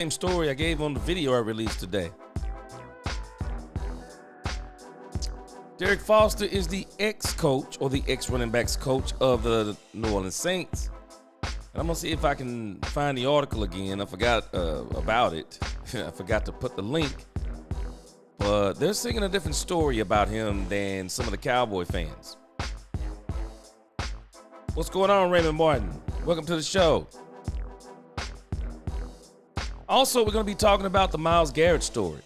Same story I gave on the video I released today. Derrick Foster is the ex-coach or the ex-running backs coach of the New Orleans Saints. And I'm going to see if I can find the article again. I forgot about it. I forgot to put the link. But they're singing a different story about him than some of the Cowboy fans. What's going on, Raymond Martin? Welcome to the show. Also, we're going to be talking about the Myles Garrett story.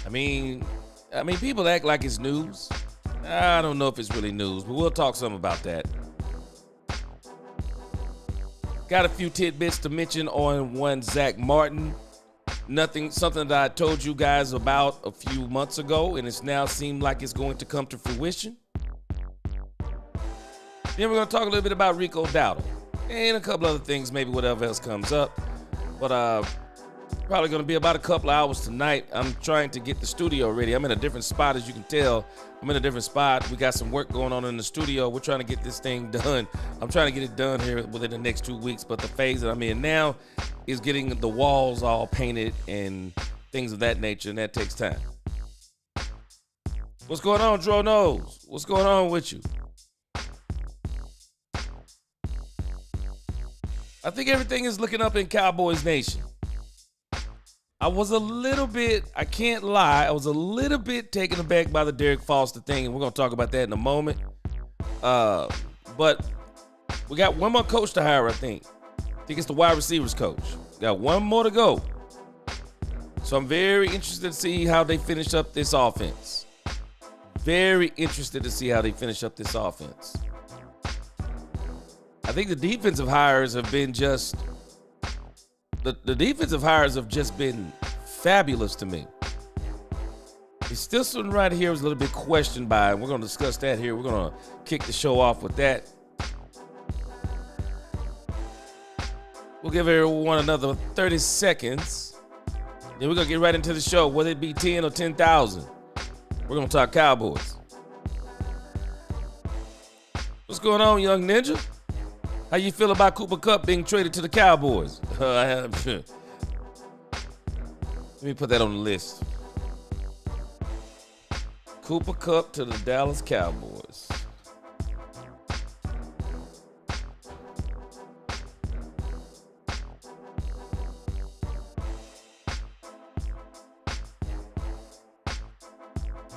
I mean, people act like it's news. I don't know if it's really news, but we'll talk some about that. Got a few tidbits to mention on one Zach Martin. Something that I told you guys about a few months ago, and it's now seemed like it's going to come to fruition. Then we're going to talk a little bit about Rico Dowdle and a couple other things, maybe whatever else comes up. But probably going to be about a couple of hours tonight. I'm trying to get the studio ready. I'm in a different spot, as you can tell. I'm in a different spot. We got some work going on in the studio. We're trying to get this thing done. I'm trying to get it done here within the next 2 weeks. But the phase that I'm in now is getting the walls all painted and things of that nature, and that takes time. What's going on, Dro Knows? What's going on with you? I think everything is looking up in Cowboys Nation. I can't lie, I was a little bit taken aback by the Derrick Foster thing, and we're going to talk about that in a moment. But we got one more coach to hire, I think. I think it's the wide receivers coach. Got one more to go. So I'm very interested to see how they finish up this offense. Very interested to see how they finish up this offense. I think the defensive hires have been just been fabulous to me. It's still something right here is a little bit questioned by, and we're going to discuss that here. We're going to kick the show off with that. We'll give everyone another 30 seconds. Then we're going to get right into the show, whether it be 10 or 10,000. We're going to talk Cowboys. What's going on, young ninja? How you feel about Cooper Kupp being traded to the Cowboys? Let me put that on the list. Cooper Kupp to the Dallas Cowboys.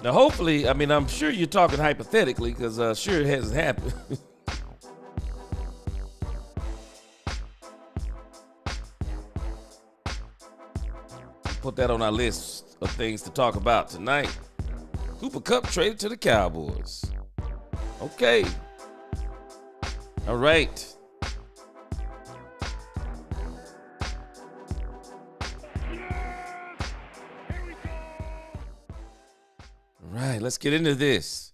Now, hopefully, I'm sure you're talking hypothetically because sure it hasn't happened. Put that on our list of things to talk about tonight. Cooper Kupp traded to the Cowboys. Okay. All right. All right, let's get into this.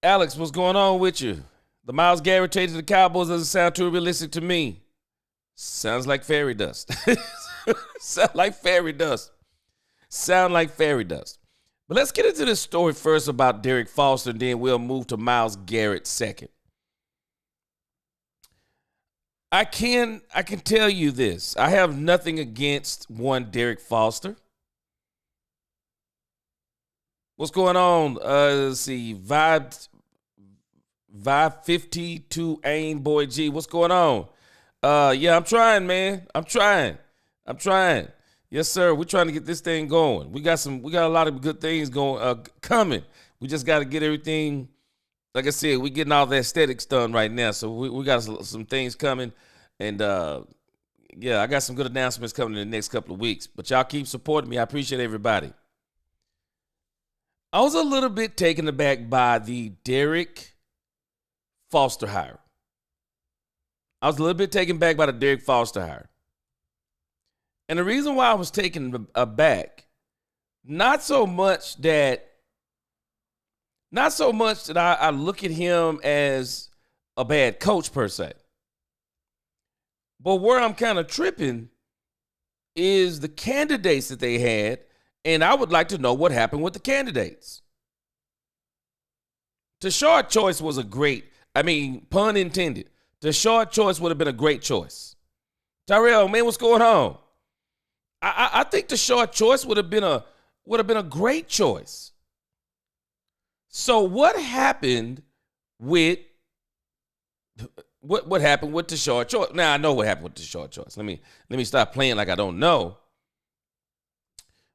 Alex, what's going on with you? The Myles Garrett trade to the Cowboys doesn't sound too realistic to me. Sounds like fairy dust. Sound like fairy dust. But let's get into this story first about Derrick Foster, and then we'll move to Myles Garrett second. I can tell you this. I have nothing against one Derrick Foster. What's going on? Let's see. Vibe 52 Ain Boy G. What's going on? Yeah, I'm trying, man. I'm trying. Yes, sir. We're trying to get this thing going. We got a lot of good things going coming. We just got to get everything. Like I said, we getting all the aesthetics done right now. So we got some things coming, and yeah, I got some good announcements coming in the next couple of weeks. But y'all keep supporting me. I appreciate everybody. I was a little bit taken aback by the Derrick Foster hire. I was a little bit taken back by the Derrick Foster hire. And the reason why I was taken aback, not so much that I look at him as a bad coach per se. But where I'm kind of tripping is the candidates that they had, and I would like to know what happened with the candidates. Tashard Choice was a great, pun intended. Tashard Choice would have been a great choice. Tyrell, man, what's going on? I think the short choice would have been a great choice. So what happened with what happened with the short choice? Now I know what happened with the short choice. Let me stop playing like I don't know.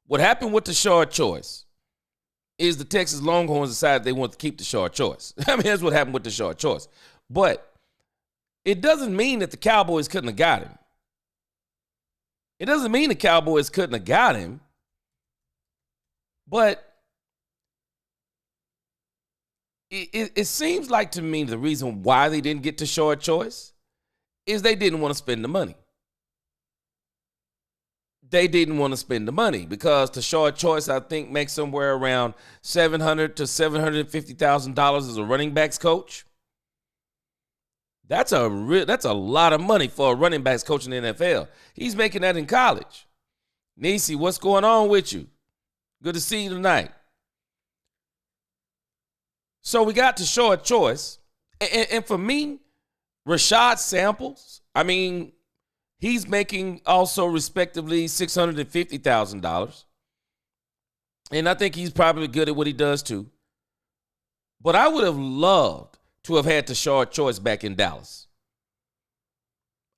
What happened with the short choice is the Texas Longhorns decided they want to keep the short choice. I mean, that's what happened with the short choice. But it doesn't mean that the Cowboys couldn't have got him. It doesn't mean the Cowboys couldn't have got him. But it seems like to me the reason why they didn't get the short choice is they didn't want to spend the money. They didn't want to spend the money because the short choice, I think, makes somewhere around $700,000 to $750,000 as a running backs coach. That's a lot of money for a running backs coach in the NFL. He's making that in college. Nisi, what's going on with you? Good to see you tonight. So we got the short choice. And for me, Rashad Samples, I mean, he's making also respectively $650,000. And I think he's probably good at what he does too. But I would have loved to have had the short choice back in Dallas.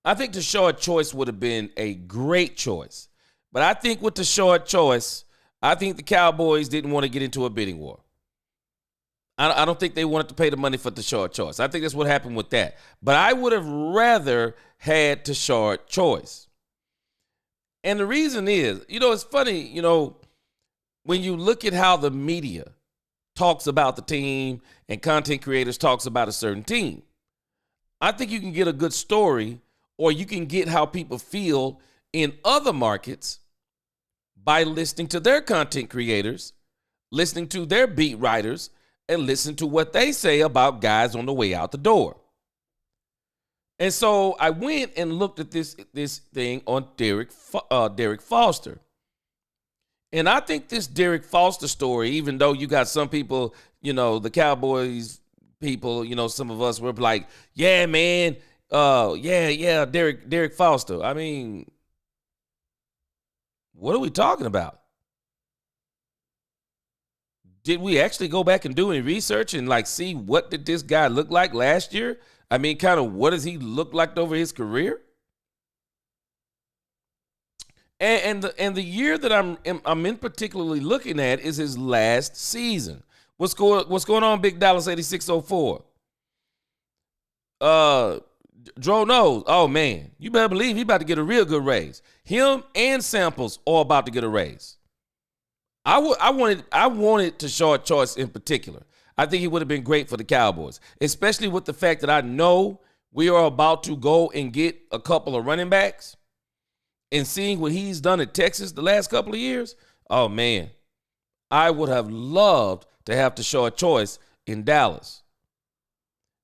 I think the short choice would have been a great choice. But I think with the short choice, I think the Cowboys didn't want to get into a bidding war. I don't think they wanted to pay the money for the short choice. I think that's what happened with that. But I would have rather had the short choice. And the reason is, it's funny, when you look at how the media talks about the team and content creators talks about a certain team, I think you can get a good story or you can get how people feel in other markets by listening to their content creators, listening to their beat writers, and listen to what they say about guys on the way out the door. And so I went and looked at this thing on Derrick Foster. And I think this Derrick Foster story, even though you got some people, the Cowboys people, some of us were like, yeah, man, Derrick Foster. I mean, what are we talking about? Did we actually go back and do any research and see what did this guy look like last year? I mean, kind of what does he look like over his career? And the year that I'm in particularly looking at is his last season. What's going on, Big Dallas 8604? Dro knows. Oh man, you better believe he about to get a real good raise. Him and Samples are about to get a raise. I wanted the short choice in particular. I think he would have been great for the Cowboys, especially with the fact that I know we are about to go and get a couple of running backs. And seeing what he's done at Texas the last couple of years, oh man, I would have loved to have the short choice in Dallas.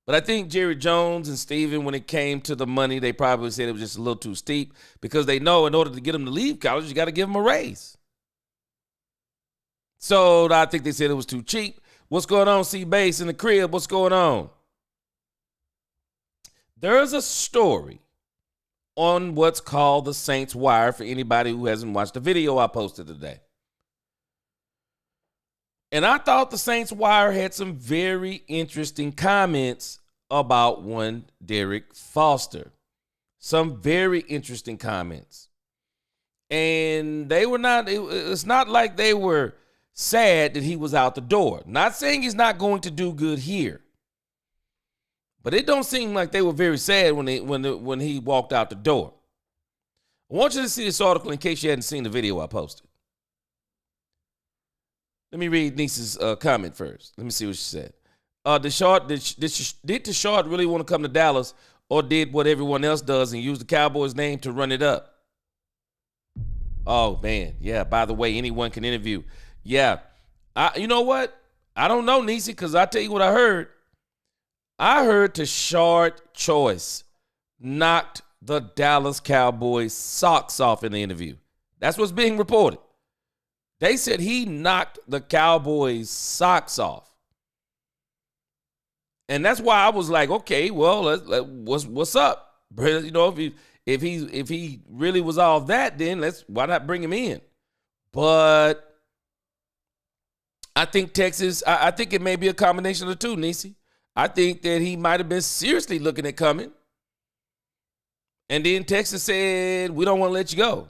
But I think Jerry Jones and Steven, when it came to the money, they probably said it was just a little too steep because they know in order to get him to leave college, you got to give him a raise. So I think they said it was too cheap. What's going on, C-Base in the crib? What's going on? There's a story on what's called the Saints Wire for anybody who hasn't watched the video I posted today. And I thought the Saints Wire had some very interesting comments about one Derrick Foster. Some very interesting comments. And they were not, it's not like they were sad that he was out the door. Not saying he's not going to do good here. But it don't seem like they were very sad when he walked out the door. I want you to see this article in case you hadn't seen the video I posted. Let me read Nisa's comment first. Let me see what she said. Did Tashard really want to come to Dallas or did what everyone else does and use the Cowboys name to run it up? Oh, man. Yeah, by the way, anyone can interview. Yeah. You know what? I don't know, Nisi, because I tell you what I heard. I heard Tashard Choice knocked the Dallas Cowboys socks off in the interview. That's what's being reported. They said he knocked the Cowboys socks off. And that's why I was like, okay, well, what's up? You know, if he really was all that, then why not bring him in? But I think Texas, I think it may be a combination of the two, Nisi. I think that he might have been seriously looking at coming. And then Texas said, we don't want to let you go.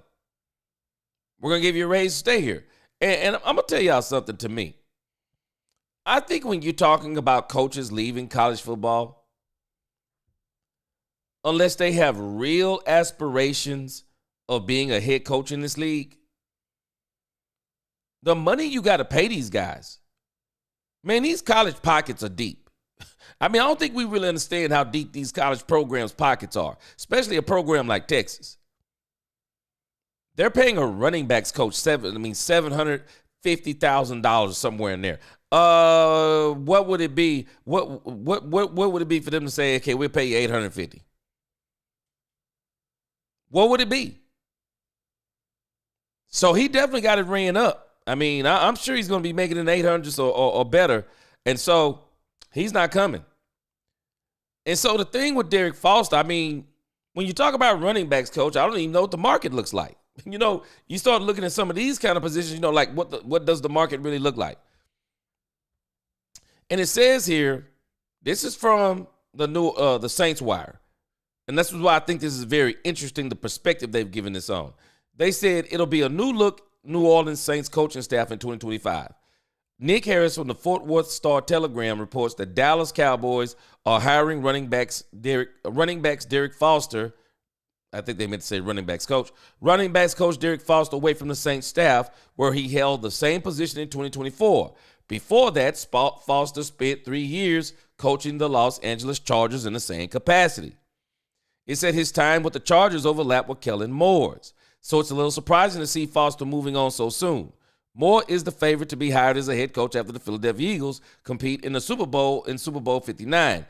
We're going to give you a raise to stay here. And I'm going to tell y'all something to me. I think when you're talking about coaches leaving college football, unless they have real aspirations of being a head coach in this league, the money you got to pay these guys, man, these college pockets are deep. I mean, I don't think we really understand how deep these college programs' pockets are, especially a program like Texas. They're paying a running backs coach $750,000 somewhere in there. What would it be? What would it be for them to say, okay, we'll pay you $850,000? What would it be? So he definitely got it ran up. I mean, I'm sure he's going to be making an $800,000 or better, and so he's not coming. And so the thing with Derrick Foster, I mean, when you talk about running backs, coach, I don't even know what the market looks like. You know, you start looking at some of these kind of positions, you know, like what does the market really look like? And it says here, this is from the Saints Wire. And that's why I think this is very interesting, the perspective they've given this on. They said it'll be a new look New Orleans Saints coaching staff in 2025. Nick Harris from the Fort Worth Star-Telegram reports that Dallas Cowboys are hiring running backs Derrick Foster. I think they meant to say running backs coach. Running backs coach Derrick Foster away from the Saints staff, where he held the same position in 2024. Before that, Foster spent 3 years coaching the Los Angeles Chargers in the same capacity. It said his time with the Chargers overlapped with Kellen Moore's, so it's a little surprising to see Foster moving on so soon. Moore is the favorite to be hired as a head coach after the Philadelphia Eagles compete in the Super Bowl 59.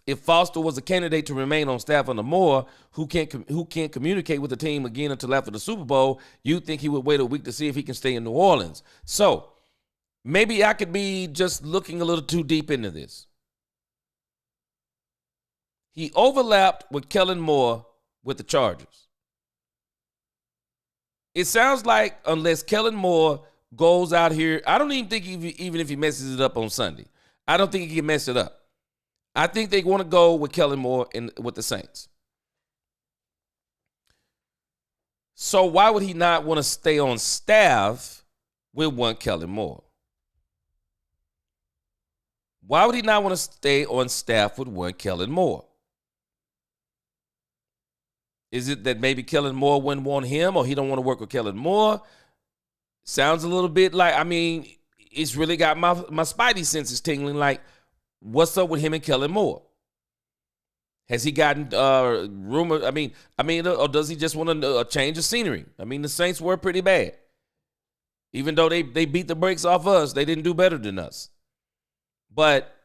If Foster was a candidate to remain on staff under Moore, who can't communicate with the team again until after the Super Bowl, you'd think he would wait a week to see if he can stay in New Orleans. So maybe I could be just looking a little too deep into this. He overlapped with Kellen Moore with the Chargers. It sounds like unless Kellen Moore goes out here, I don't even think even if he messes it up on Sunday, I don't think he can mess it up. I think they want to go with Kellen Moore with the Saints. So why would he not want to stay on staff with one Kellen Moore? Why would he not want to stay on staff with one Kellen Moore? Is it that maybe Kellen Moore wouldn't want him, or he don't want to work with Kellen Moore? Sounds a little bit like, I mean, it's really got my spidey senses tingling like, what's up with him and Kellen Moore? Has he gotten rumor? I mean, or does he just want a change of scenery? I mean, the Saints were pretty bad. Even though they beat the brakes off us, they didn't do better than us. But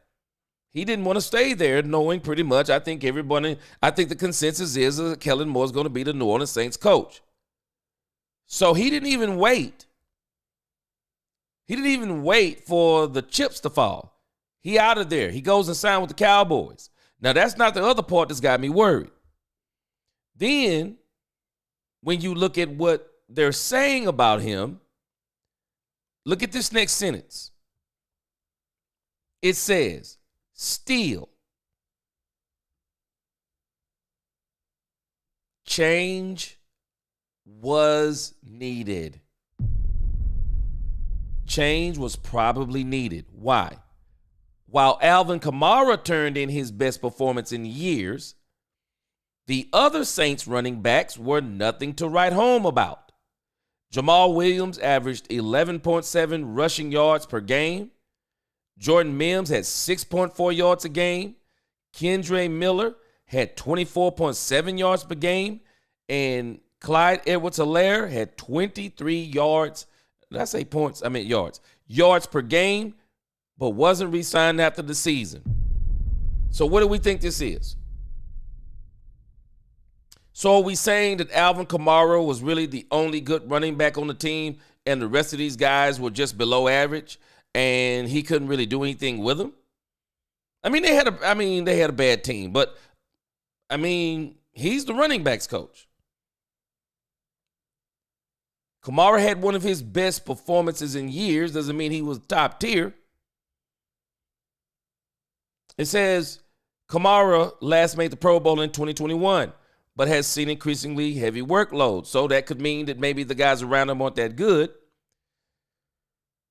he didn't want to stay there, knowing pretty much, I think the consensus is that Kellen Moore is going to be the New Orleans Saints coach. So he didn't even wait. He didn't even wait for the chips to fall. He out of there. He goes and signs with the Cowboys. Now, that's not the other part that's got me worried. Then, when you look at what they're saying about him, look at this next sentence. It says, still, change was needed. Change was probably needed. Why? While Alvin Kamara turned in his best performance in years, the other Saints running backs were nothing to write home about. Jamal Williams averaged 11.7 rushing yards per game. Jordan Mims had 6.4 yards a game. Kendre Miller had 24.7 yards per game. And Clyde Edwards-Helaire had 23 yards. Did I say points? I meant yards. Yards per game, but wasn't re-signed after the season. So what do we think this is? So are we saying that Alvin Kamara was really the only good running back on the team and the rest of these guys were just below average and he couldn't really do anything with them? I mean, they had a bad team, but I mean, he's the running backs coach. Kamara had one of his best performances in years. Doesn't mean he was top tier. It says Kamara last made the Pro Bowl in 2021, but has seen increasingly heavy workload. So that could mean that maybe the guys around him aren't that good.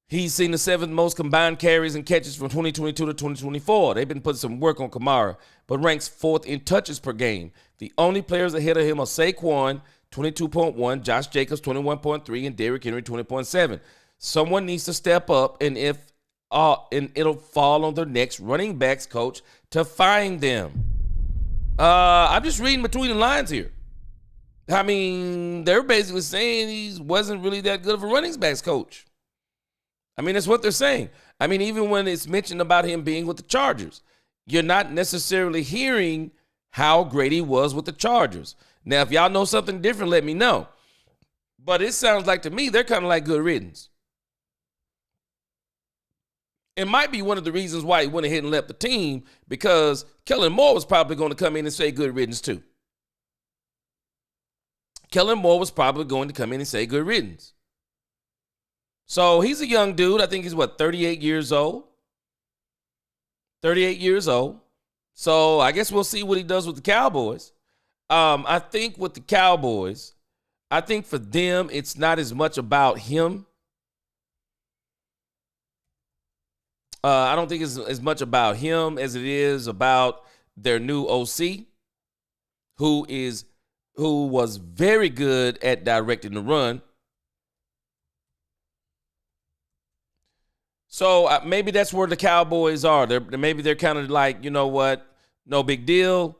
He's seen the 7th most combined carries and catches from 2022 to 2024. They've been putting some work on Kamara, but ranks 4th in touches per game. The only players ahead of him are Saquon, 22.1, Josh Jacobs, 21.3, and Derrick Henry, 20.7. Someone needs to step up, and it'll fall on the next running backs coach to find them. I'm just reading between the lines here. I mean, they're basically saying he wasn't really that good of a running backs coach. I mean, that's what they're saying. I mean, even when it's mentioned about him being with the Chargers, you're not necessarily hearing how great he was with the Chargers. Now, if y'all know something different, let me know. But it sounds like to me, they're kind of like good riddance. It might be one of the reasons why he went ahead and left the team, because Kellen Moore was probably going to come in and say good riddance too. Kellen Moore was probably going to come in and say good riddance. So he's a young dude. I think he's, 38 years old? 38 years old. So I guess we'll see what he does with the Cowboys. I think with the Cowboys, I think for them, it's not as much about him. I don't think it's as much about him as it is about their new OC, who was very good at directing the run. So maybe that's where the Cowboys are. Maybe they're kind of like, you know what, no big deal.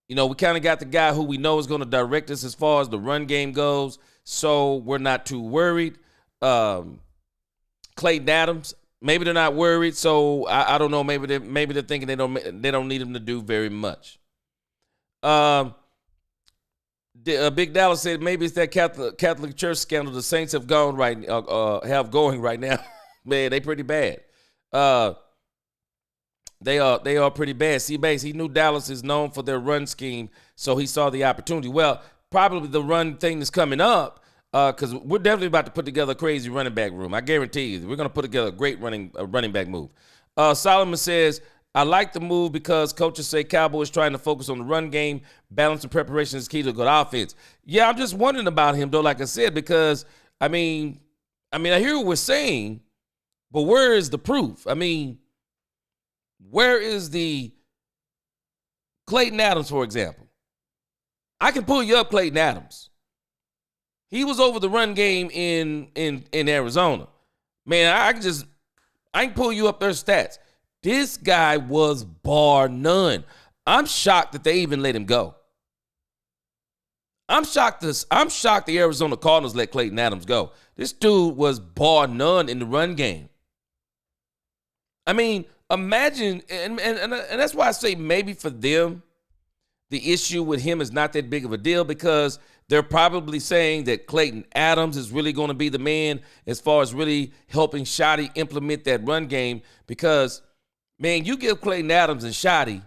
You know, we kind of got the guy who we know is going to direct us as far as the run game goes, so we're not too worried. Clayton Adams, maybe they're not worried, so I don't know. Maybe they're thinking they don't need him to do very much. Big Dallas said maybe it's that Catholic Church scandal the Saints have going right now. Man, they pretty bad. They are pretty bad. C-Base, he knew Dallas is known for their run scheme, so he saw the opportunity. Well, probably the run thing that's coming up, because we're definitely about to put together a crazy running back room. I guarantee you, we're going to put together a great running back move. Solomon says, I like the move because coaches say Cowboys trying to focus on the run game. Balance and preparation is key to a good offense. Yeah, I'm just wondering about him, though, like I said, because, I mean, I hear what we're saying, but where is the proof? I mean, where is the Clayton Adams, for example? I can pull you up Clayton Adams. He was over the run game in Arizona. Man, I can pull you up their stats. This guy was bar none. I'm shocked that they even let him go. I'm shocked the Arizona Cardinals let Clayton Adams go. This dude was bar none in the run game. I mean, imagine, and that's why I say maybe for them, the issue with him is not that big of a deal, because they're probably saying that Clayton Adams is really going to be the man as far as really helping Shotty implement that run game. Because, man, you give Clayton Adams and Shotty,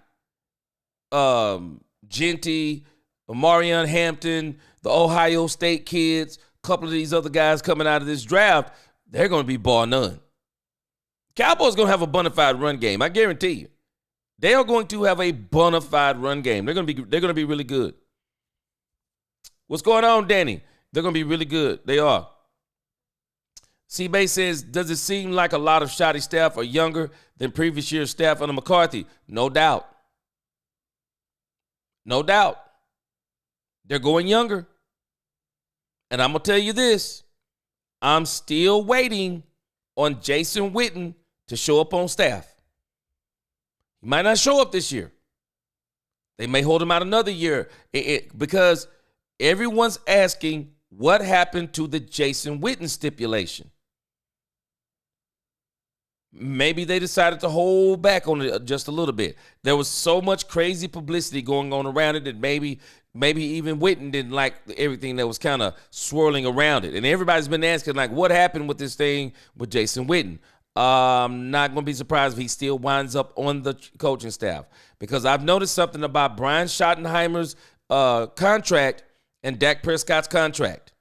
Genty, Marion Hampton, the Ohio State kids, a couple of these other guys coming out of this draft, they're going to be bar none. Cowboys going to have a bona fide run game. I guarantee you. They are going to have a bona fide run game. They're going to be really good. What's going on, Danny? They're going to be really good. They are. C-Bay says, does it seem like a lot of Shotty staff are younger than previous year's staff under McCarthy? No doubt. No doubt. They're going younger. And I'm going to tell you this. I'm still waiting on Jason Witten to show up on staff. He might not show up this year. They may hold him out another year because everyone's asking what happened to the Jason Witten stipulation. Maybe they decided to hold back on it just a little bit. There was so much crazy publicity going on around it that maybe even Witten didn't like everything that was kind of swirling around it. And everybody's been asking, like, what happened with this thing with Jason Witten? I'm not going to be surprised if he still winds up on the coaching staff, because I've noticed something about Brian Schottenheimer's contract and Dak Prescott's contract.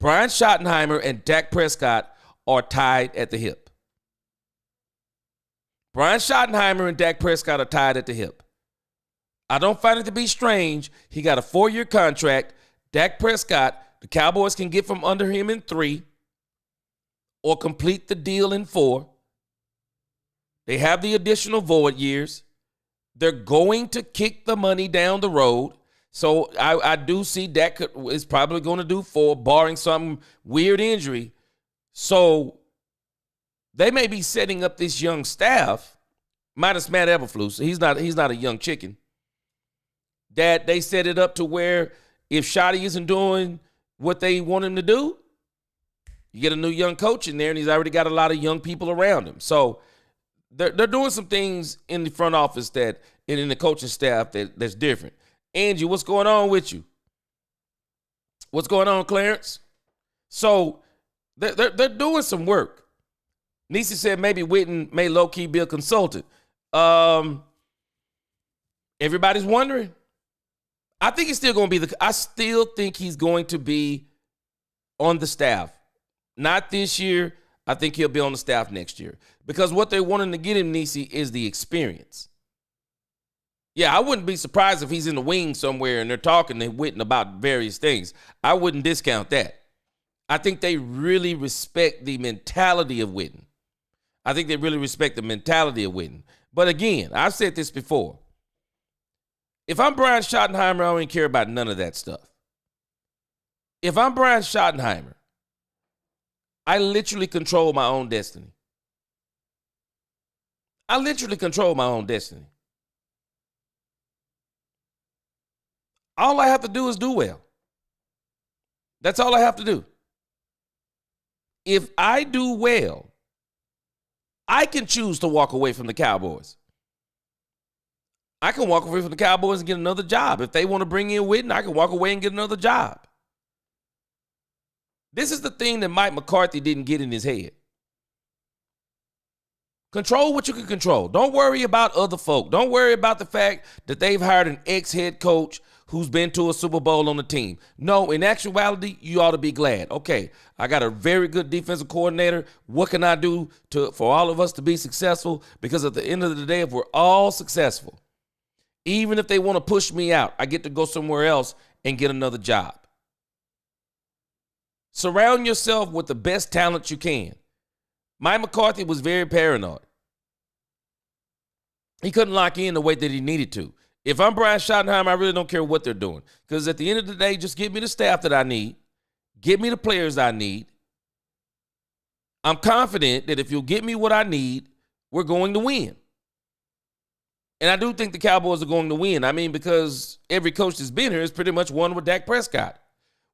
Brian Schottenheimer and Dak Prescott are tied at the hip. Brian Schottenheimer and Dak Prescott are tied at the hip. I don't find it to be strange. He got a 4-year contract. Dak Prescott, the Cowboys can get from under him in 3 or complete the deal in 4. They have the additional void years. They're going to kick the money down the road. So I do see Dak is probably going to do 4, barring some weird injury. So they may be setting up this young staff, minus Matt Eberflus. He's not a young chicken. That they set it up to where if Shotty isn't doing what they want him to do, you get a new young coach in there, and he's already got a lot of young people around him. So they're doing some things in the front office that and in the coaching staff that's different. Angie, what's going on with you? What's going on, Clarence? So they're doing some work. Nisi said maybe Witten may low-key be a consultant. Everybody's wondering. I think he's still going to be I still think he's going to be on the staff. Not this year. I think he'll be on the staff next year. Because what they're wanting to get him, Nisi, is the experience. Yeah, I wouldn't be surprised if he's in the wing somewhere and they're talking to Witten about various things. I wouldn't discount that. I think they really respect the mentality of Witten. I think they really respect the mentality of Witten. But again, I've said this before. If I'm Brian Schottenheimer, I don't even care about none of that stuff. If I'm Brian Schottenheimer, I literally control my own destiny. I literally control my own destiny. All I have to do is do well. That's all I have to do. If I do well, I can choose to walk away from the Cowboys. I can walk away from the Cowboys and get another job. If they want to bring in Witten, I can walk away and get another job. This is the thing that Mike McCarthy didn't get in his head. Control what you can control. Don't worry about other folk. Don't worry about the fact that they've hired an ex-head coach who's been to a Super Bowl on the team. No, in actuality, you ought to be glad. Okay, I got a very good defensive coordinator. What can I do for all of us to be successful? Because at the end of the day, if we're all successful, even if they want to push me out, I get to go somewhere else and get another job. Surround yourself with the best talent you can. Mike McCarthy was very paranoid. He couldn't lock in the way that he needed to. If I'm Brian Schottenheimer, I really don't care what they're doing. Because at the end of the day, just give me the staff that I need. Give me the players I need. I'm confident that if you'll get me what I need, we're going to win. And I do think the Cowboys are going to win. I mean, because every coach that's been here has pretty much won with Dak Prescott.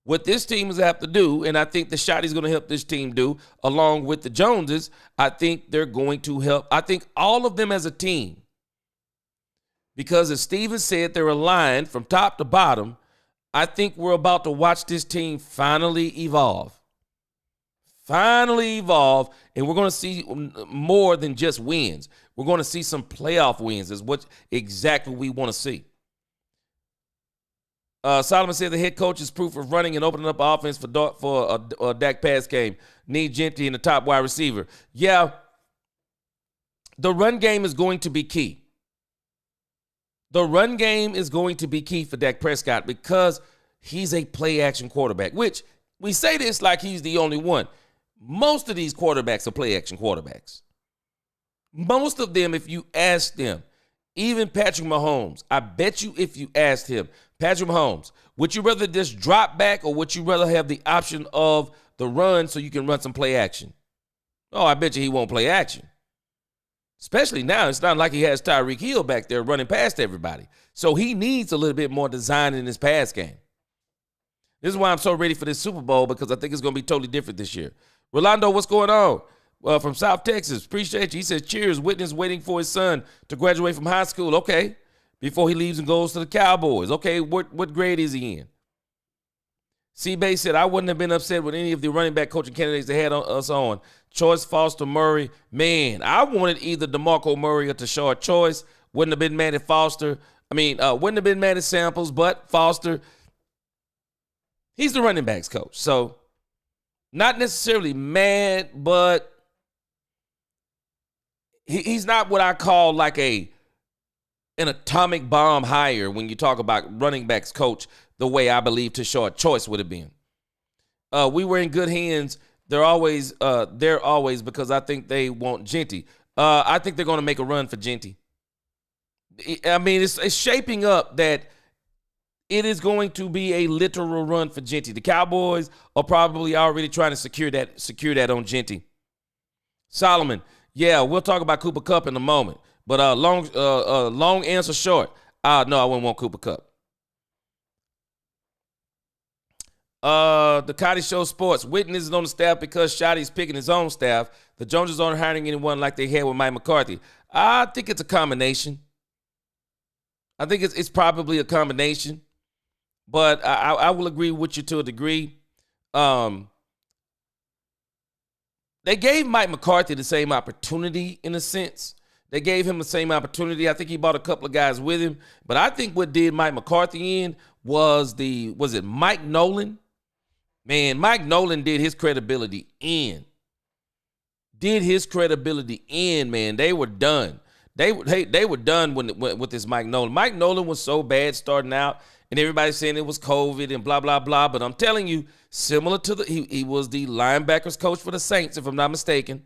What this team is have to do, and I think the Shotty's going to help this team do, along with the Joneses, I think they're going to help. I think all of them as a team, because as Steven said, they're aligned from top to bottom. I think we're about to watch this team finally evolve. Finally evolve, and we're going to see more than just wins. We're going to see some playoff wins is what exactly we want to see. Solomon said the head coach is proof of running and opening up offense for a Dak pass game. Need Gentry in the top wide receiver. Yeah, the run game is going to be key. The run game is going to be key for Dak Prescott because he's a play-action quarterback, which we say this like he's the only one. Most of these quarterbacks are play-action quarterbacks. Most of them, if you ask them, even Patrick Mahomes, I bet you if you asked him, Patrick Mahomes, would you rather just drop back or would you rather have the option of the run so you can run some play action? Oh, I bet you he won't play action. Especially now, it's not like he has Tyreek Hill back there running past everybody. So he needs a little bit more design in his pass game. This is why I'm so ready for this Super Bowl because I think it's going to be totally different this year. Rolando, what's going on? From South Texas, appreciate you. He says, cheers, witness waiting for his son to graduate from high school. Okay, before he leaves and goes to the Cowboys. Okay, what grade is he in? C-Bay said, I wouldn't have been upset with any of the running back coaching candidates they had us on. Choice, Foster, Murray. Man, I wanted either DeMarco Murray or Tashard Choice. Wouldn't have been mad at Foster. Wouldn't have been mad at Samples, but Foster, he's the running backs coach. So Not necessarily mad, but he's not what I call like an atomic bomb hire when you talk about running backs coach the way I believe Tashard Choice would have been. We were in good hands. They're always because I think they want Genty. I think they're going to make a run for Genty. I mean, it's shaping up that it is going to be a literal run for Genty. The Cowboys are probably already trying to secure that on Genty. Solomon, yeah, we'll talk about Cooper Kupp in a moment. But long answer short, no, I wouldn't want Cooper Kupp. The Cotty Show Sports. Witten isn't on the staff because Shotty's picking his own staff. The Joneses aren't hiring anyone like they had with Mike McCarthy. I think it's a combination. I think it's probably a combination. But I will agree with you to a degree. They gave Mike McCarthy the same opportunity in a sense. They gave him the same opportunity. I think he brought a couple of guys with him. But I think what did Mike McCarthy in was it Mike Nolan? Man, Mike Nolan did his credibility in. Man. They were done. They were done with this Mike Nolan. Mike Nolan was so bad starting out, and everybody saying it was COVID and blah, blah, blah. But I'm telling you, similar to he was the linebackers coach for the Saints, if I'm not mistaken.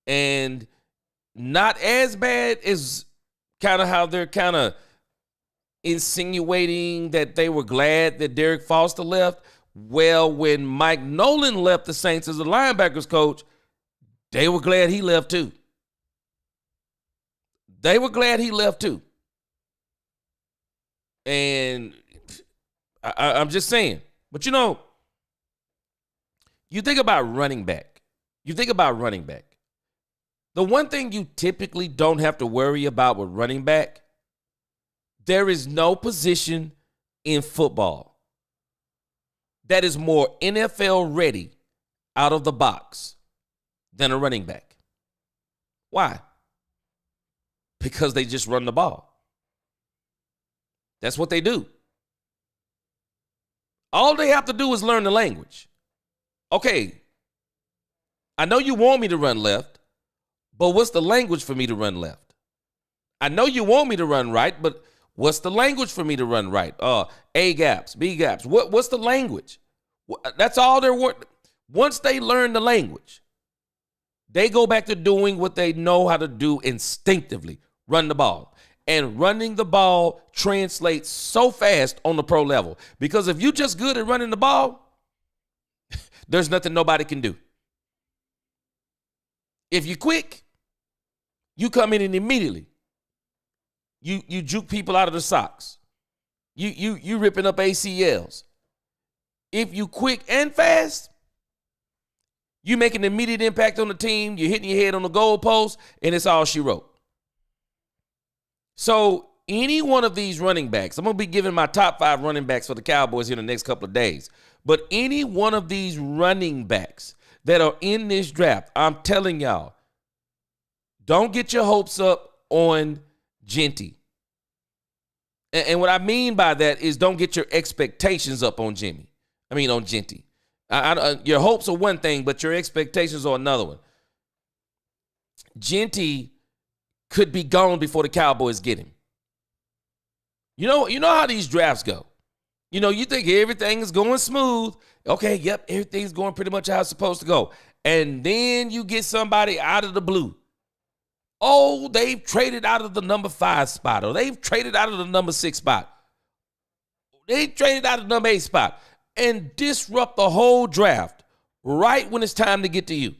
And not as bad as kind of how they're kind of insinuating that they were glad that Derrick Foster left. Well, when Mike Nolan left the Saints as the linebackers coach, they were glad he left too. And I'm just saying. But, you think about running back. The one thing you typically don't have to worry about with running back, there is no position in football that is more NFL ready out of the box than a running back. Why? Because they just run the ball. That's what they do. All they have to do is learn the language. Okay, I know you want me to run left, but what's the language for me to run left? I know you want me to run right, but what's the language for me to run right? A gaps, B gaps. What's the language? That's all they're working. Once they learn the language, they go back to doing what they know how to do instinctively, run the ball. And running the ball translates so fast on the pro level. Because if you're just good at running the ball, there's nothing nobody can do. If you're quick, you come in and immediately you juke people out of the socks. You ripping up ACLs. If you quick and fast, you make an immediate impact on the team. You're hitting your head on the goalpost, and it's all she wrote. So any one of these running backs, I'm going to be giving my top 5 running backs for the Cowboys here in the next couple of days. But any one of these running backs that are in this draft, I'm telling y'all, don't get your hopes up on Genty. And what I mean by that is don't get your expectations up on Genty. Your hopes are one thing, but your expectations are another one. Genty could be gone before the Cowboys get him. You know how these drafts go. You think everything is going smooth. Okay, yep, everything's going pretty much how it's supposed to go. And then you get somebody out of the blue. Oh, they've traded out of the number 5 spot, or they've traded out of the number 6 spot. They traded out of the number 8 spot and disrupt the whole draft right when it's time to get to you.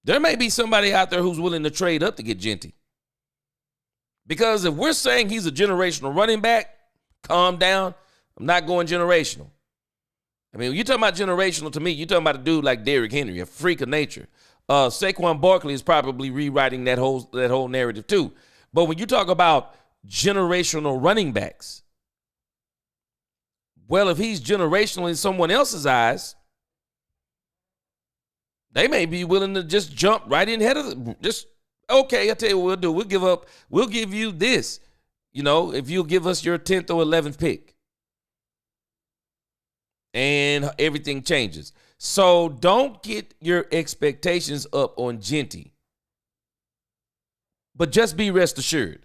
There may be somebody out there who's willing to trade up to get Genty. Because if we're saying he's a generational running back, calm down. I'm not going generational. When you're talking about generational, to me, you're talking about a dude like Derrick Henry, a freak of nature. Saquon Barkley is probably rewriting that whole narrative too. But when you talk about generational running backs, well, if he's generational in someone else's eyes, they may be willing to just jump right in ahead of okay, I'll tell you what we'll do. We'll give you this, if you'll give us your 10th or 11th pick. and everything changes. So don't get your expectations up on Genty. But just be rest assured.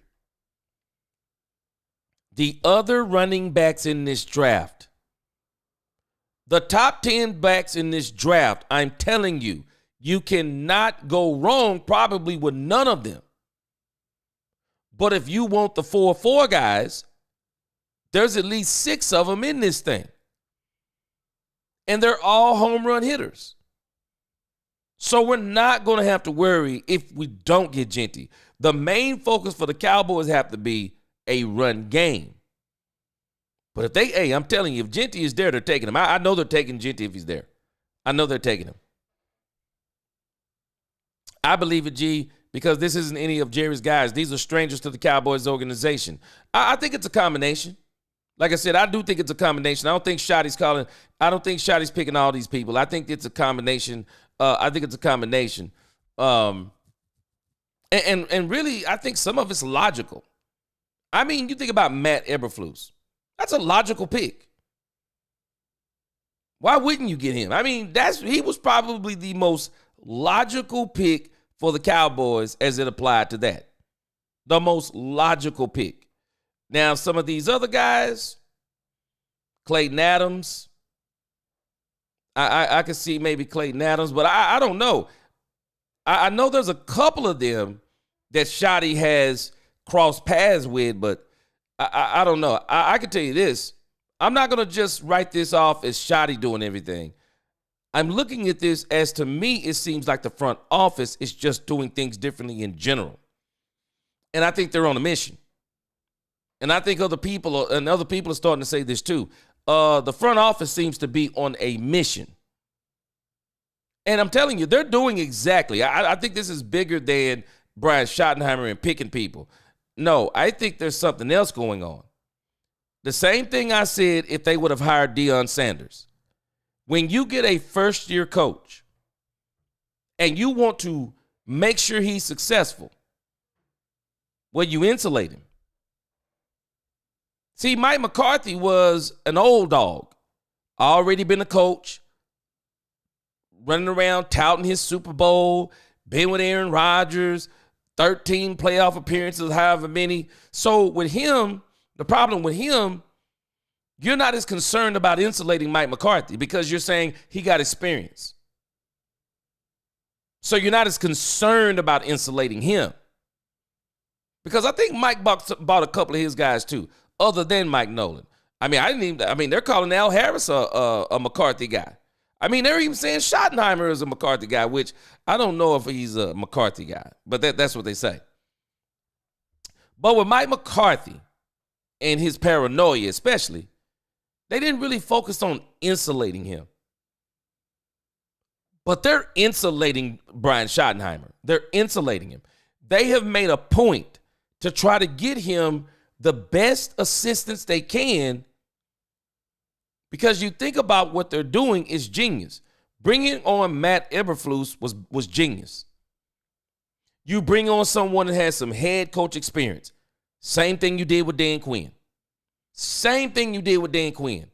The other running backs in this draft, the top 10 backs in this draft, I'm telling you, you cannot go wrong probably with none of them. But if you want the 4-4 guys, there's at least 6 of them in this thing. And they're all home run hitters. So we're not going to have to worry if we don't get Genty. The main focus for the Cowboys have to be a run game. But if I'm telling you, if Genty is there, they're taking him. I know they're taking Genty if he's there. I know they're taking him. I believe it, G, because this isn't any of Jerry's guys. These are strangers to the Cowboys organization. I think it's a combination. Like I said, I do think it's a combination. I don't think Shotty's picking all these people. I think it's a combination. And really, I think some of it's logical. I mean, you think about Matt Eberflus. That's a logical pick. Why wouldn't you get him? I mean, he was probably the most logical pick for the Cowboys as it applied to that. The most logical pick. Now, some of these other guys, Clayton Adams, I could see maybe Clayton Adams, but I don't know. I know there's a couple of them that Shotty has crossed paths with, but I don't know. I can tell you this. I'm not going to just write this off as Shotty doing everything. I'm looking at this as, to me, it seems like the front office is just doing things differently in general. And I think they're on a mission. And I think other people are starting to say this too. The front office seems to be on a mission. And I'm telling you, they're doing exactly. I think this is bigger than Brian Schottenheimer and picking people. No, I think there's something else going on. The same thing I said if they would have hired Deion Sanders. When you get a first-year coach and you want to make sure he's successful, well, you insulate him. See, Mike McCarthy was an old dog, already been a coach, running around touting his Super Bowl, been with Aaron Rodgers, 13 playoff appearances, however many. So with him, the problem with him, you're not as concerned about insulating Mike McCarthy because you're saying he got experience. So you're not as concerned about insulating him. Because I think Mike bought a couple of his guys too, other than Mike Nolan. They're calling Al Harris a McCarthy guy. I mean, they're even saying Schottenheimer is a McCarthy guy, which I don't know if he's a McCarthy guy, but that's what they say. But with Mike McCarthy and his paranoia especially, they didn't really focus on insulating him. But they're insulating Brian Schottenheimer. They're insulating him. They have made a point to try to get him the best assistance they can, because you think about what they're doing is genius. Bringing on Matt Eberflus was genius. You bring on someone that has some head coach experience. Same thing you did with Dan Quinn. Same thing you did with Dan Quinn.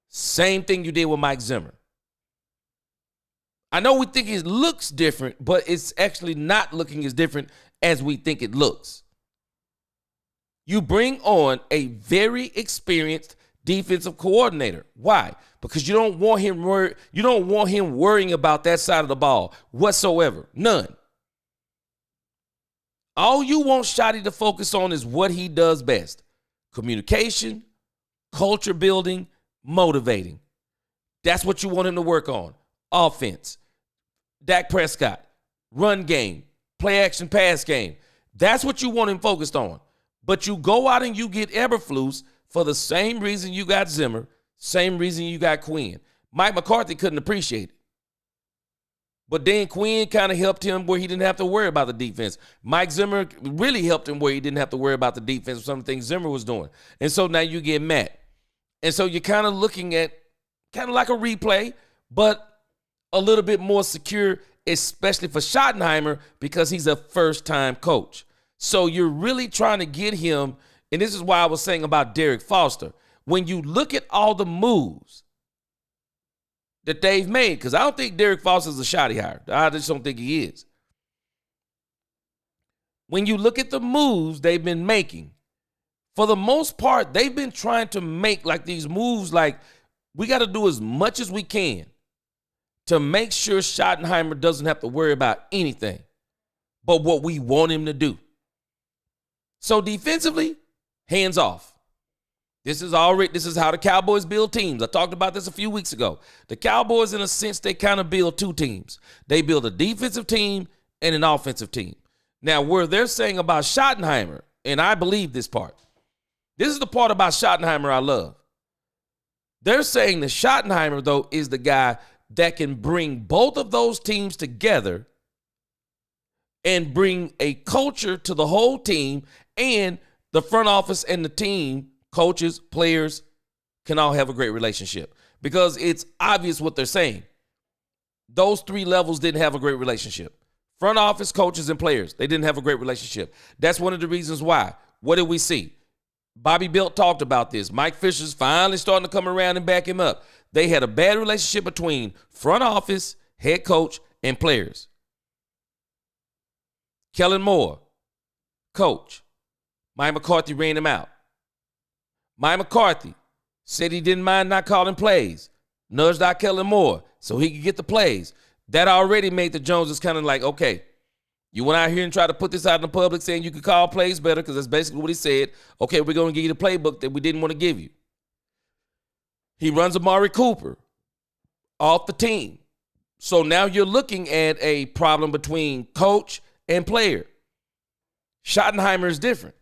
Same thing you did with Mike Zimmer. I know we think it looks different, but it's actually not looking as different as we think it looks. You bring on a very experienced defensive coordinator. Why? Because you don't want him worrying about that side of the ball whatsoever. None. All you want Shotty to focus on is what he does best. Communication, culture building, motivating. That's what you want him to work on. Offense, Dak Prescott, run game, play action pass game. That's what you want him focused on. But you go out and you get Eberflus for the same reason you got Zimmer, same reason you got Quinn. Mike McCarthy couldn't appreciate it. But Dan Quinn kind of helped him where he didn't have to worry about the defense. Mike Zimmer really helped him where he didn't have to worry about the defense, some things Zimmer was doing. And so now you get Matt. And so you're kind of looking at kind of like a replay, but a little bit more secure, especially for Schottenheimer, because he's a first-time coach. So you're really trying to get him, and this is why I was saying about Derrick Foster. When you look at all the moves that they've made, because I don't think Derrick Foster is a shoddy hire. I just don't think he is. When you look at the moves they've been making, for the most part, they've been trying to make like these moves like we got to do as much as we can to make sure Schottenheimer doesn't have to worry about anything but what we want him to do. So defensively, hands off. This is how the Cowboys build teams. I talked about this a few weeks ago. The Cowboys, in a sense, they kind of build two teams. They build a defensive team and an offensive team. Now, where they're saying about Schottenheimer, and I believe this part, this is the part about Schottenheimer I love. They're saying that Schottenheimer, though, is the guy that can bring both of those teams together and bring a culture to the whole team, and the front office and the team, coaches, players, can all have a great relationship. Because it's obvious what they're saying. Those three levels didn't have a great relationship. Front office, coaches, and players, they didn't have a great relationship. That's one of the reasons why. What did we see? Bobby Belt talked about this. Mike Fisher's finally starting to come around and back him up. They had a bad relationship between front office, head coach, and players. Kellen Moore, coach. Mike McCarthy ran him out. Mike McCarthy said he didn't mind not calling plays. Nudged out Kellen Moore so he could get the plays. That already made the Joneses kind of like, okay, you went out here and tried to put this out in the public saying you could call plays better, because that's basically what he said. Okay, we're going to give you the playbook that we didn't want to give you. He runs Amari Cooper off the team. So now you're looking at a problem between coach and player. Schottenheimer is different.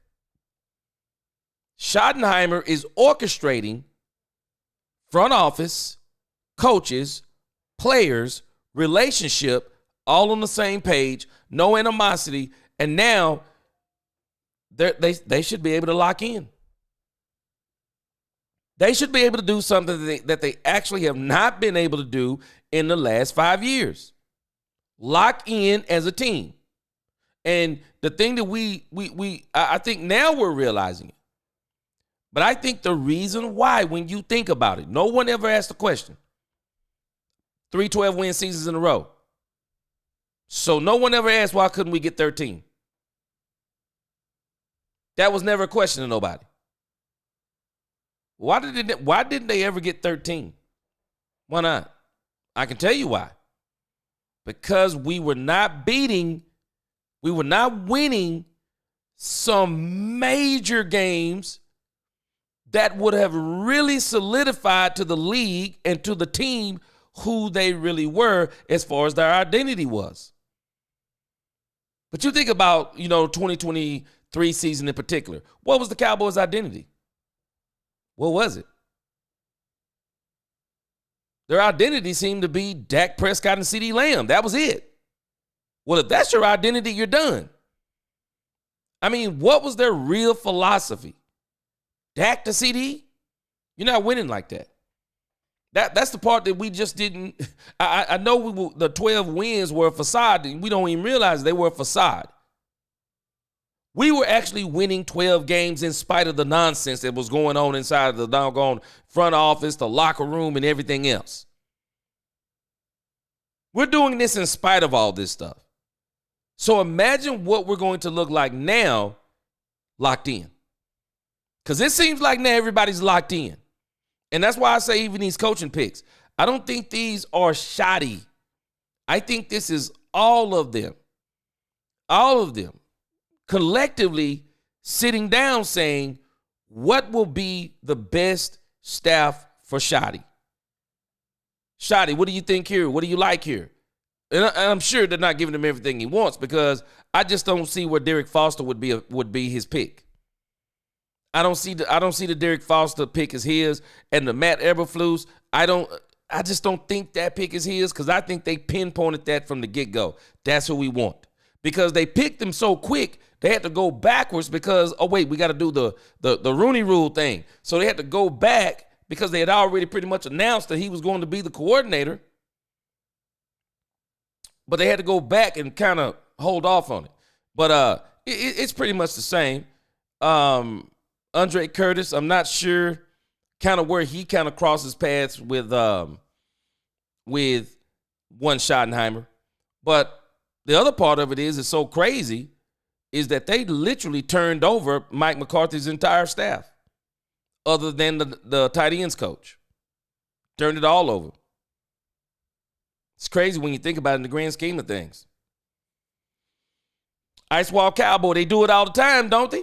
Schottenheimer is orchestrating front office, coaches, players, relationship, all on the same page, no animosity, and now they should be able to lock in. They should be able to do something that they actually have not been able to do in the last 5 years. Lock in as a team. And the thing that I think now we're realizing it. But I think the reason why, when you think about it, no one ever asked the question. 3 12-win seasons in a row. So no one ever asked, why couldn't we get 13? That was never a question to nobody. Why didn't they ever get 13? Why not? I can tell you why. Because we were not winning some major games that would have really solidified to the league and to the team who they really were as far as their identity was. But you think about, 2023 season in particular. What was the Cowboys' identity? What was it? Their identity seemed to be Dak Prescott and CeeDee Lamb. That was it. Well, if that's your identity, you're done. I mean, what was their real philosophy? Dak to CeeDee? You're not winning like that. That's the part that we just didn't. I know the 12 wins were a facade. We don't even realize they were a facade. We were actually winning 12 games in spite of the nonsense that was going on inside of the doggone front office, the locker room, and everything else. We're doing this in spite of all this stuff. So imagine what we're going to look like now, locked in. Because it seems like now everybody's locked in. And that's why I say even these coaching picks, I don't think these are shoddy. I think this is all of them collectively sitting down saying, what will be the best staff for Shoddy? Shoddy, what do you think here? What do you like here? And I'm sure they're not giving him everything he wants, because I just don't see where Derrick Foster would be his pick. I don't see the Derrick Foster pick as his, and the Matt Eberflus. I just don't think that pick is his, because I think they pinpointed that from the get-go. That's who we want. Because they picked him so quick, they had to go backwards because, oh wait, we got to do the Rooney Rule thing. So they had to go back because they had already pretty much announced that he was going to be the coordinator. But they had to go back and kind of hold off on it. But it's pretty much the same. Andre Curtis, I'm not sure kind of where he kind of crosses paths with with one Schottenheimer. But the other part of it is, it's so crazy, is that they literally turned over Mike McCarthy's entire staff, other than the tight ends coach. Turned it all over. It's crazy when you think about it in the grand scheme of things. Ice Wall Cowboy, they do it all the time, don't they?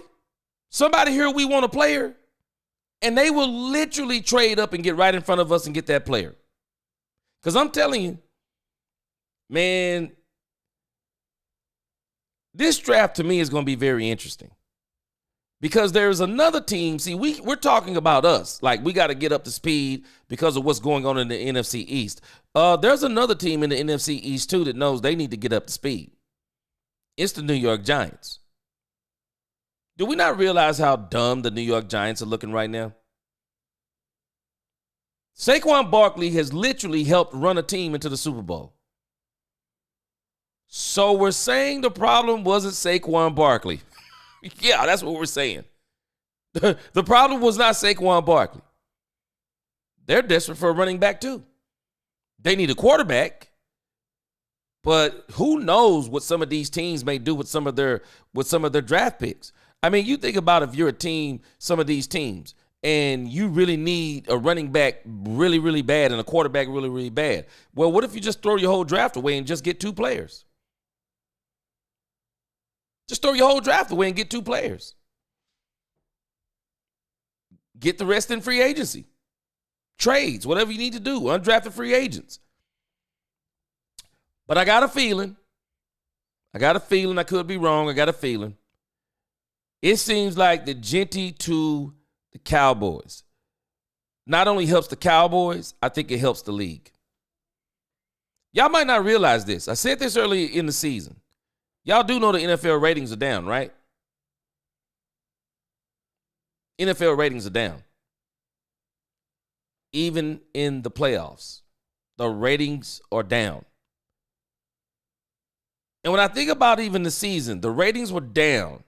Somebody here, we want a player, and they will literally trade up and get right in front of us and get that player. Because I'm telling you, man, this draft to me is going to be very interesting. Because there's another team. See, we're talking about us. Like, we got to get up to speed because of what's going on in the NFC East. There's another team in the NFC East, too, that knows they need to get up to speed. It's the New York Giants. Do we not realize how dumb the New York Giants are looking right now? Saquon Barkley has literally helped run a team into the Super Bowl. So we're saying the problem wasn't Saquon Barkley. Yeah, that's what we're saying. The problem was not Saquon Barkley. They're desperate for a running back too. They need a quarterback. But who knows what some of these teams may do with some of their draft picks. I mean, you think about if you're a team, some of these teams, and you really need a running back really, really bad and a quarterback really, really bad. Well, what if you just throw your whole draft away and just get two players? Just throw your whole draft away and get two players. Get the rest in free agency. Trades, whatever you need to do, undrafted free agents. But I got a feeling, I could be wrong, I got a feeling. It seems like the Genty to the Cowboys not only helps the Cowboys, I think it helps the league. Y'all might not realize this. I said this early in the season. Y'all do know the NFL ratings are down, right? NFL ratings are down. Even in the playoffs, the ratings are down. And when I think about even the season, the ratings were down.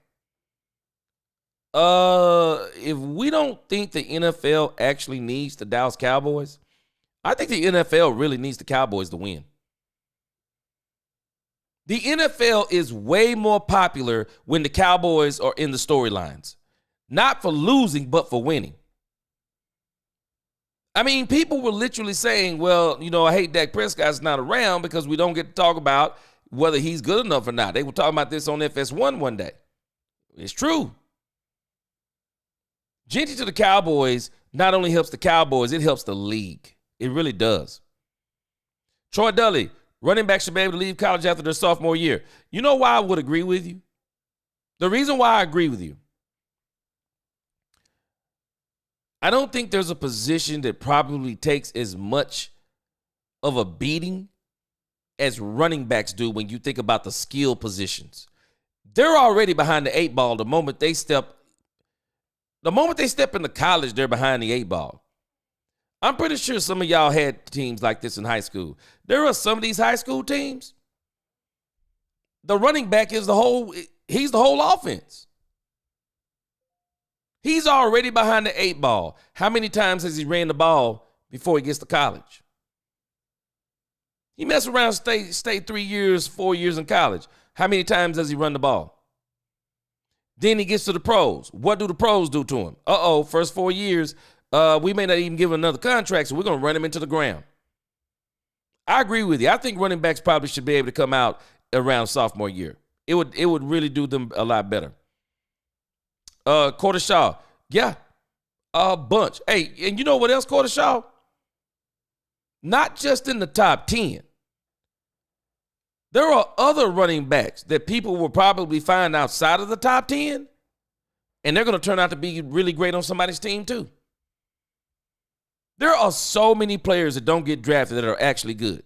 If we don't think the NFL actually needs the Dallas Cowboys, I think the NFL really needs the Cowboys to win. The NFL is way more popular when the Cowboys are in the storylines. Not for losing, but for winning. I mean, people were literally saying, well, I hate Dak Prescott's not around because we don't get to talk about whether he's good enough or not. They were talking about this on FS1 one day. It's true. Genty to the Cowboys not only helps the Cowboys, it helps the league. It really does. Troy Dudley, running back should be able to leave college after their sophomore year. You know why I would agree with you? The reason why I agree with you, I don't think there's a position that probably takes as much of a beating as running backs do when you think about the skill positions. They're already behind the 8 ball the moment they step into college, they're behind the 8 ball. I'm pretty sure some of y'all had teams like this in high school. There are some of these high school teams, the running back is he's the whole offense. He's already behind the 8 ball. How many times has he ran the ball before he gets to college? He mess around, stay 3 years, 4 years in college. How many times does he run the ball? Then he gets to the pros. What do the pros do to him? First 4 years, we may not even give him another contract, so we're going to run him into the ground. I agree with you. I think running backs probably should be able to come out around sophomore year. It would really do them a lot better. Corder Shaw, yeah, a bunch. Hey, and you know what else, Corder Shaw? Not just in the top 10. There are other running backs that people will probably find outside of the top 10, and they're going to turn out to be really great on somebody's team too. There are so many players that don't get drafted that are actually good.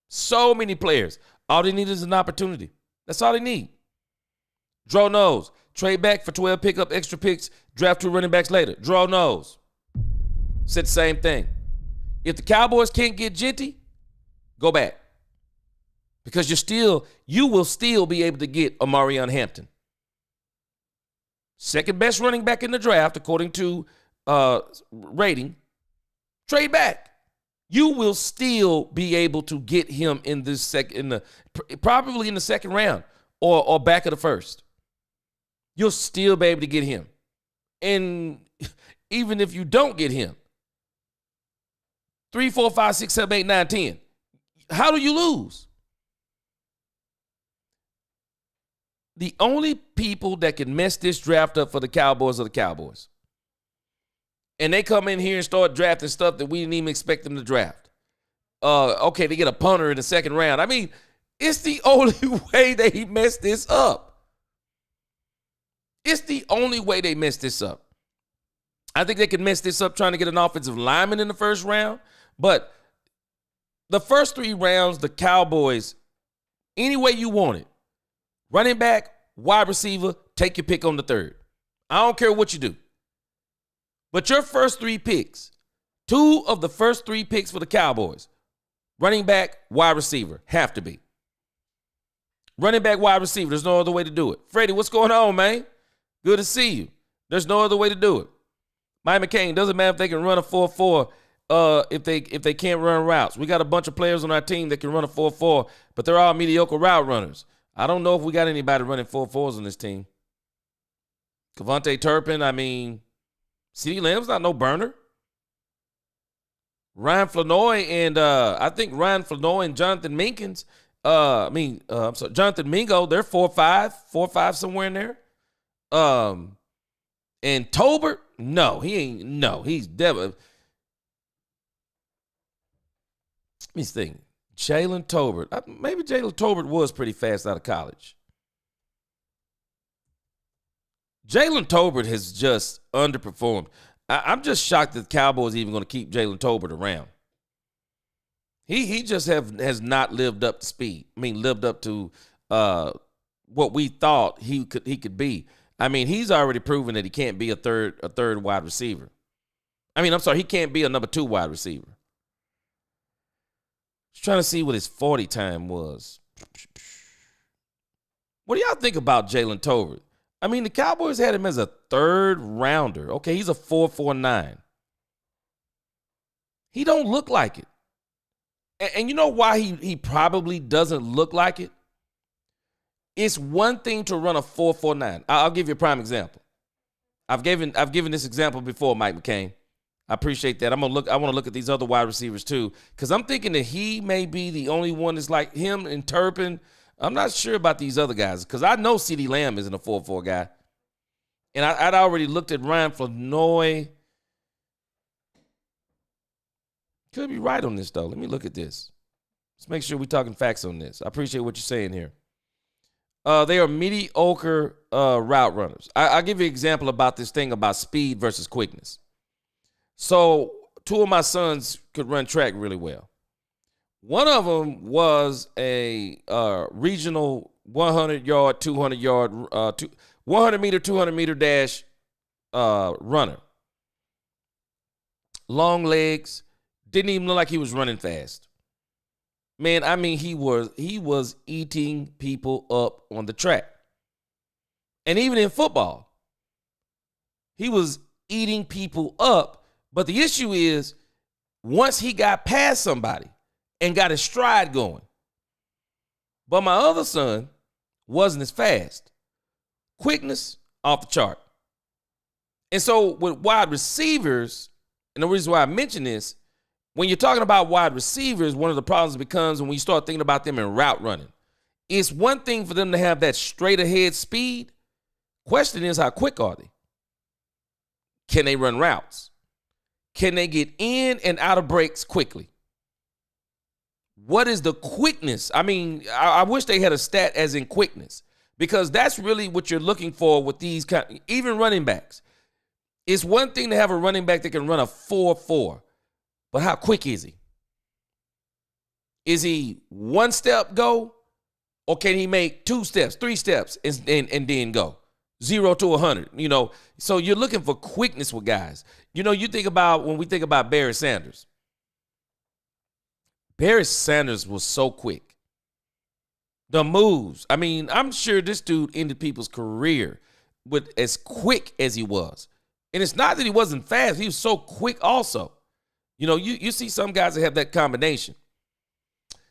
So many players. All they need is an opportunity. That's all they need. Draw knows. Trade back for 12, pick up extra picks, draft 2 running backs later. Draw knows. Said the same thing. If the Cowboys can't get Genty, go back. Because you will still be able to get Omarion Hampton. Second best running back in the draft, according to rating. Trade back. you will still be able to get him in this probably in the second round or back of the first. You'll still be able to get him. And even if you don't get him, 3, 4, 5, 6, 7, 8, 9, 10, how do you lose? The only people that can mess this draft up for the Cowboys are the Cowboys. And they come in here and start drafting stuff that we didn't even expect them to draft. Okay, they get a punter in the second round. I mean, it's the only way they mess this up. It's the only way they mess this up. I think they could mess this up trying to get an offensive lineman in the first round. But the first 3 rounds, the Cowboys, any way you want it, running back, wide receiver, take your pick on the third. I don't care what you do. But your first 3 picks, 2 of the first 3 picks for the Cowboys, running back, wide receiver, have to be. Running back, wide receiver, there's no other way to do it. Freddie, what's going on, man? Good to see you. There's no other way to do it. Mike McCain, doesn't matter if they can run a 4-4 if they can't run routes. We got a bunch of players on our team that can run a 4-4, but they're all mediocre route runners. I don't know if we got anybody running 4-4s on this team. Kevontae Turpin, I mean, CeeDee Lamb's not no burner. Ryan Flanoy and I think Ryan Flanoy and Jonathan Minkins, Jonathan Mingo, they're 4-5 somewhere in there. And Tolbert, he's definitely. Let me think. Jalen Tolbert. Maybe Jalen Tolbert was pretty fast out of college. Jalen Tolbert has just underperformed. I'm just shocked that the Cowboys are even going to keep Jalen Tolbert around. He just has not lived up to speed. I mean, lived up to what we thought he could be. I mean, he's already proven that he can't be a third wide receiver. I mean, I'm sorry, he can't be a number 2 wide receiver. Just trying to see what his 40 time was. What do y'all think about Jalen Tolbert? I mean, the Cowboys had him as a 3rd rounder. Okay, he's a 4.49. He don't look like it. And you know why he probably doesn't look like it? It's one thing to run a 4.49. I'll give you a prime example. I've given this example before, Mike McCain. I appreciate that. I want to look at these other wide receivers too, because I'm thinking that he may be the only one that's like him and Turpin. I'm not sure about these other guys because I know CeeDee Lamb isn't a 4.4 guy. And I'd already looked at Ryan Flanoy. Could be right on this, though. Let me look at this. Let's make sure we're talking facts on this. I appreciate what you're saying here. They are mediocre route runners. I'll give you an example about this thing about speed versus quickness. So 2 of my sons could run track really well. One of them was a regional 100-yard, 200-yard, 100-meter, 200-meter dash runner. Long legs. Didn't even look like he was running fast. Man, I mean, he was eating people up on the track. And even in football, he was eating people up. But the issue is, once he got past somebody and got his stride going. But my other son wasn't as fast. Quickness, off the chart. And so with wide receivers, and the reason why I mention this, when you're talking about wide receivers, one of the problems becomes when you start thinking about them in route running. It's one thing for them to have that straight ahead speed. Question is, how quick are they? Can they run routes? Can they get in and out of breaks quickly? What is the quickness? I mean, I wish they had a stat as in quickness, because that's really what you're looking for with these even running backs. It's one thing to have a running back that can run a 4.4. But how quick is he? Is he 1 step go? Or can he make 2 steps, 3 steps, and then go? 0 to 100, So you're looking for quickness with guys. You think about, when we think about Barry Sanders. Barry Sanders was so quick. The moves. I mean, I'm sure this dude ended people's career with as quick as he was. And it's not that he wasn't fast. He was so quick also. You know, you see some guys that have that combination.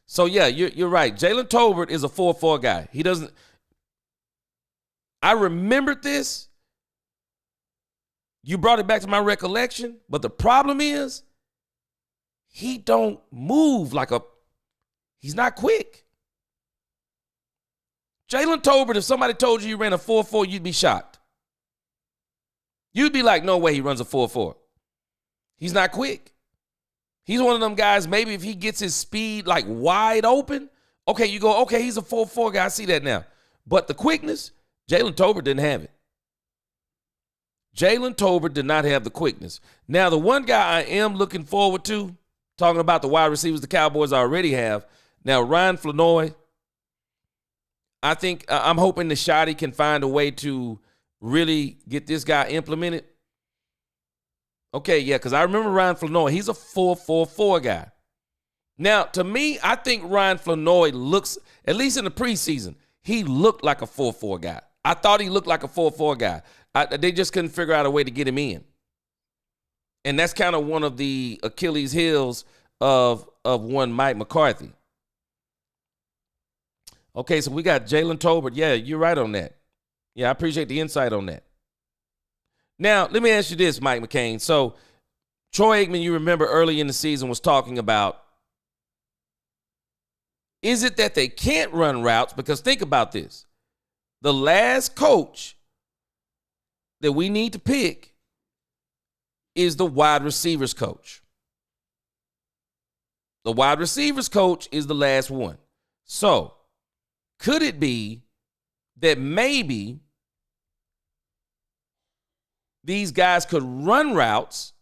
So, yeah, you're right. Jalen Tolbert is a 4-4 guy. He doesn't – I remembered this. You brought it back to my recollection. But the problem is he don't move like a – he's not quick. Jalen Tolbert, if somebody told you he ran a 4-4, you'd be shocked. You'd be like, no way he runs a 4-4. He's not quick. He's one of them guys, maybe if he gets his speed like wide open, okay, you go, okay, he's a 4-4 guy. I see that now. But the quickness, Jalen Tolbert didn't have it. Jalen Tolbert did not have the quickness. Now, the one guy I am looking forward to, talking about the wide receivers the Cowboys already have, now Ryan Flanoy, I think I'm hoping the Shotty can find a way to really get this guy implemented. Okay, yeah, because I remember Ryan Flanoy. He's a 4-4-4 guy. Now, to me, I think Ryan Flanoy looks, at least in the preseason, he looked like a 4-4 guy. I thought he looked like a 4-4 guy. They just couldn't figure out a way to get him in. And that's kind of one of the Achilles heels of one Mike McCarthy. Okay, so we got Jalen Tolbert. Yeah, you're right on that. Yeah, I appreciate the insight on that. Now, let me ask you this, Mike McCain. So, Troy Aikman, you remember early in the season, was talking about, is it that they can't run routes? Because think about this. The last coach that we need to pick is the wide receivers coach. The wide receivers coach is the last one. So, could it be that maybe these guys could run routes,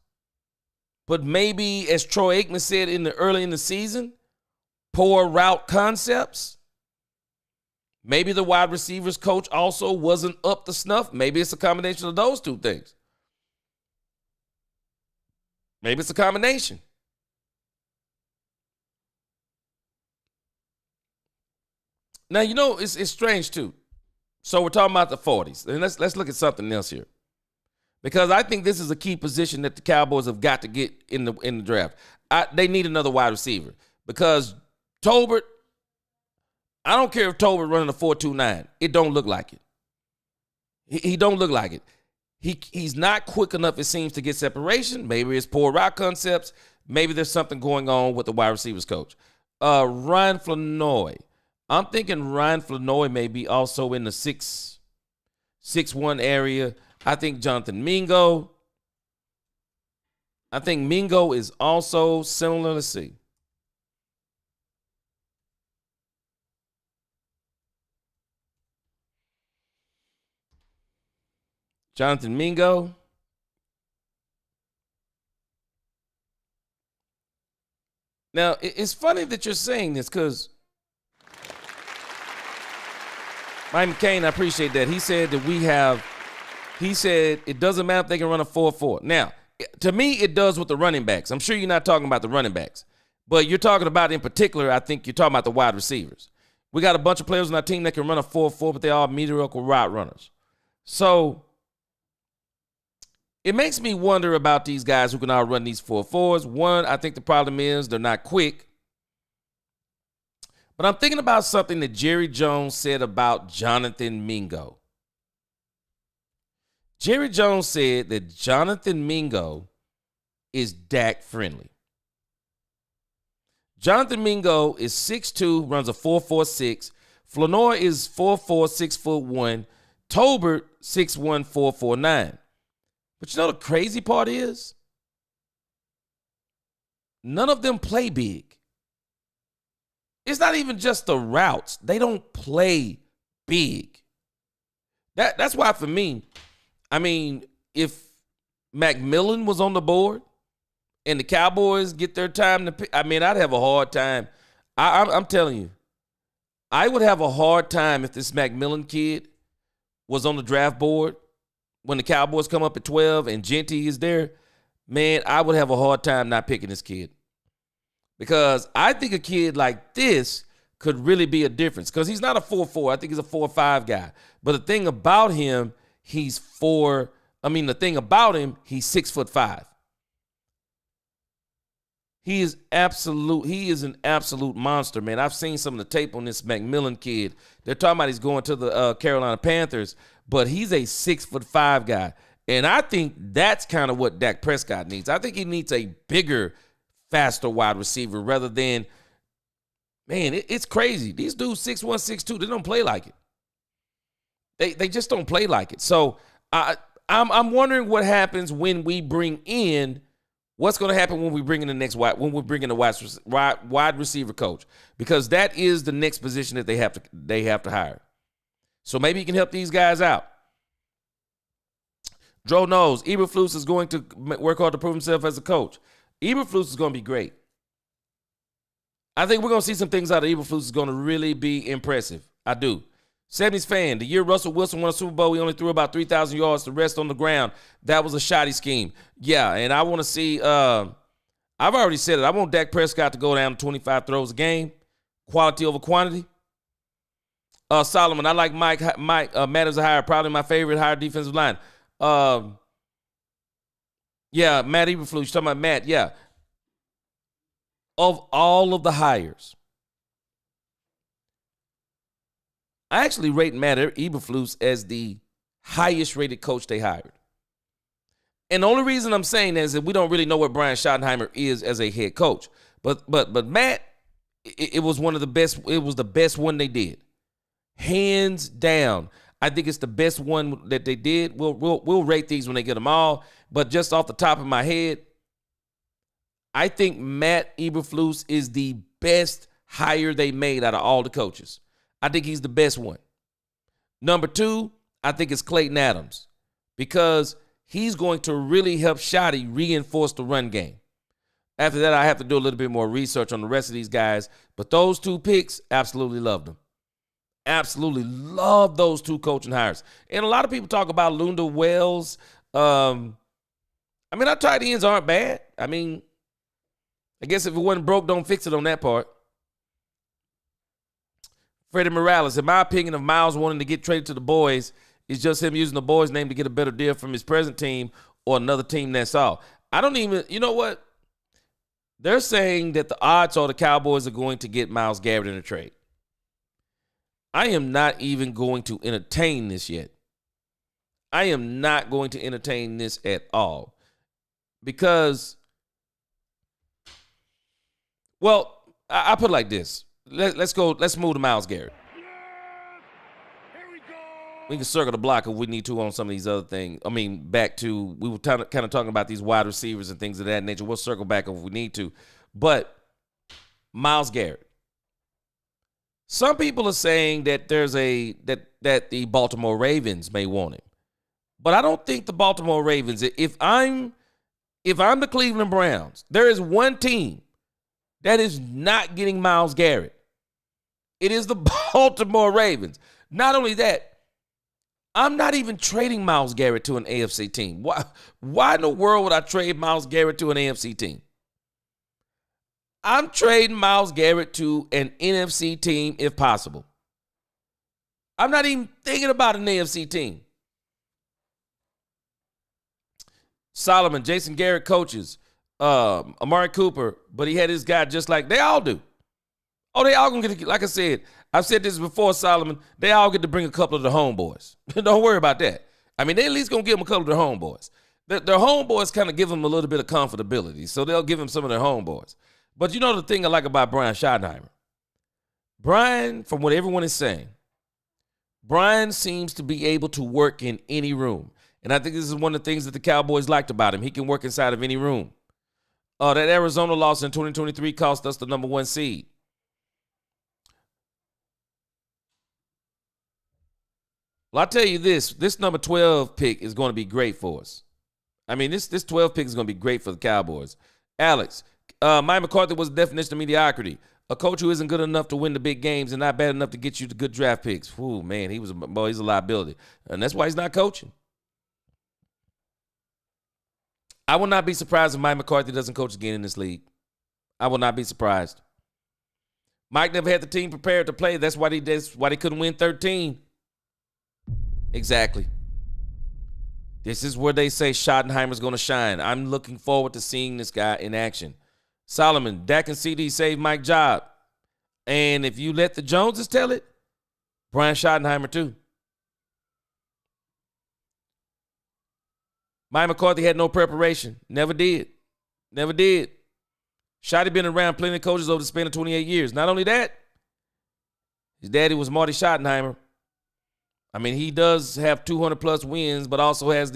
but maybe, as Troy Aikman said early in the season, poor route concepts? Maybe the wide receivers coach also wasn't up to snuff. Maybe it's a combination of those two things. Maybe it's a combination. Now, you know, it's strange, too. So we're talking about the 40s. And let's look at something else here. Because I think this is a key position that the Cowboys have got to get in the draft. They need another wide receiver. Because Tolbert, I don't care if Tolbert running a 4.29. It don't look like it. He don't look like it. He's not quick enough, it seems, to get separation. Maybe it's poor route concepts. Maybe there's something going on with the wide receivers coach. Ryan Flanoy. I'm thinking Ryan Flanoy may be also in the 6'1" area. I think Jonathan Mingo. I think Mingo is also similar. Let's see. Jonathan Mingo. Now, it's funny that you're saying this because Mike McCain, I appreciate that. He said that he said it doesn't matter if they can run a 4-4. Now, to me, it does with the running backs. I'm sure you're not talking about the running backs. But you're talking about, in particular, I think you're talking about the wide receivers. We got a bunch of players on our team that can run a 4-4, but they're all mediocre route runners. So it makes me wonder about these guys who can all run these 4-4s. One, I think the problem is they're not quick. But I'm thinking about something that Jerry Jones said about Jonathan Mingo. Jerry Jones said that Jonathan Mingo is Dak friendly. Jonathan Mingo is 6'2", runs a 4.46. Flanoy is 4'4", 6'1". Tolbert, 6'1", 4.49. But you know the crazy part is? None of them play big. It's not even just the routes. They don't play big. That's why, for me, I mean, if McMillan was on the board and the Cowboys get their time to pick, I mean, I'd have a hard time. I'm telling you, I would have a hard time if this McMillan kid was on the draft board when the Cowboys come up at 12 and Genty is there. Man, I would have a hard time not picking this kid. Because I think a kid like this could really be a difference. Because he's not a 4-4. I think he's a 4-5 guy. But the thing about him, he's 6'5". He is an absolute monster, man. I've seen some of the tape on this McMillan kid. They're talking about he's going to the Carolina Panthers, but he's a 6'5" guy. And I think that's kind of what Dak Prescott needs. I think he needs a bigger, faster wide receiver rather than, man, it's crazy. These dudes 6'1", 6'2", they don't play like it. They just don't play like it. So I'm wondering what happens when we bring in. What's going to happen when we bring in the wide receiver coach? Because that is the next position that they have to hire. So maybe he can help these guys out. Dro knows Eberflus is going to work hard to prove himself as a coach. Eberflus is going to be great. I think we're going to see some things out of Eberflus is going to really be impressive. I do. 70s fan, the year Russell Wilson won a Super Bowl, he only threw about 3,000 yards, the rest on the ground. That was a shoddy scheme. Yeah, and I want to see, I've already said it, I want Dak Prescott to go down to 25 throws a game, quality over quantity. Solomon, I like Matt as a hire, probably my favorite hire defensive line. Yeah, Matt Eberflus, you're talking about Matt, yeah. Of all of the hires, I actually rate Matt Eberflus as the highest rated coach they hired. And the only reason I'm saying that is that we don't really know what Brian Schottenheimer is as a head coach. But Matt, it was one of the best. It was the best one they did, hands down. I think it's the best one that they did. We'll rate these when they get them all. But just off the top of my head, I think Matt Eberflus is the best hire they made out of all the coaches. I think he's the best one. Number 2, I think it's Clayton Adams because he's going to really help Shotty reinforce the run game. After that, I have to do a little bit more research on the rest of these guys. But those 2 picks, absolutely loved them. Absolutely love those 2 coaching hires. And a lot of people talk about Lunda Wells. Our tight ends aren't bad. I guess if it wasn't broke, don't fix it on that part. Freddie Morales, in my opinion, of Myles wanting to get traded to the boys, is just him using the boys' name to get a better deal from his present team or another team, that's all. You know what? They're saying that the odds are the Cowboys are going to get Myles Garrett in a trade. I am not even going to entertain this yet. I am not going to entertain this at all. Because, well, I put it like this. Let's move to Myles Garrett. We can circle the block if we need to on some of these other things. Back to, we were kind of talking about these wide receivers and things of that nature. We'll circle back if we need to. But Myles Garrett. Some people are saying that that the Baltimore Ravens may want him. But I don't think the Baltimore Ravens, if I'm the Cleveland Browns, there is one team that is not getting Myles Garrett. It is the Baltimore Ravens. Not only that, I'm not even trading Myles Garrett to an AFC team. Why in the world would I trade Myles Garrett to an AFC team? I'm trading Myles Garrett to an NFC team if possible. I'm not even thinking about an AFC team. Solomon, Jason Garrett coaches, Amari Cooper, but he had his guy just like they all do. Oh, they all gonna get, like I said, I've said this before, Solomon, they all get to bring a couple of the homeboys. Don't worry about that. They at least gonna give them a couple of their homeboys. Their homeboys kind of give them a little bit of comfortability, so they'll give them some of their homeboys. But you know the thing I like about Brian Schottenheimer? Brian, from what everyone is saying, Brian seems to be able to work in any room. And I think this is one of the things that the Cowboys liked about him. He can work inside of any room. That Arizona loss in 2023 cost us the number 1 seed. Well, I'll tell you this number 12 pick is going to be great for us. This 12 pick is going to be great for the Cowboys. Alex, Mike McCarthy was the definition of mediocrity. A coach who isn't good enough to win the big games and not bad enough to get you the good draft picks. Ooh, man, he's a liability. And that's why he's not coaching. I will not be surprised if Mike McCarthy doesn't coach again in this league. I will not be surprised. Mike never had the team prepared to play. That's why they couldn't win 13. Exactly. This is where they say Schottenheimer's going to shine. I'm looking forward to seeing this guy in action. Solomon, Dak and CD saved Mike's job. And if you let the Joneses tell it, Brian Schottenheimer too. Mike McCarthy had no preparation. Never did. Never did. Schotty been around plenty of coaches over the span of 28 years. Not only that, his daddy was Marty Schottenheimer. I mean, he does have 200-plus wins, but also has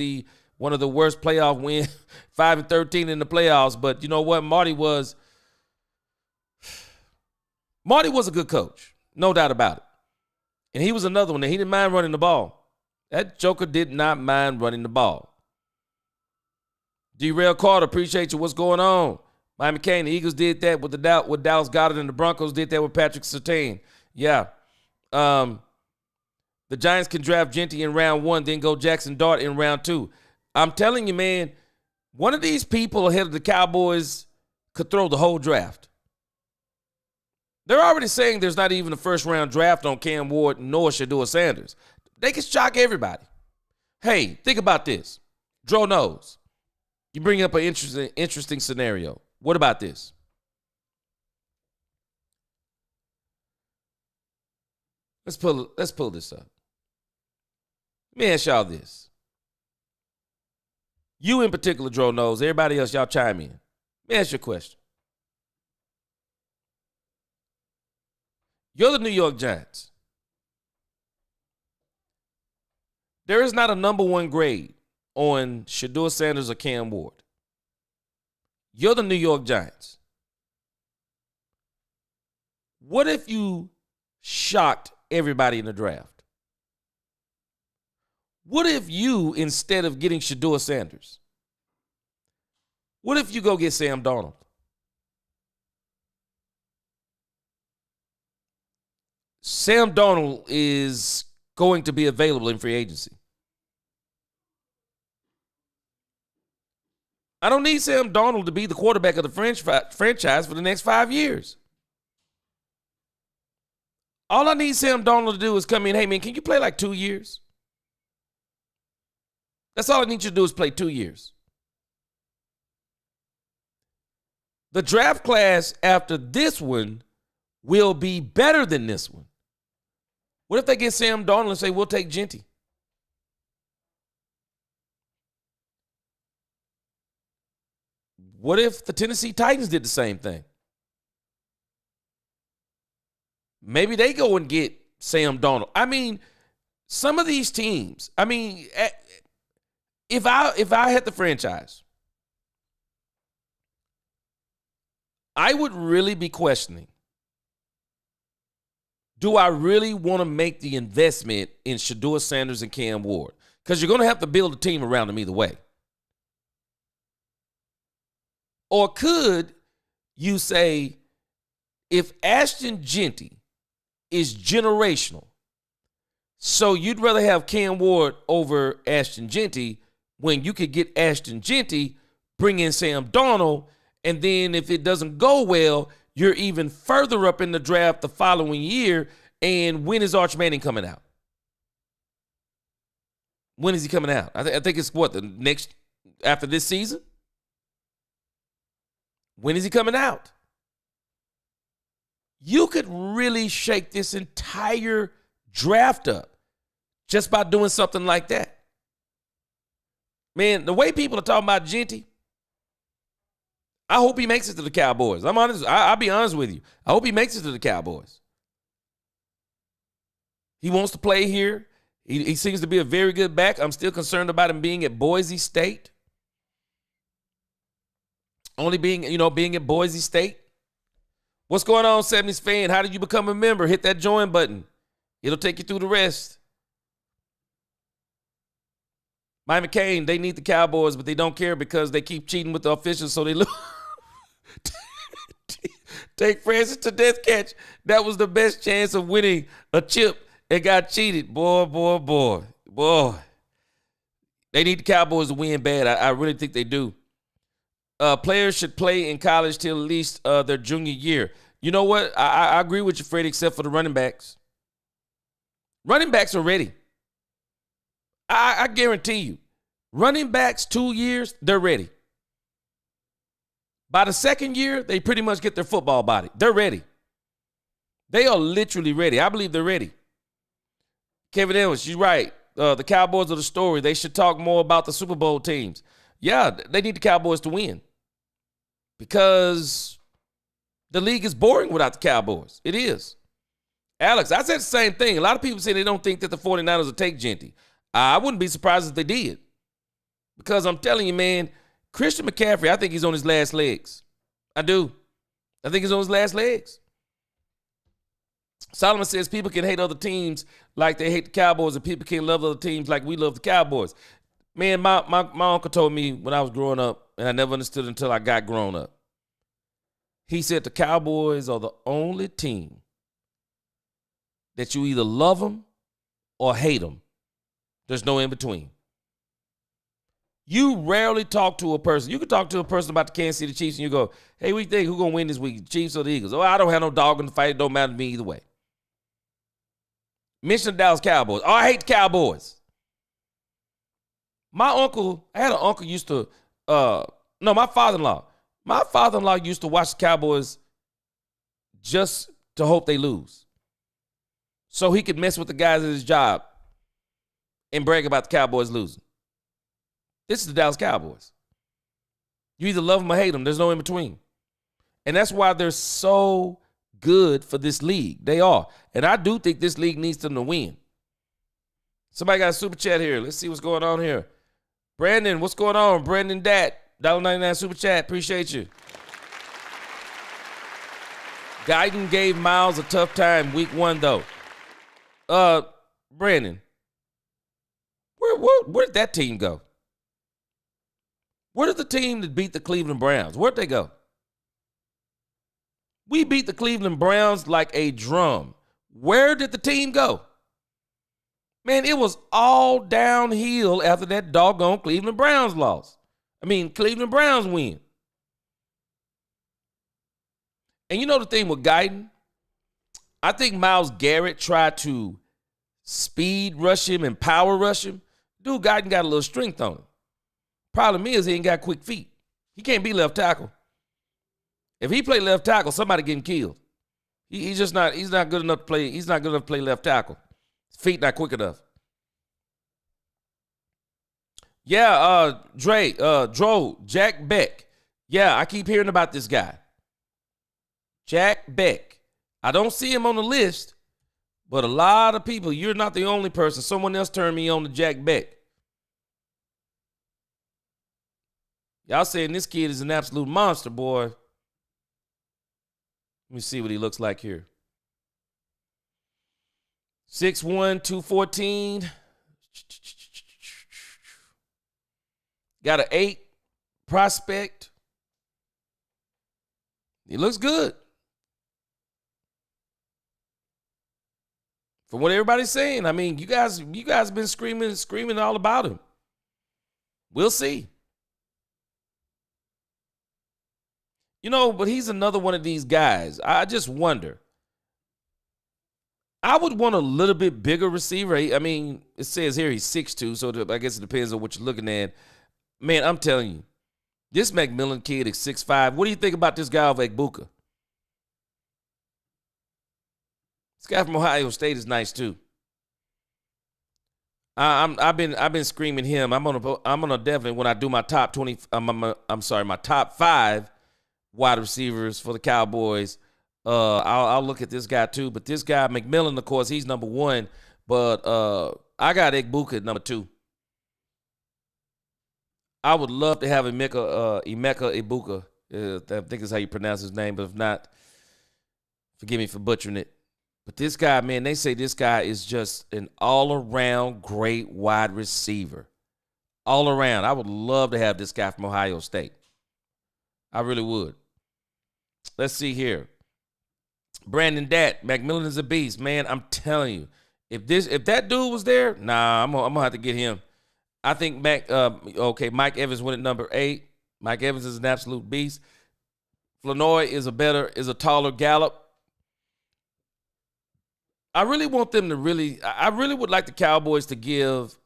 one of the worst playoff wins, 5-13 in the playoffs. But you know what? Marty was a good coach, no doubt about it. And he was another one that he didn't mind running the ball. That joker did not mind running the ball. D-Rail Carter, appreciate you. What's going on? Miami McCain, the Eagles did that with Dallas Goedert, and the Broncos did that with Patrick Surtain. Yeah. The Giants can draft Genty in round 1, then go Jackson Dart in round 2. I'm telling you, man, one of these people ahead of the Cowboys could throw the whole draft. They're already saying there's not even a first-round draft on Cam Ward nor Shedeur Sanders. They can shock everybody. Hey, think about this. Dro knows. You bring up an interesting scenario. What about this? Let's pull this up. Let me ask y'all this. You in particular, Dro knows. Everybody else, y'all chime in. Let me ask you a question. You're the New York Giants. There is not a number 1 grade on Shedeur Sanders or Cam Ward. You're the New York Giants. What if you shocked everybody in the draft? What if you, instead of getting Shedeur Sanders, what if you go get Sam Darnold? Sam Darnold is going to be available in free agency. I don't need Sam Darnold to be the quarterback of the franchise for the next 5 years. All I need Sam Darnold to do is come in, hey, man, can you play like 2 years? That's all I need you to do is play 2 years. The draft class after this one will be better than this one. What if they get Sam Darnold and say, we'll take Genty? What if the Tennessee Titans did the same thing? Maybe they go and get Sam Darnold. I mean, some of these teams, I mean, if I had the franchise, I would really be questioning, do I really want to make the investment in Shedeur Sanders and Cam Ward? Because you're going to have to build a team around them either way. Or could you say, if Ashton Genty is generational, so you'd rather have Cam Ward over Ashton Genty when you could get Ashton Genty, bring in Sam Darnold, and then if it doesn't go well, you're even further up in the draft the following year, and when is Arch Manning coming out? When is he coming out? I think it's what, the next, after this season? When is he coming out? You could really shake this entire draft up just by doing something like that. Man, the way people are talking about Genty, I hope he makes it to the Cowboys. I'm honest. I'll be honest with you. I hope he makes it to the Cowboys. He wants to play here. He seems to be a very good back. I'm still concerned about him being at Boise State. Only being at Boise State. What's going on, 70s fan? How did you become a member? Hit that join button. It'll take you through the rest. Mike McCain, they need the Cowboys, but they don't care because they keep cheating with the officials, so they lose. Take Francis to death catch. That was the best chance of winning a chip and got cheated. Boy. They need the Cowboys to win bad. I really think they do. Players should play in college till at least their junior year. You know what? I agree with you, Fred, except for the running backs. Running backs are ready. I guarantee you. Running backs, 2 years, they're ready. By the second year, they pretty much get their football body. They're ready. They are literally ready. I believe they're ready. Kevin Edwards, you're right. The Cowboys are the story. They should talk more about the Super Bowl teams. Yeah, they need the Cowboys to win because the league is boring without the Cowboys. It is. Alex, I said the same thing. A lot of people say they don't think that the 49ers will take Genty. I wouldn't be surprised if they did because I'm telling you, man, Christian McCaffrey, I think he's on his last legs. I do. I think he's on his last legs. Solomon says people can hate other teams like they hate the Cowboys, and people can love other teams like we love the Cowboys. Man, my uncle told me when I was growing up, and I never understood until I got grown up. He said the Cowboys are the only team that you either love them or hate them. There's no in between. You rarely talk to a person. You can talk to a person about the Kansas City Chiefs, and you go, hey, what do you think? Who's going to win this week, Chiefs or the Eagles? Oh, I don't have no dog in the fight. It don't matter to me either way. Mention the Dallas Cowboys. Oh, I hate the Cowboys. My uncle, I had an uncle used to, my father-in-law. My father-in-law used to watch the Cowboys just to hope they lose. So he could mess with the guys at his job and brag about the Cowboys losing. This is the Dallas Cowboys. You either love them or hate them. There's no in between. And that's why they're so good for this league. They are. And I do think this league needs them to win. Somebody got a super chat here. Let's see what's going on here. Brandon, what's going on? Brandon Dat, $1.99 super chat. Appreciate you. Guyton gave Myles a tough time week 1, though. Brandon, where did that team go? Where did the team that beat the Cleveland Browns? Where'd they go? We beat the Cleveland Browns like a drum. Where did the team go? Man, it was all downhill after that doggone Cleveland Browns loss. Cleveland Browns win. And you know the thing with Guyton? I think Myles Garrett tried to speed rush him and power rush him. Dude, Guyton got a little strength on him. Problem is he ain't got quick feet. He can't be left tackle. If he play left tackle, somebody getting killed. He's not good enough to play. He's not good enough to play left tackle. His feet not quick enough. Yeah, Jack Beck. Yeah, I keep hearing about this guy. Jack Beck. I don't see him on the list, but a lot of people, you're not the only person. Someone else turned me on to Jack Beck. Y'all saying this kid is an absolute monster, boy. Let me see what he looks like here. 6'1", 214. Got an 8 prospect. He looks good. From what everybody's saying, you guys been screaming all about him. We'll see. But he's another one of these guys. I just wonder. I would want a little bit bigger receiver. It says here he's 6'2", so I guess it depends on what you're looking at. Man, I'm telling you, this McMillan kid is 6'5". What do you think about this guy of Egbuka? This guy from Ohio State is nice too. I've been screaming him. I'm gonna definitely, when I do my top 20. My top 5 wide receivers for the Cowboys. I'll look at this guy too. But this guy McMillan, of course, he's number 1. But I got Egbuka at number 2. I would love to have Emeka Egbuka. I think is how you pronounce his name. But if not, forgive me for butchering it. But this guy, man, they say this guy is just an all-around great wide receiver. All around. I would love to have this guy from Ohio State. I really would. Let's see here. Brandon Dat, McMillan is a beast. Man, I'm telling you. If that dude was there, I'm gonna have to get him. I think Mike Evans went at number 8. Mike Evans is an absolute beast. Flournoy is a taller Gallup. I really want them to I really would like the Cowboys to give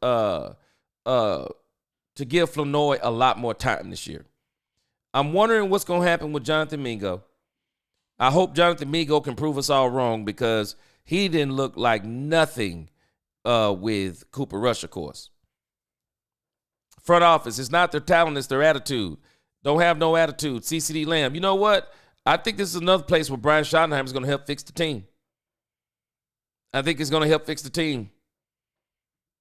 Flournoy a lot more time this year. I'm wondering what's going to happen with Jonathan Mingo. I hope Jonathan Mingo can prove us all wrong because he didn't look like nothing with Cooper Rush, of course. Front office, it's not their talent, it's their attitude. Don't have no attitude. CeeDee Lamb. You know what? I think this is another place where Brian Schottenheimer is going to help fix the team. I think it's going to help fix the team.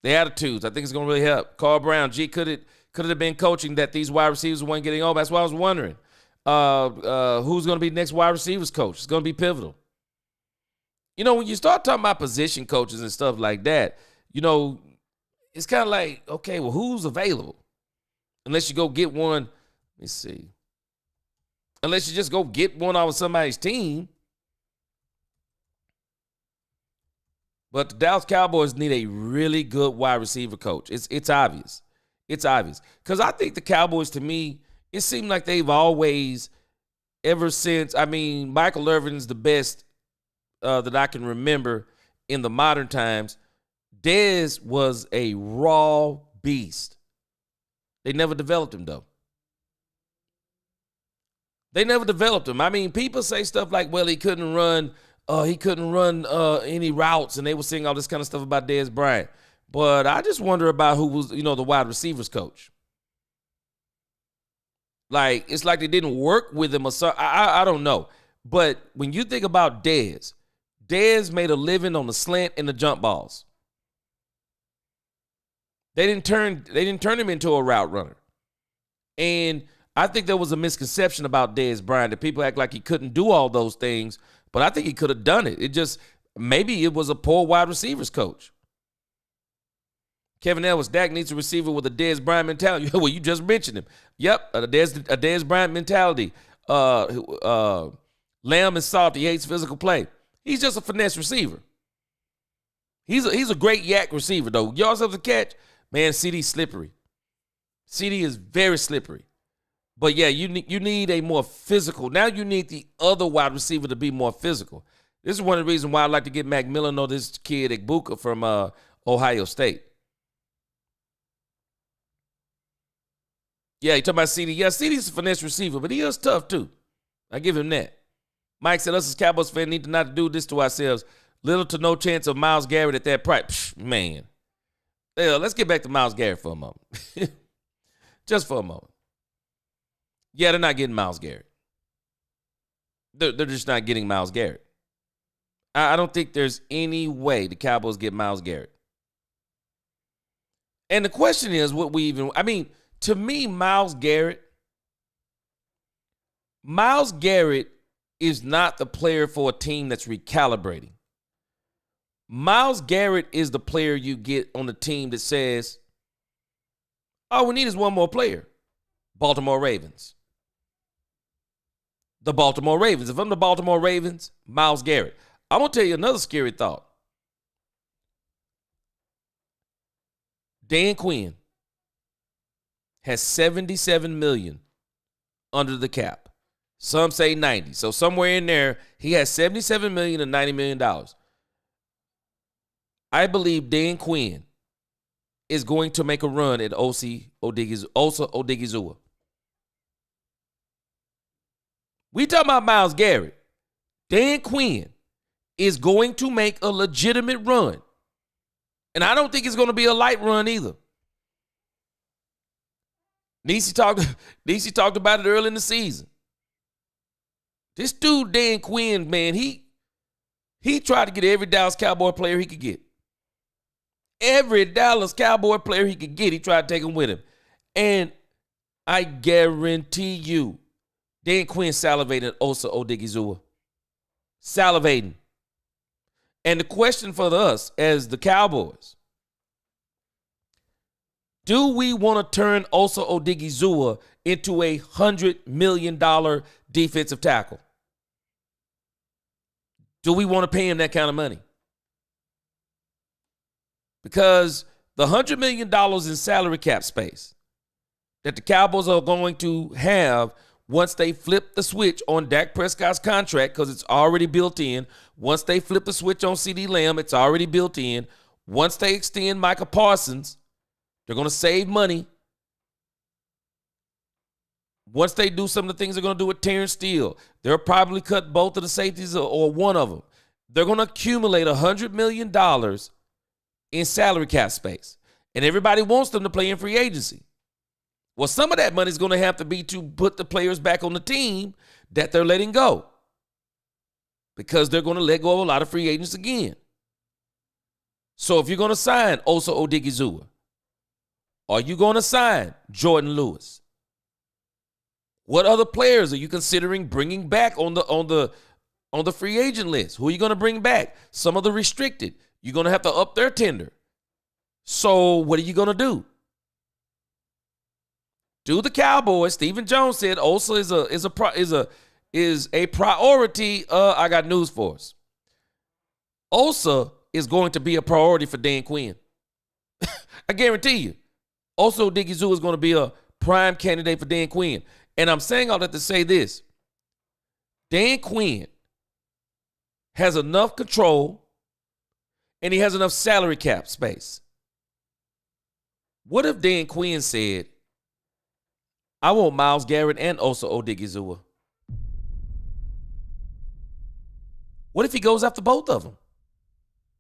The attitudes, I think it's going to really help. Carl Brown, could it have been coaching that these wide receivers weren't getting over? That's why I was wondering. Who's going to be the next wide receivers coach? It's going to be pivotal. You know, when you start talking about position coaches and stuff like that, you know, it's kind of like, okay, well, who's available? Unless you go get one, let me see. Unless you just go get one off of somebody's team. But the Dallas Cowboys need a really good wide receiver coach. It's obvious. It's obvious. Because I think the Cowboys, to me, it seemed like they've always, ever since, I mean, Michael Irvin's the best that I can remember in the modern times. Dez was a raw beast. They never developed him, though. They never developed him. I mean, people say stuff like, well, he couldn't run any routes, and they were saying all this kind of stuff about Dez Bryant. But I just wonder about who was, the wide receivers coach. Like, it's like they didn't work with him or something. I don't know. But when you think about Dez made a living on the slant and the jump balls. They didn't turn him into a route runner. And I think there was a misconception about Dez Bryant that people act like he couldn't do all those things, but I think he could have done it. Maybe it was a poor wide receivers coach. Kevin Edwards, Dak needs a receiver with a Dez Bryant mentality. Well, you just mentioned him. Yep, a Dez Bryant mentality. Lamb is soft. He hates physical play. He's just a finesse receiver. He's a great yak receiver, though. Y'all have to catch. Man, CD's slippery. CD is very slippery. But, yeah, you need a more physical. Now you need the other wide receiver to be more physical. This is one of the reasons why I like to get McMillan or this kid, Igbuka, from Ohio State. Yeah, you talking about CD. Yeah, CD's a finesse receiver, but he is tough, too. I give him that. Mike said, us as Cowboys fans need to not do this to ourselves. Little to no chance of Myles Garrett at that price. Man. Yeah, let's get back to Myles Garrett for a moment. Just for a moment. Yeah, they're not getting Myles Garrett. They're just not getting Myles Garrett. I don't think there's any way the Cowboys get Myles Garrett. And the question is, to me, Myles Garrett is not the player for a team that's recalibrating. Myles Garrett is the player you get on the team that says, all we need is one more player. Baltimore Ravens. The Baltimore Ravens. If I'm the Baltimore Ravens, Myles Garrett. I'm going to tell you another scary thought. Dan Quinn has $77 million under the cap. Some say 90. So somewhere in there, he has $77 million and $90 million. I believe Dan Quinn is going to make a run at Osa Odigizua. We talking about Myles Garrett. Dan Quinn is going to make a legitimate run. And I don't think it's going to be a light run either. Niecy talked about it early in the season. This dude, Dan Quinn, man, he tried to get every Dallas Cowboy player he could get. Every Dallas Cowboy player he could get, he tried to take him with him. And I guarantee you, Dan Quinn salivated at Osa Odigizua. Salivating. And the question for us as the Cowboys, do we want to turn Osa Odigizua into a $100 million defensive tackle? Do we want to pay him that kind of money? Because the $100 million in salary cap space that the Cowboys are going to have once they flip the switch on Dak Prescott's contract, because it's already built in. Once they flip the switch on CeeDee Lamb, it's already built in. Once they extend Micah Parsons, they're going to save money. Once they do some of the things they're going to do with Terrence Steele, they'll probably cut both of the safeties or one of them. They're going to accumulate $100 million in salary cap space. And everybody wants them to play in free agency. Well, some of that money is going to have to be to put the players back on the team that they're letting go, because they're going to let go of a lot of free agents again. So if you're going to sign Osa Odigizua, are you going to sign Jordan Lewis? What other players are you considering bringing back on the free agent list? Who are you going to bring back? Some of the restricted. You're going to have to up their tender. So what are you going to do? Do the Cowboys? Stephen Jones said Osa is a priority. I got news for us. Osa is going to be a priority for Dan Quinn. I guarantee you. Osa Odigizua is going to be a prime candidate for Dan Quinn. And I'm saying all that to say this. Dan Quinn has enough control and he has enough salary cap space. What if Dan Quinn said, I want Myles Garrett and Osa Odigizua? What if he goes after both of them?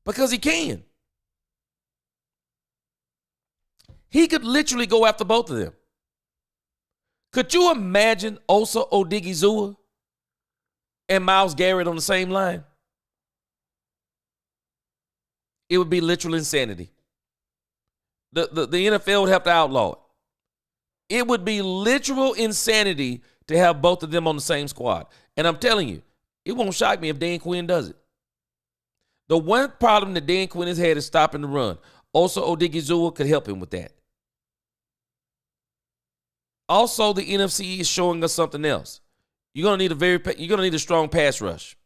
Because he can. He could literally go after both of them. Could you imagine Osa Odigizua and Myles Garrett on the same line? It would be literal insanity. The NFL would have to outlaw it. It would be literal insanity to have both of them on the same squad. And I'm telling you, it won't shock me if Dan Quinn does it. The one problem that Dan Quinn has had is stopping the run. Osa Odigizua could help him with that. Also, the NFC is showing us something else. You're gonna need a strong pass rush.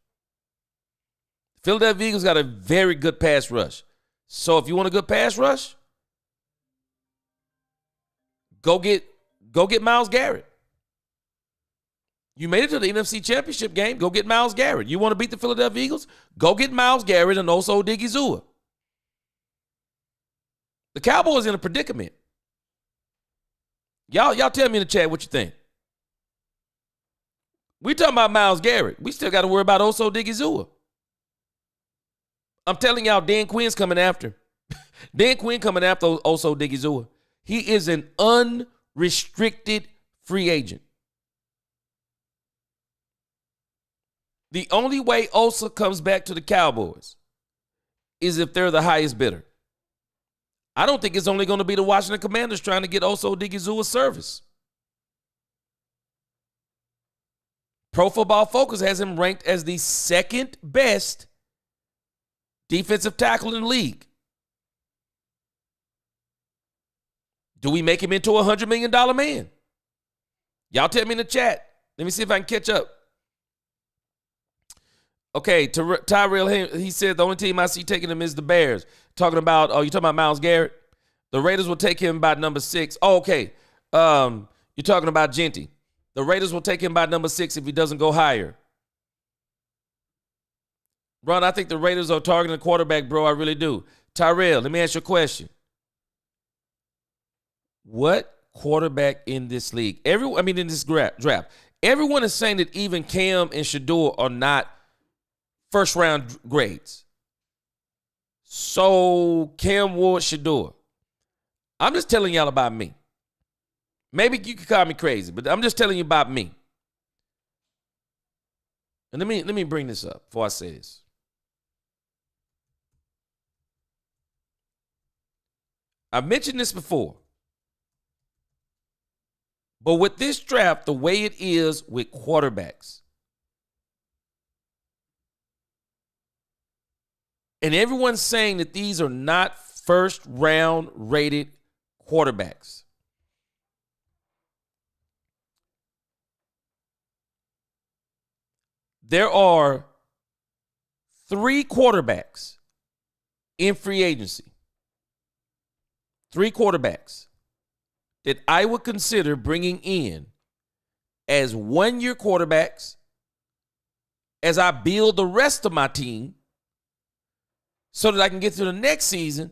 Philadelphia Eagles got a very good pass rush. So if you want a good pass rush, go get Myles Garrett. You made it to the NFC Championship game. Go get Myles Garrett. You want to beat the Philadelphia Eagles? Go get Myles Garrett and Osa Odigizua. The Cowboys in a predicament. Y'all tell me in the chat what you think. We talking about Myles Garrett. We still got to worry about Osa Odigizua. I'm telling y'all, Dan Quinn's coming after. Dan Quinn coming after Osa Odigizua. He is an unrestricted free agent. The only way Osa comes back to the Cowboys is if they're the highest bidder. I don't think it's only going to be the Washington Commanders trying to get Osa Odigizua service. Pro Football Focus has him ranked as the second best defensive tackle in the league. Do we make him into a $100 million man? Y'all tell me in the chat. Let me see if I can catch up. Okay, Tyrell, he said the only team I see taking him is the Bears. Talking about, you talking about Myles Garrett? The Raiders will take him by number 6. Oh, okay. You're talking about Genty. The Raiders will take him by number 6 if he doesn't go higher. Ron, I think the Raiders are targeting a quarterback, bro. I really do. Tyrell, let me ask you a question. What quarterback in this league? In this draft. Everyone is saying that even Cam and Shador are not first-round grades. So, Cam Ward, Shador. I'm just telling y'all about me. Maybe you could call me crazy, but I'm just telling you about me. And let me bring this up before I say this. I've mentioned this before. But with this draft, the way it is with quarterbacks, and everyone's saying that these are not first-round rated quarterbacks. There are 3 quarterbacks in free agency. 3 quarterbacks that I would consider bringing in as one-year quarterbacks as I build the rest of my team so that I can get to the next season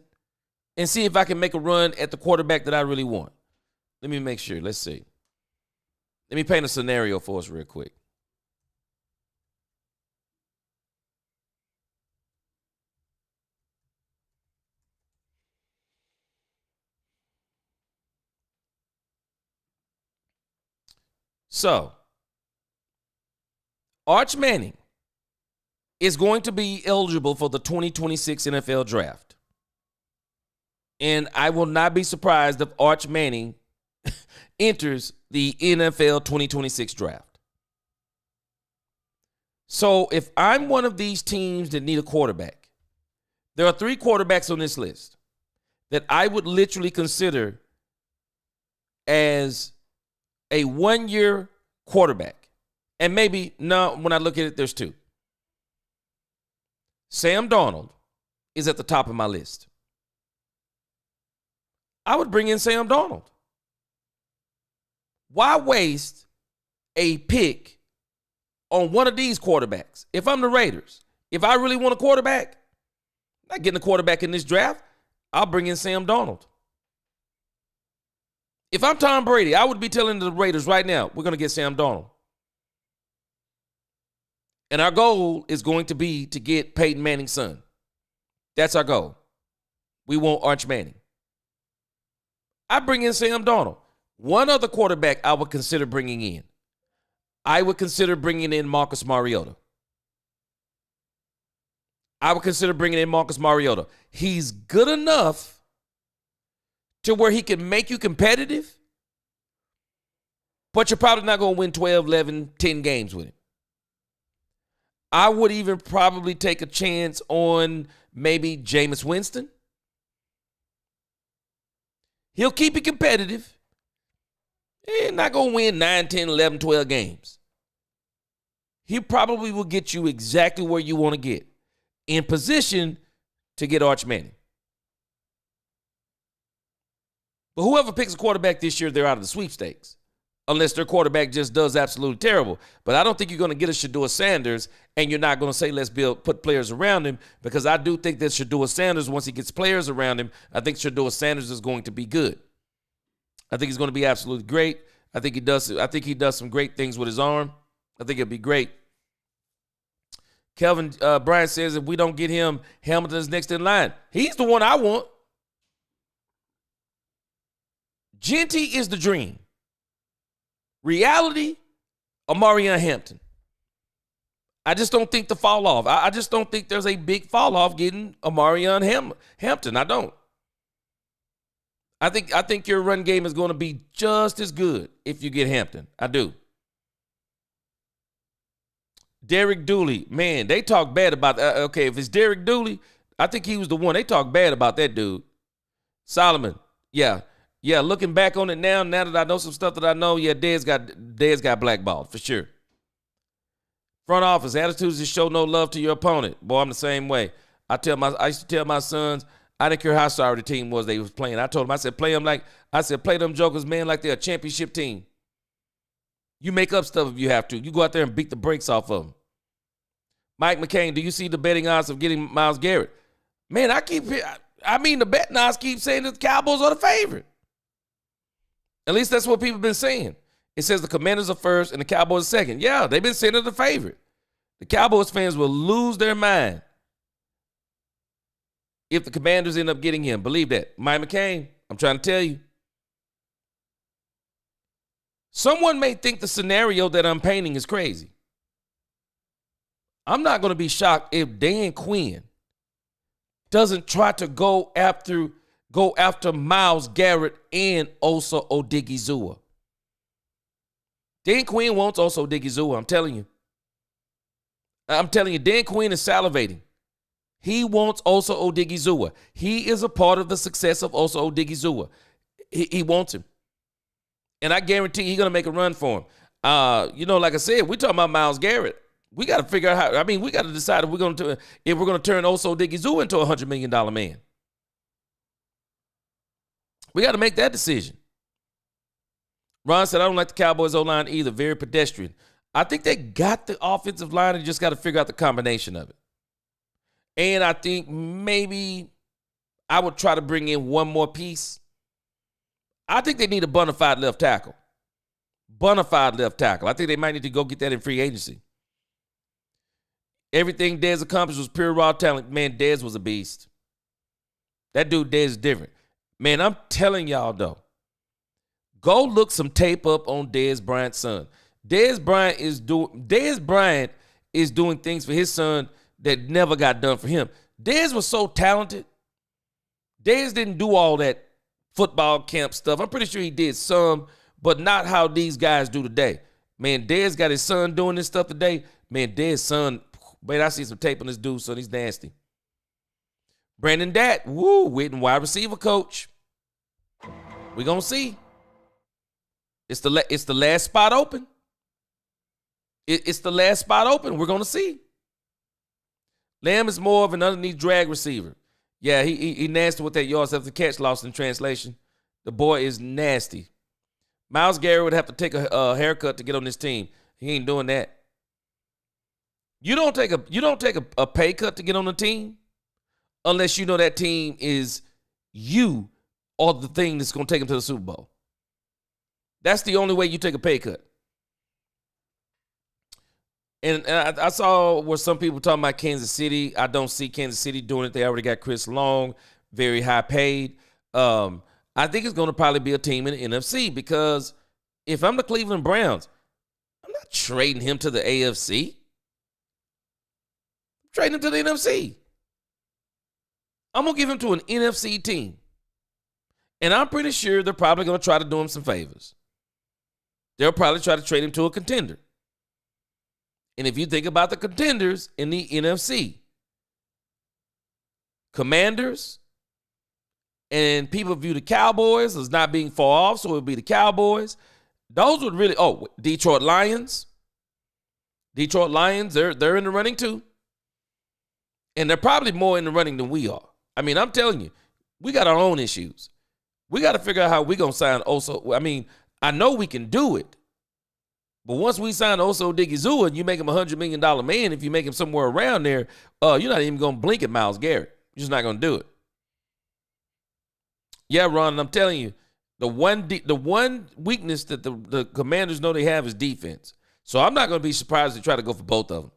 and see if I can make a run at the quarterback that I really want. Let me make sure. Let's see. Let me paint a scenario for us real quick. So, Arch Manning is going to be eligible for the 2026 NFL Draft. And I will not be surprised if Arch Manning enters the NFL 2026 Draft. So if I'm one of these teams that need a quarterback, there are 3 quarterbacks on this list that I would literally consider as a 1-year quarterback. And maybe, no, when I look at it, there's 2. Sam Darnold is at the top of my list. I would bring in Sam Darnold. Why waste a pick on one of these quarterbacks? If I'm the Raiders, if I really want a quarterback, I'm not getting a quarterback in this draft, I'll bring in Sam Darnold. If I'm Tom Brady, I would be telling the Raiders right now, we're going to get Sam Darnold. And our goal is going to be to get Peyton Manning's son. That's our goal. We want Arch Manning. I bring in Sam Darnold. One other quarterback I would consider bringing in. I would consider bringing in Marcus Mariota. He's good enough to where he can make you competitive, but you're probably not going to win 12, 11, 10 games with him. I would even probably take a chance on maybe Jameis Winston. He'll keep it competitive. He's not going to win 9, 10, 11, 12 games. He probably will get you exactly where you want to get, in position to get Arch Manning. But whoever picks a quarterback this year, they're out of the sweepstakes. Unless their quarterback just does absolutely terrible. But I don't think you're going to get a Shedeur Sanders, and you're not going to say let's put players around him, because I do think that Shedeur Sanders, once he gets players around him, I think Shedeur Sanders is going to be good. I think he's going to be absolutely great. I think he does some great things with his arm. I think it'll be great. Kelvin Bryant says if we don't get him, Hamilton's next in line. He's the one I want. Genty is the dream. Reality, Omarion Hampton. I just don't think the fall off. I just don't think there's a big fall off getting Omarion Hampton. I don't. I think your run game is going to be just as good if you get Hampton. I do. Derek Dooley, man, they talk bad about that. Okay, if it's Derek Dooley, I think he was the one. They talk bad about that dude. Solomon, yeah. Yeah, looking back on it now that I know some stuff that I know, yeah, Dez got blackballed for sure. Front office, attitudes is show no love to your opponent. Boy, I'm the same way. I used to tell my sons, I didn't care how sorry the team was they was playing. I told them, I said, play them jokers, man, like they're a championship team. You make up stuff if you have to. You go out there and beat the brakes off of them. Mike McCain, do you see the betting odds of getting Myles Garrett? Man, the betting odds keep saying that the Cowboys are the favorite. At least that's what people have been saying. It says the Commanders are first and the Cowboys are second. Yeah, they've been saying they're the favorite. The Cowboys fans will lose their mind if the Commanders end up getting him. Believe that. Mike McCain, I'm trying to tell you. Someone may think the scenario that I'm painting is crazy. I'm not going to be shocked if Dan Quinn doesn't try to go after Myles Garrett and Osa Odigizua. Dan Quinn wants Osa Odigizua, I'm telling you. Dan Quinn is salivating. He wants Osa Odigizua. He is a part of the success of Osa Odigizua. He wants him. And I guarantee he's going to make a run for him. Like I said, we're talking about Myles Garrett. We got to figure out how. We got to decide if we're going to turn Osa Odigizua into a $100 million man. We got to make that decision. Ron said, I don't like the Cowboys O-line either. Very pedestrian. I think they got the offensive line and just got to figure out the combination of it. And I think maybe I would try to bring in one more piece. I think they need a bona fide left tackle. bona fide left tackle. I think they might need to go get that in free agency. Everything Dez accomplished was pure raw talent. Man, Dez was a beast. That dude, Dez, is different. Man, I'm telling y'all, though, go look some tape up on Dez Bryant's son. Dez Bryant is doing things for his son that never got done for him. Dez was so talented. Dez didn't do all that football camp stuff. I'm pretty sure he did some, but not how these guys do today. Man, Dez got his son doing this stuff today. Man, Dez's son, man, I see some tape on this dude, son. He's nasty. Brandon Dat, Witten wide receiver coach. We're going to see. It's the last spot open. It's the last spot open. We're going to see. Lamb is more of an underneath drag receiver. Yeah, he nasty with that yards after catch loss in translation. The boy is nasty. Myles Garrett would have to take a haircut to get on this team. He ain't doing that. You don't take a pay cut to get on the team unless you know that team is you or the thing that's going to take them to the Super Bowl. That's the only way you take a pay cut. And I saw where some people talking about Kansas City. I don't see Kansas City doing it. They already got Chris Long, very high paid. I think it's going to probably be a team in the NFC because if I'm the Cleveland Browns, I'm not trading him to the AFC. I'm trading him to the NFC. I'm going to give him to an NFC team. And I'm pretty sure they're probably going to try to do him some favors. They'll probably try to trade him to a contender. And if you think about the contenders in the NFC, Commanders, and people view the Cowboys as not being far off, so it would be the Cowboys. Those would really, Detroit Lions. Detroit Lions, they're in the running too. And they're probably more in the running than we are. I mean, I'm telling you, we got our own issues. We got to figure out how we're going to sign Oso. I mean, I know we can do it. But once we sign Oso Digizua and you make him $100 million man, if you make him somewhere around there, you're not even going to blink at Myles Garrett. You're just not going to do it. Yeah, Ron, I'm telling you, the one weakness that the Commanders know they have is defense. So I'm not going to be surprised to try to go for both of them.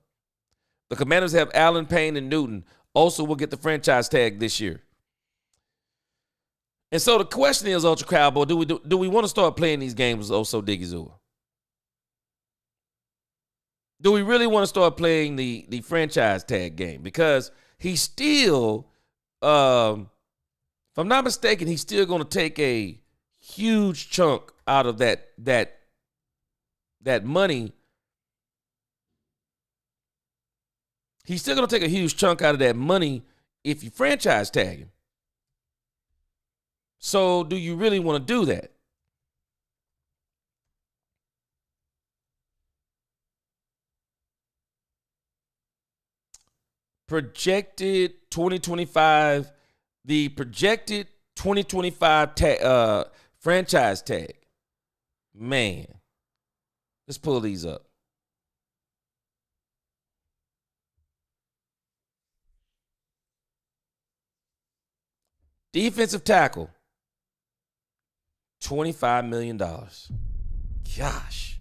The Commanders have Allen, Payne, and Newton. Also will get the franchise tag this year. And so the question is, Ultra Cowboy, do we want to start playing these games with Oso Digizua? Do we really want to start playing the franchise tag game? Because he's still, if I'm not mistaken, he's still going to take a huge chunk out of that money. He's still going to take a huge chunk out of that money if you franchise tag him. So do you really want to do that? Projected 2025, the projected 2025 franchise tag. Man, let's pull these up. Defensive tackle, $25 million. Gosh.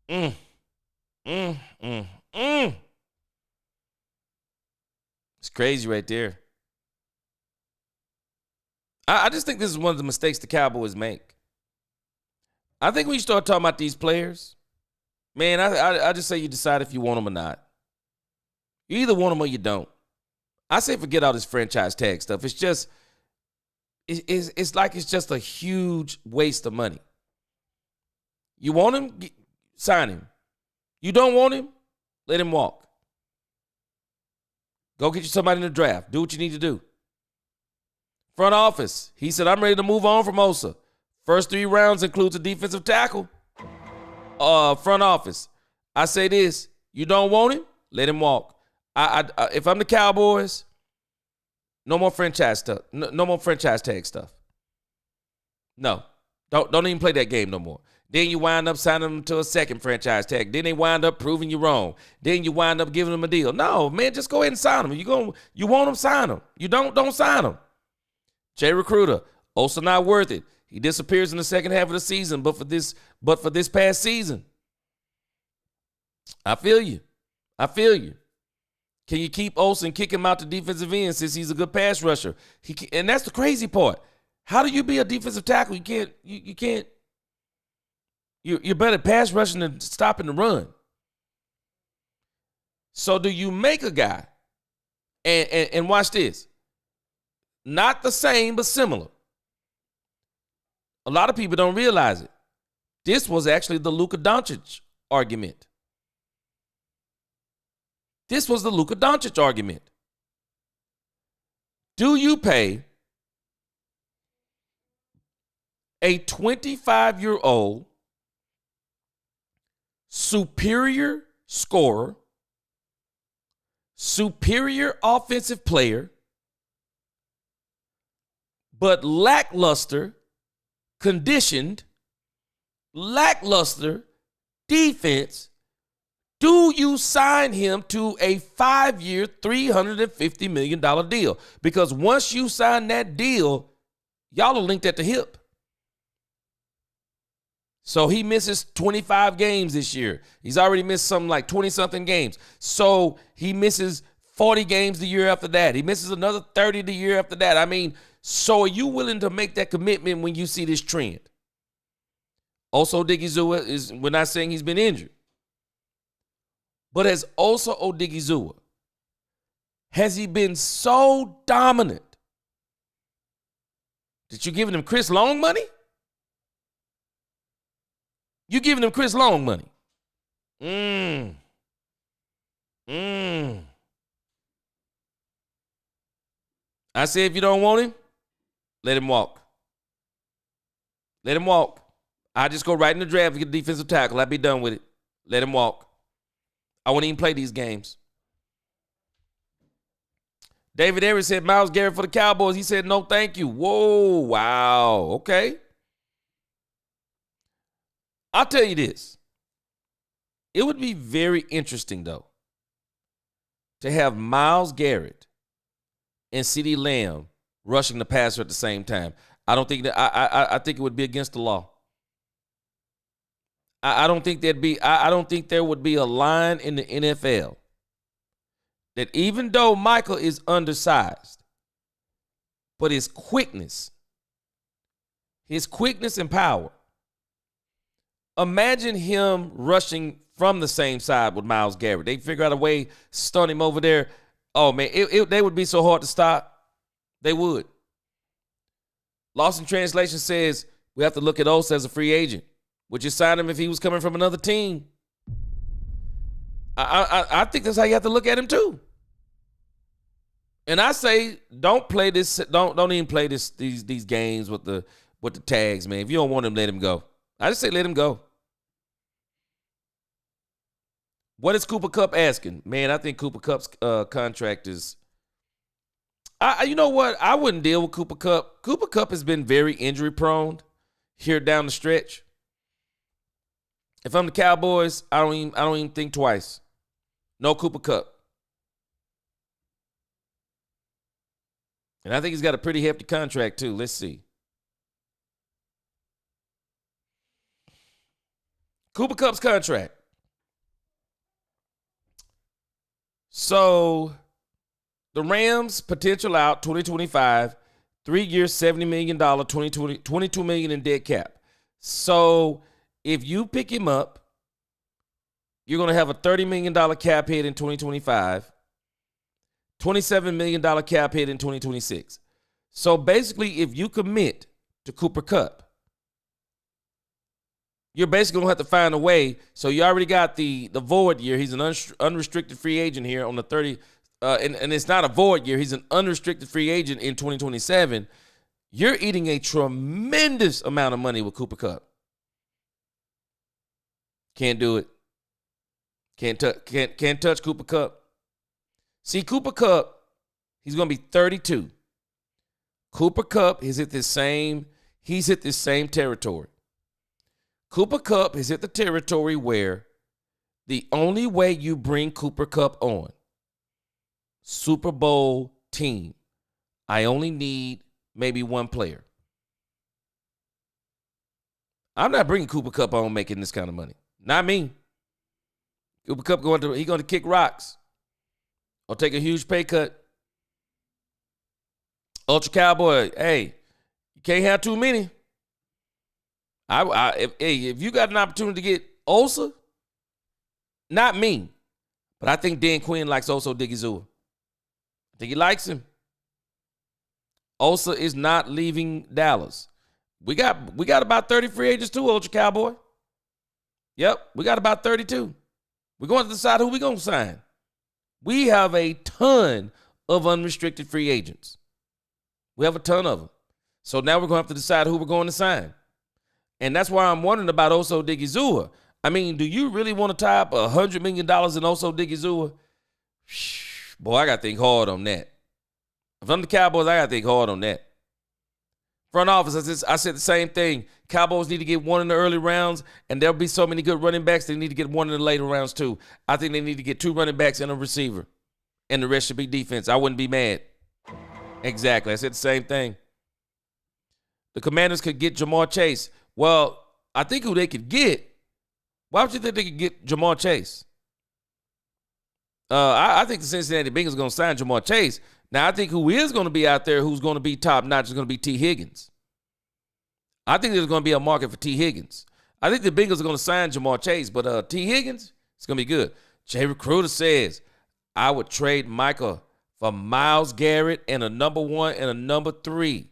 It's crazy right there. I just think this is one of the mistakes the Cowboys make. I think when you start talking about these players, man, I just say you decide if you want them or not. You either want them or you don't. I say forget all this franchise tag stuff. It's just, it's like it's just a huge waste of money. You want him, sign him. You don't want him, let him walk. Go get you somebody in the draft. Do what you need to do. Front office, he said, I'm ready to move on from Osa. First 3 rounds includes a defensive tackle. Front office, I say this, you don't want him, let him walk. If I'm the Cowboys, no more franchise stuff. No more franchise tag stuff. No, don't even play that game no more. Then you wind up signing them to a second franchise tag. Then they wind up proving you wrong. Then you wind up giving them a deal. No, man, just go ahead and sign them. You want them, sign them. You don't sign them. Jay Recruiter, Also not worth it. He disappears in the second half of the season, but for this past season. I feel you. Can you keep Osa and kick him out to defensive end since he's a good pass rusher? And that's the crazy part. How do you be a defensive tackle? You can't. You're better at pass rushing than stopping the run. So do you make a guy, and watch this, not the same but similar. A lot of people don't realize it. This was actually the Luka Doncic argument. This was the Luka Doncic argument. Do you pay a 25-year-old superior scorer, superior offensive player, but lackluster, conditioned, lackluster defense? Do you sign him to a 5-year, $350 million deal? Because once you sign that deal, y'all are linked at the hip. So he misses 25 games this year. He's already missed something like 20-something games. So he misses 40 games the year after that. He misses another 30 the year after that. I mean, so are you willing to make that commitment when you see this trend? Also, Odigizua we're not saying he's been injured. But as Osa Odigizua, has he been so dominant that you're giving him Chris Long money? You giving him Chris Long money? I say if you don't want him, let him walk. Let him walk. I just go right in the draft and get a defensive tackle. I'll be done with it. Let him walk. I won't even play these games. David Ayers said Myles Garrett for the Cowboys. He said no thank you. Whoa, wow, okay. I'll tell you this. It would be very interesting, though, to have Myles Garrett and CeeDee Lamb rushing the passer at the same time. I don't think that I think it would be against the law. I don't think I don't think there would be a line in the NFL that even though Michael is undersized, but his quickness and power. Imagine him rushing from the same side with Myles Garrett. They figure out a way to stun him over there. Oh, man, they would be so hard to stop. They would. Lost in Translation says we have to look at Osa as a free agent. Would you sign him if he was coming from another team? I think that's how you have to look at him too. And I say don't play this. Don't even play these games with the tags, man. If you don't want him, let him go. I just say let him go. What is Cooper Kupp asking? Man, I think Cooper Kupp's contract is you know what? I wouldn't deal with Cooper Kupp. Cooper Kupp has been very injury prone here down the stretch. If I'm the Cowboys, I don't even think twice. No Cooper Kupp. And I think he's got a pretty hefty contract too. Let's see. Cooper Kupp's contract. So the Rams potential out 2025, 3 years, $70 million, $22 million in dead cap. So if you pick him up, you're going to have a $30 million cap hit in 2025, $27 million cap hit in 2026. So basically, if you commit to Cooper Kupp, you're basically going to have to find a way. So you already got the void year. He's an unrestricted free agent here on the 30. And it's not a void year. He's an unrestricted free agent in 2027. You're eating a tremendous amount of money with Cooper Kupp. Can't do it. Can't touch Cooper Kupp. See, Cooper Kupp, he's going to be 32. Cooper Kupp he's hit this same territory. Cooper Kupp is at the territory where the only way you bring Cooper Kupp on, Super Bowl team, I only need maybe one player. I'm not bringing Cooper Kupp on making this kind of money. Not me. Cooper Kupp going to kick rocks or take a huge pay cut. Ultra Cowboy, hey, you can't have too many. If you got an opportunity to get Osa, not me, but I think Dan Quinn likes Osa Odigizua. I think he likes him. Osa is not leaving Dallas. We got about 30 free agents too, Ultra Cowboy. Yep, we got about 32. We're going to decide who we're going to sign. We have a ton of unrestricted free agents. We have a ton of them. So now we're going to have to decide who we're going to sign. And that's why I'm wondering about Osa Odigizua. I mean, do you really want to tie up $100 million in Osa Odigizua? Boy, I got to think hard on that. If I'm the Cowboys, I got to think hard on that. Front office, I said the same thing. Cowboys need to get one in the early rounds, and there'll be so many good running backs, they need to get one in the later rounds too. I think they need to get 2 running backs and a receiver, and the rest should be defense. I wouldn't be mad. Exactly. I said the same thing. The Commanders could get Jamar Chase. Well, I think who they could get, why would you think they could get Jamar Chase? I think the Cincinnati Bengals are going to sign Jamar Chase. Now, I think who is going to be out there who's going to be top-notch is going to be T. Higgins. I think there's going to be a market for T. Higgins. I think the Bengals are going to sign Jamar Chase, but T. Higgins, it's going to be good. Jay Recruiter says, I would trade Micah for Myles Garrett and a number 1 and a number 3.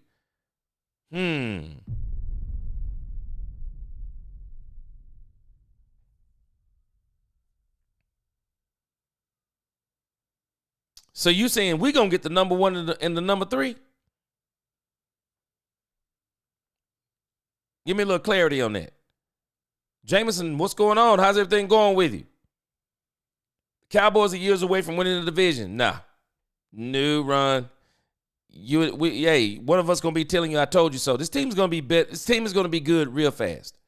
So you saying we're going to get the number 1 and the number 3? Give me a little clarity on that. Jameson, what's going on? How's everything going with you? The Cowboys are years away from winning the division. Nah. New run. One of us going to be telling you I told you so. This team is going to be This team is going to be good real fast.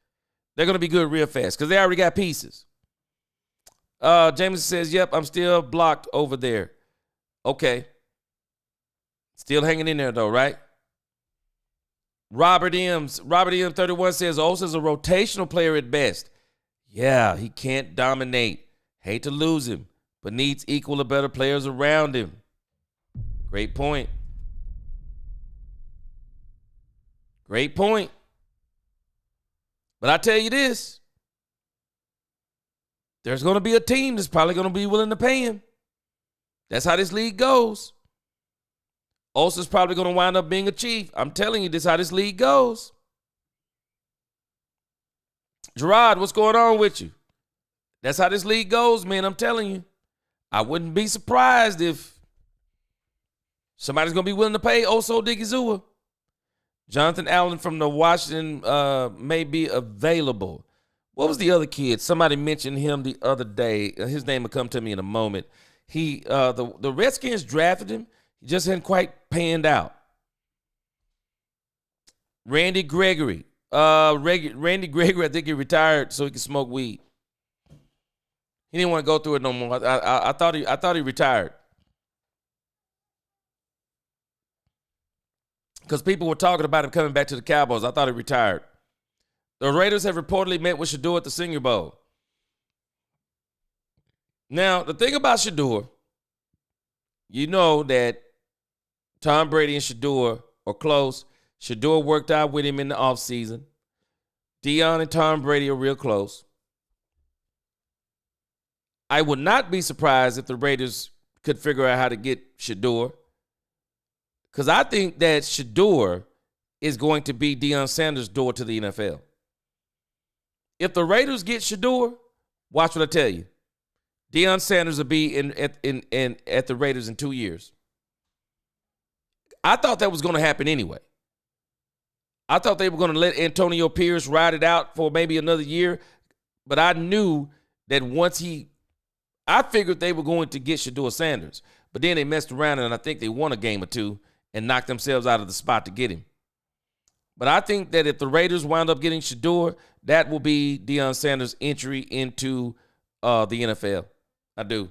They're going to be good real fast because they already got pieces. Jameson says, yep, I'm still blocked over there. Okay. Still hanging in there, though, right? Robert M. 31 says, Osa's a rotational player at best. Yeah, he can't dominate. Hate to lose him, but needs equal or better players around him. Great point. Great point. But I tell you this. There's going to be a team that's probably going to be willing to pay him. That's how this league goes. Osa's probably going to wind up being a Chief. I'm telling you, this is how this league goes. Gerard, what's going on with you? That's how this league goes, man. I'm telling you. I wouldn't be surprised if somebody's going to be willing to pay Osa Odigizua. Jonathan Allen from the Washington may be available. What was the other kid? Somebody mentioned him the other day. His name will come to me in a moment. The Redskins drafted him. He just hadn't quite panned out. Randy Gregory. Randy Gregory, I think he retired so he could smoke weed. He didn't want to go through it no more. I thought he retired. Because people were talking about him coming back to the Cowboys. I thought he retired. The Raiders have reportedly met with Shador at the Senior Bowl. Now, the thing about Shador, you know that Tom Brady and Shador are close. Shador worked out with him in the offseason. Deion and Tom Brady are real close. I would not be surprised if the Raiders could figure out how to get Shador. Because I think that Shador is going to be Deion Sanders' door to the NFL. If the Raiders get Shador, watch what I tell you. Deion Sanders will be at the Raiders in 2 years. I thought that was going to happen anyway. I thought they were going to let Antonio Pierce ride it out for maybe another year, but I knew that I figured they were going to get Shador Sanders, but then they messed around and I think they won a game or two and knocked themselves out of the spot to get him. But I think that if the Raiders wound up getting Shador, that will be Deion Sanders' entry into the NFL. I do.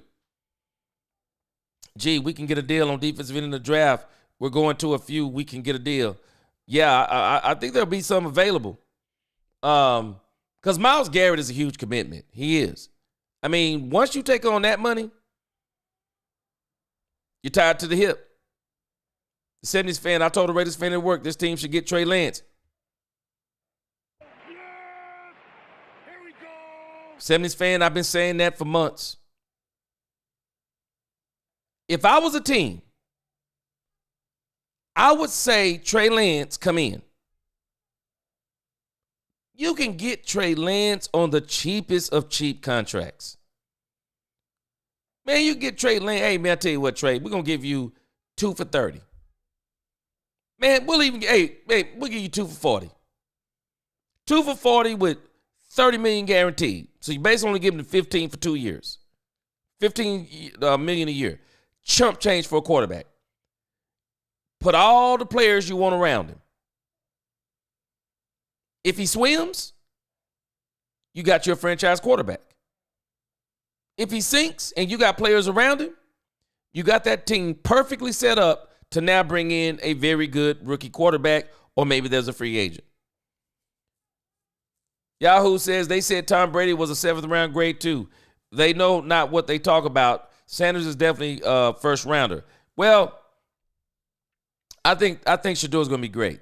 Gee, we can get a deal on defensive end in the draft. We're going to a few. We can get a deal. Yeah, I think there'll be some available. Because Myles Garrett is a huge commitment. He is. I mean, once you take on that money, you're tied to the hip. The 70s fan, I told the Raiders fan at work, this team should get Trey Lance. 70s fan, I've been saying that for months. If I was a team, I would say Trey Lance come in. You can get Trey Lance on the cheapest of cheap contracts. Man, you get Trey Lance. Hey, man, I tell you what, Trey, we're going to give you 2 for 30. Man, we'll give you 2 for 40. 2 for 40 with 30 million guaranteed. So you basically only give him 15 for 2 years. 15 million a year. Chump change for a quarterback. Put all the players you want around him. If he swims, you got your franchise quarterback. If he sinks and you got players around him, you got that team perfectly set up to now bring in a very good rookie quarterback, or maybe there's a free agent. Yahoo says they said Tom Brady was a 7th round grade too. They know not what they talk about. Sanders is definitely a first rounder. Well, I think Shadour's going to be great.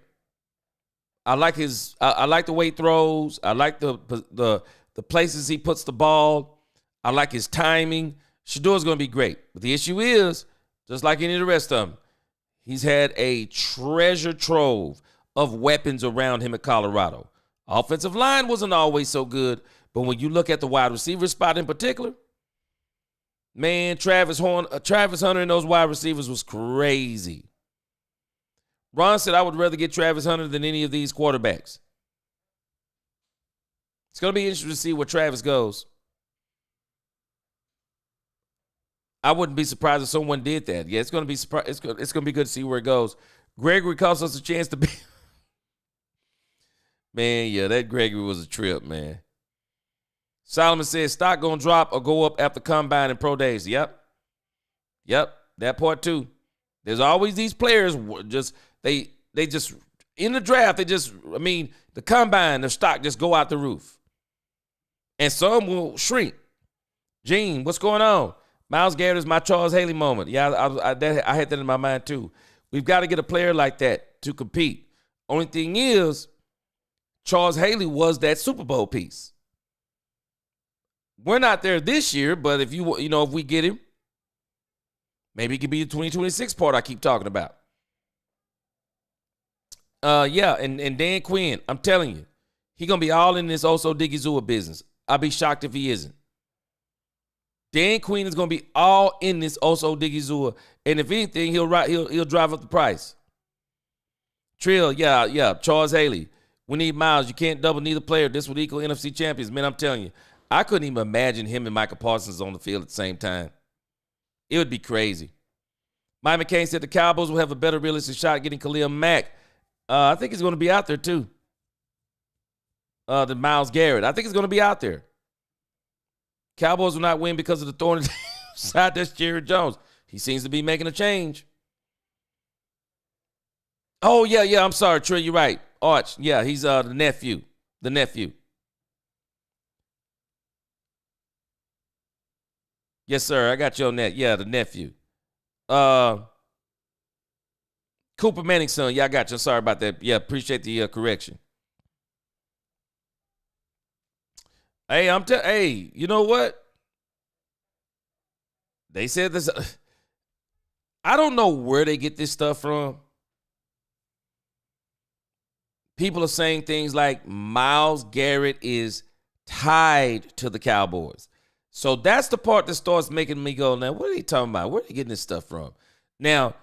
I like the way he throws. I like the places he puts the ball. I like his timing. Shadour's going to be great. But the issue is, just like any of the rest of them, he's had a treasure trove of weapons around him at Colorado. Offensive line wasn't always so good, but when you look at the wide receiver spot in particular, man, Travis Hunter and those wide receivers was crazy. Ron said, I would rather get Travis Hunter than any of these quarterbacks. It's going to be interesting to see where Travis goes. I wouldn't be surprised if someone did that. Yeah, it's going to be it's going to be good to see where it goes. Gregory cost us a chance to be. Man, yeah, that Gregory was a trip, man. Solomon says stock going to drop or go up after combine and pro days. Yep, that part too. There's always these players they just in the draft, the combine, their stock just go out the roof. And some will shrink. Gene, what's going on? Myles Garrett is my Charles Haley moment. Yeah, I had that in my mind too. We've got to get a player like that to compete. Only thing is, Charles Haley was that Super Bowl piece. We're not there this year, but if we get him, maybe it could be the 2026 part I keep talking about. And Dan Quinn, I'm telling you, he going to be all in this Oso Digizua business. I'll be shocked if he isn't. Dan Quinn is going to be all in this Oso Digizua, and if anything, he'll drive up the price. Trill, yeah, Charles Haley. We need Myles. You can't double neither player. This would equal NFC champions. Man, I'm telling you, I couldn't even imagine him and Michael Parsons on the field at the same time. It would be crazy. Mike McCain said the Cowboys will have a better realistic shot at getting Khalil Mack. I think he's going to be out there too. Than Myles Garrett. I think he's going to be out there. Cowboys will not win because of the thorn in the side. That's Jerry Jones. He seems to be making a change. Oh, yeah, I'm sorry, Trey, you're right. Arch, yeah, he's the nephew. The nephew. Yes, sir, I got you on that. Yeah, the nephew. Cooper Manning's son. Yeah, I got you. Sorry about that. Yeah, appreciate the correction. Hey, you know what? They said this. I don't know where they get this stuff from. People are saying things like Myles Garrett is tied to the Cowboys. So that's the part that starts making me go, now, what are they talking about? Where are they getting this stuff from? Now,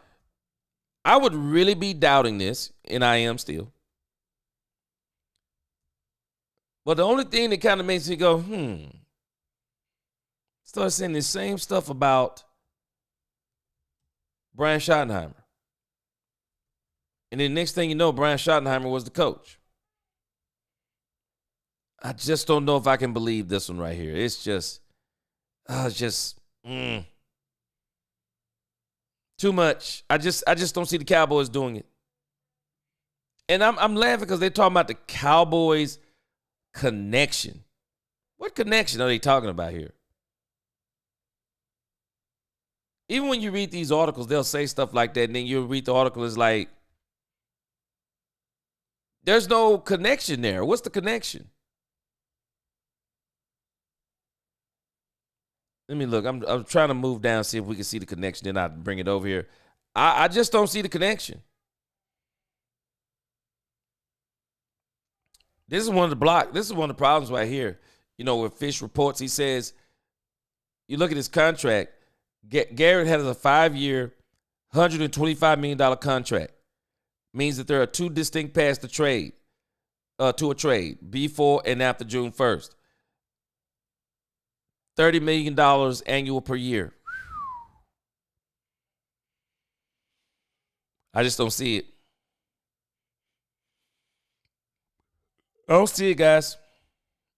I would really be doubting this, and I am still. But the only thing that kind of makes me go, start saying the same stuff about Brian Schottenheimer. And then next thing you know, Brian Schottenheimer was the coach. I just don't know if I can believe this one right here. It's just too much. I just don't see the Cowboys doing it. And I'm laughing because they're talking about the Cowboys connection. What connection are they talking about here? Even when you read these articles, they'll say stuff like that, and then you'll read the article, it's like, there's no connection there. What's the connection? Let me look. I'm trying to move down, see if we can see the connection, then I'll bring it over here. I just don't see the connection. This is one of the problems right here. You know, with Fish reports, he says, you look at his contract, Garrett has a 5-year, $125 million contract. Means that there are 2 distinct paths to a trade, before and after June 1st. $30 million annual per year. I just don't see it. I don't see it, guys.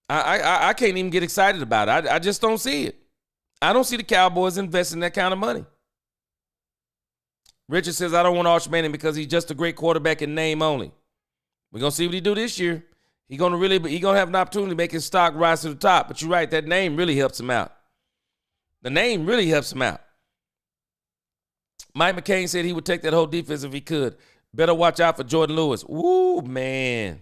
I can't even get excited about it. I just don't see it. I don't see the Cowboys investing that kind of money. Richard says, I don't want Arch Manning because he's just a great quarterback in name only. We're going to see what he do this year. He's going to have an opportunity to make his stock rise to the top. But you're right, that name really helps him out. The name really helps him out. Mike McCain said he would take that whole defense if he could. Better watch out for Jordan Lewis. Ooh, man.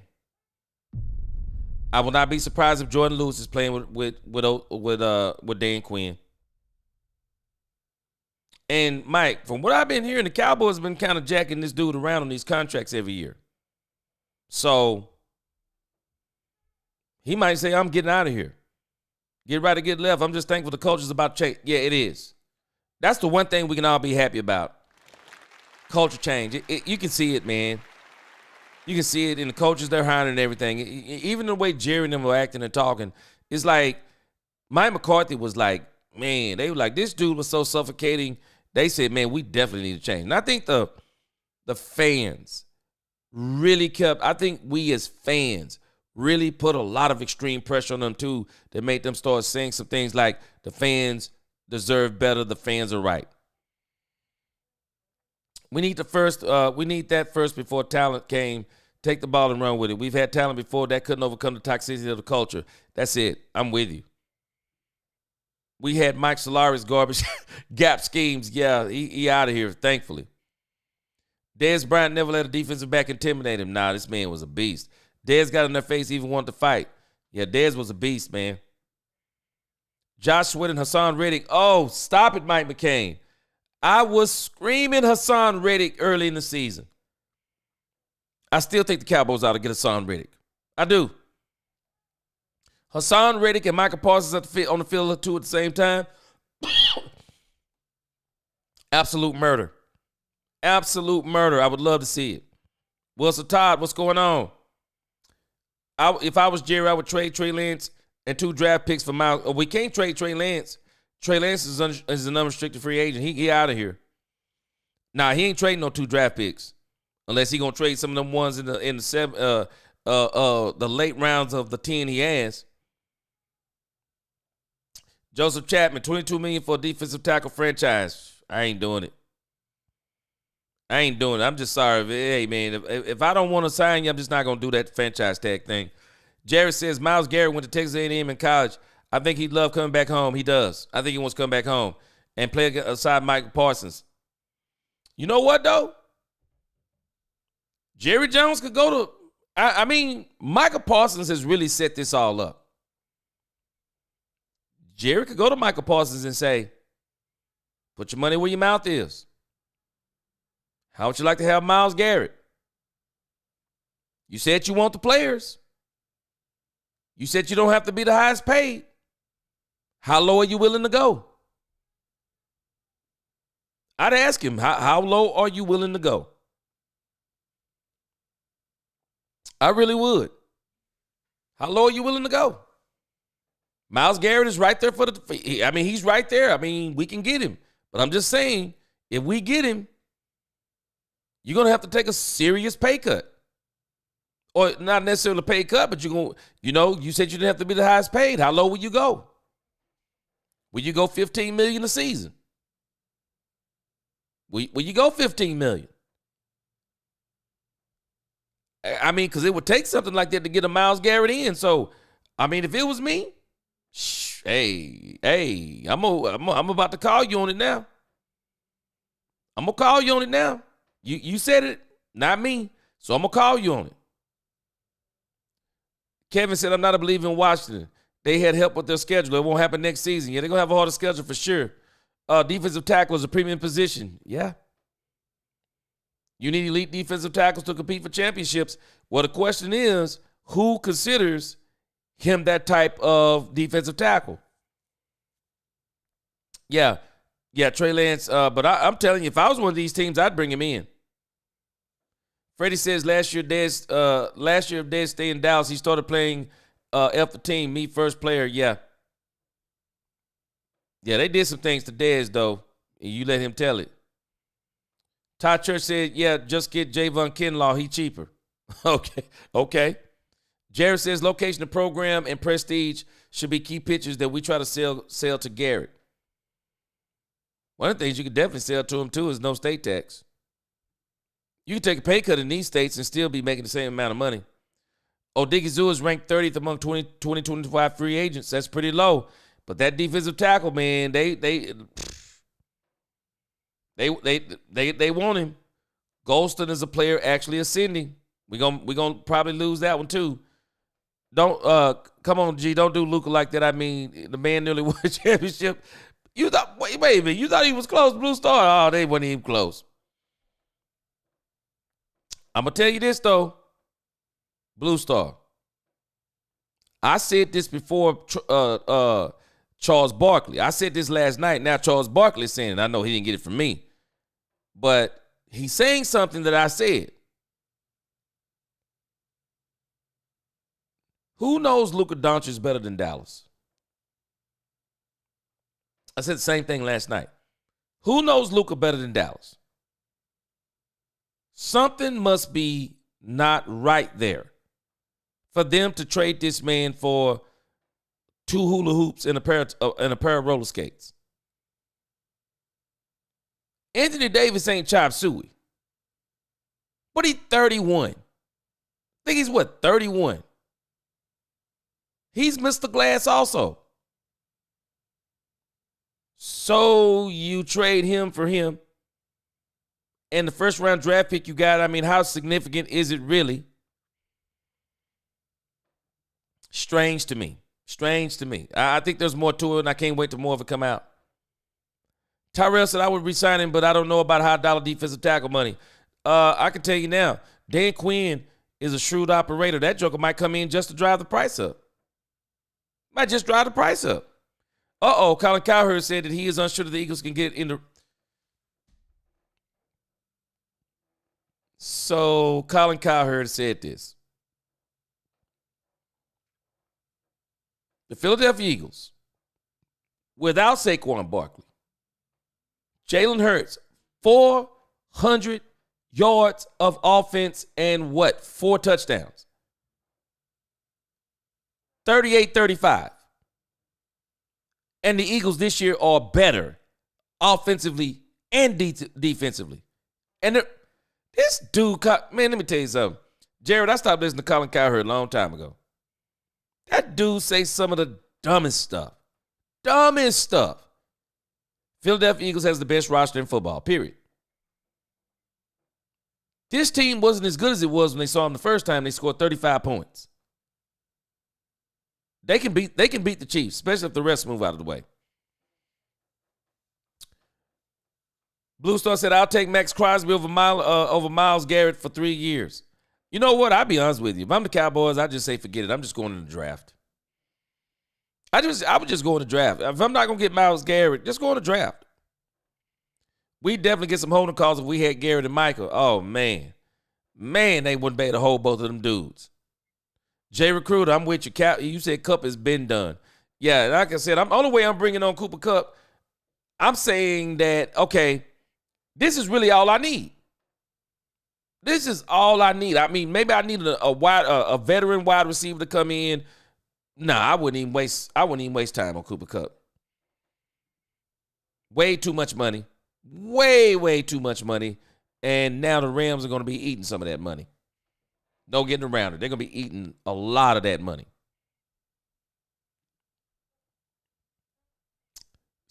I will not be surprised if Jordan Lewis is playing with Dan Quinn. And Mike, from what I've been hearing, the Cowboys have been kind of jacking this dude around on these contracts every year. So he might say, I'm getting out of here. Get right or get left. I'm just thankful the culture's about to change. Yeah, it is. That's the one thing we can all be happy about. Culture change. You can see it, man. You can see it in the coaches they're hiring and everything. Even the way Jerry and them were acting and talking. It's like Mike McCarthy was like, man, they were like, this dude was so suffocating. They said, man, we definitely need to change. And I think the fans really I think we as fans really put a lot of extreme pressure on them too that made them start saying some things like the fans deserve better, the fans are right. We need that first before talent came. Take the ball and run with it. We've had talent before that couldn't overcome the toxicity of the culture. That's it. I'm with you. We had Mike Solari's garbage gap schemes. Yeah, he out of here, thankfully. Dez Bryant never let a defensive back intimidate him. Nah, this man was a beast. Dez got in their face, even wanted to fight. Yeah, Dez was a beast, man. Josh Sweat and Hassan Reddick. Oh, stop it, Mike McCain. I was screaming Hassan Reddick early in the season. I still think the Cowboys ought to get Hassan Reddick. I do. Hassan Reddick and Micah Parsons on the field two at the same time. Absolute murder. Absolute murder. I would love to see it. Wilson Todd, what's going on? If I was Jerry, I would trade Trey Lance and 2 draft picks for Myles. We can't trade Trey Lance. Trey Lance is an unrestricted free agent. He out of here. Nah, he ain't trading no 2 draft picks unless he gonna trade some of them ones in the late rounds of the 10 he has. Joseph Chapman, $22 million for a defensive tackle franchise. I ain't doing it. I'm just sorry. Hey, man, if I don't want to sign you, I'm just not going to do that franchise tag thing. Jared says Myles Garrett went to Texas A&M in college. I think he'd love coming back home. He does. I think he wants to come back home and play aside Mike Parsons. You know what, though? Jerry Jones could go to Micah Parsons has really set this all up. Jerry could go to Michael Parsons and say, put your money where your mouth is. How would you like to have Myles Garrett? You said you want the players. You said you don't have to be the highest paid. How low are you willing to go? I'd ask him, how low are you willing to go? I really would. How low are you willing to go? Myles Garrett is right there he's right there. We can get him. But I'm just saying, if we get him, you're going to have to take a serious pay cut. Or not necessarily a pay cut, but you said you didn't have to be the highest paid. How low will you go? Will you go $15 million a season? Will you go $15 million? Because it would take something like that to get a Myles Garrett in. So I mean, if it was me, I'm about to call you on it now. I'm gonna call you on it now. You said it, not me. So I'm gonna call you on it. Kevin said, I'm not a believer in Washington. They had help with their schedule. It won't happen next season. Yeah, they're gonna have a harder schedule for sure. Defensive tackle is a premium position. Yeah. You need elite defensive tackles to compete for championships. Well, the question is, who considers him that type of defensive tackle? Yeah, Trey Lance. But I'm telling you, if I was one of these teams, I'd bring him in. Freddie says last year of Dez stay in Dallas, he started playing F the team, me first player. Yeah, they did some things to Dez, though. You let him tell it. Todd Church said, yeah, just get Javon Kinlaw. He cheaper. Okay. Jared says location of program and prestige should be key pitchers that we try to sell to Garrett. One of the things you could definitely sell to him, too, is no state tax. You can take a pay cut in these states and still be making the same amount of money. Odigizua is ranked 30th among 2025 free agents. That's pretty low. But that defensive tackle, man, they want him. Golston is a player actually ascending. We're gonna probably lose that one too. Don't come on, G. Don't do Luka like that. I mean, the man nearly won a championship. You thought wait a minute. You thought he was close, Blue Star? Oh, they wasn't even close. I'm gonna tell you this though, Blue Star. I said this before Charles Barkley. I said this last night. Now Charles Barkley is saying it. I know he didn't get it from me. But he's saying something that I said. Who knows Luka Doncic better than Dallas? I said the same thing last night. Who knows Luka better than Dallas? Something must be not right there for them to trade this man for 2 hula hoops and a pair of roller skates. Anthony Davis ain't chop suey. But he's 31. I think he's 31. He's Mr. Glass also. So you trade him for him. And the first round draft pick you got, I mean, how significant is it really? Strange to me. I think there's more to it, and I can't wait till more of it come out. Tyrell said, I would resign him, but I don't know about $100 defensive tackle money. I can tell you now, Dan Quinn is a shrewd operator. That joker might come in just to drive the price up. Might just drive the price up. Colin Cowherd said that he is unsure that the Eagles can get into. So Colin Cowherd said this. The Philadelphia Eagles, without Saquon Barkley, Jalen Hurts, 400 yards of offense and 4 touchdowns. 38-35. And the Eagles this year are better offensively and defensively. And this dude, man, let me tell you something. Jared, I stopped listening to Colin Cowherd a long time ago. That dude says some of the dumbest stuff. Philadelphia Eagles has the best roster in football, period. This team wasn't as good as it was when they saw him the first time. They scored 35 points. They can beat the Chiefs, especially if the rest move out of the way. Blue Star said, I'll take Max Crosby over Myles Garrett for 3 years. You know what? I'll be honest with you. If I'm the Cowboys, I just say forget it. I'm just going to the draft. I would just go in the draft. If I'm not going to get Myles Garrett, just go in the draft. We definitely get some holding calls if we had Garrett and Michael. Oh, man. Man, they wouldn't be able to hold both of them dudes. Jay Recruiter, I'm with you. You said Kupp has been done. Yeah, like I said, the only way I'm bringing on Cooper Kupp, I'm saying that, okay, this is really all I need. This is all I need. I mean, maybe I need a veteran wide receiver to come in. Nah, I wouldn't even waste time on Cooper Kupp. Way too much money. Way too much money. And now the Rams are going to be eating some of that money. No getting around it. They're going to be eating a lot of that money.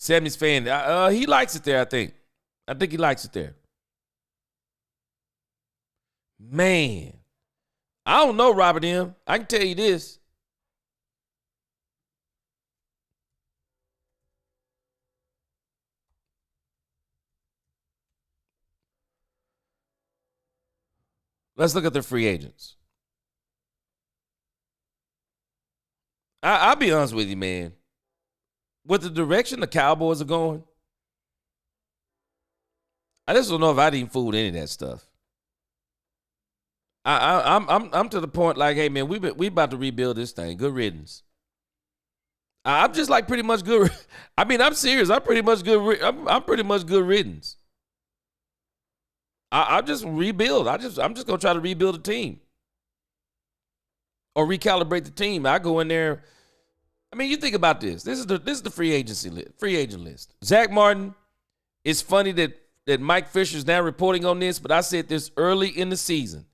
Sammy's fan. He likes it there, I think. I think he likes it there. Man, I don't know, Robert M. I can tell you this. Let's look at their free agents. I'll be honest with you, man. With the direction the Cowboys are going, I just don't know if I'd even fool any of that stuff. I'm to the point like, hey man, we about to rebuild this thing. Good riddance. I'm just like pretty much good. I mean, I'm serious. I'm pretty much good. I'm pretty much good riddance. I just rebuild. I'm just gonna try to rebuild a team or recalibrate the team. I go in there. I mean, you think about this. This is the free agent list. Zach Martin. It's funny that Mike Fisher's now reporting on this, but I said this early in the season.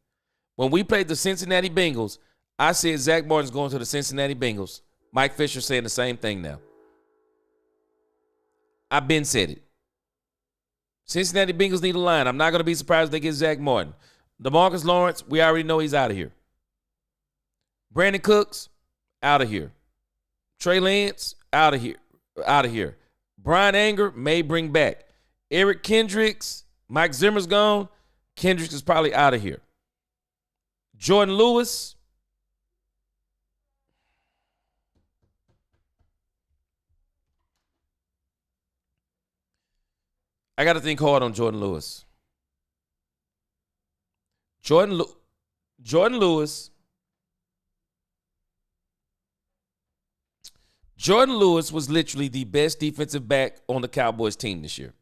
When we played the Cincinnati Bengals, I said Zach Martin's going to the Cincinnati Bengals. Mike Fisher saying the same thing now. I've been said it. Cincinnati Bengals need a line. I'm not going to be surprised if they get Zach Martin. DeMarcus Lawrence, we already know he's out of here. Brandon Cooks, out of here. Trey Lance, out of here. Brian Anger may bring back. Eric Kendricks, Mike Zimmer's gone. Kendricks is probably out of here. Jordan Lewis. I got to think hard on Jordan Lewis. Jordan Lewis. Jordan Lewis was literally the best defensive back on the Cowboys team this year.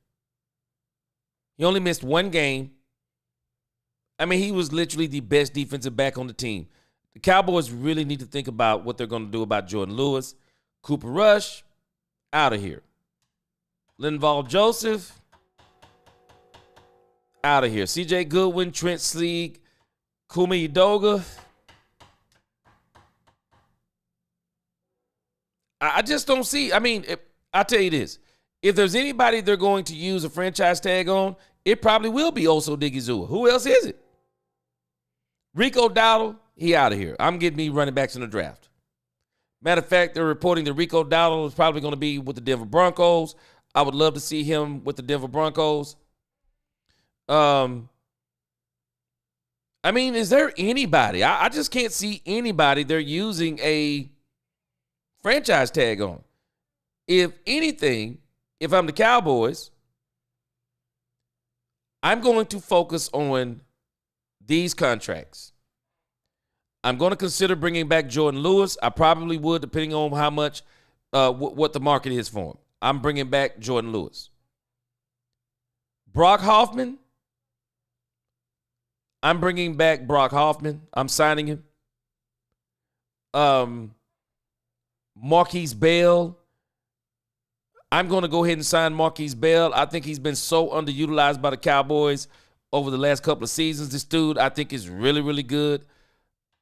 He only missed one game. I mean, he was literally the best defensive back on the team. The Cowboys really need to think about what they're going to do about Jordan Lewis. Cooper Rush, out of here. Linval Joseph, out of here. CJ Goodwin, Trent Sieg, Kumi Udoga. I just don't see. I mean, I'll tell you this. If there's anybody they're going to use a franchise tag on, it probably will be Oso Digizua. Who else is it? Rico Dowdle, he out of here. I'm getting me running backs in the draft. Matter of fact, they're reporting that Rico Dowdle is probably going to be with the Denver Broncos. I would love to see him with the Denver Broncos. I mean, is there anybody? I just can't see anybody they're using a franchise tag on. If anything, if I'm the Cowboys, I'm going to focus on these contracts. I'm going to consider bringing back Jordan Lewis. I probably would, depending on how much, what the market is for him. I'm bringing back Jordan Lewis. Brock Hoffman. I'm bringing back Brock Hoffman. I'm signing him. Marquise Bell. I'm going to go ahead and sign Marquise Bell. I think he's been so underutilized by the Cowboys over the last couple of seasons. This dude, I think, is really, really good.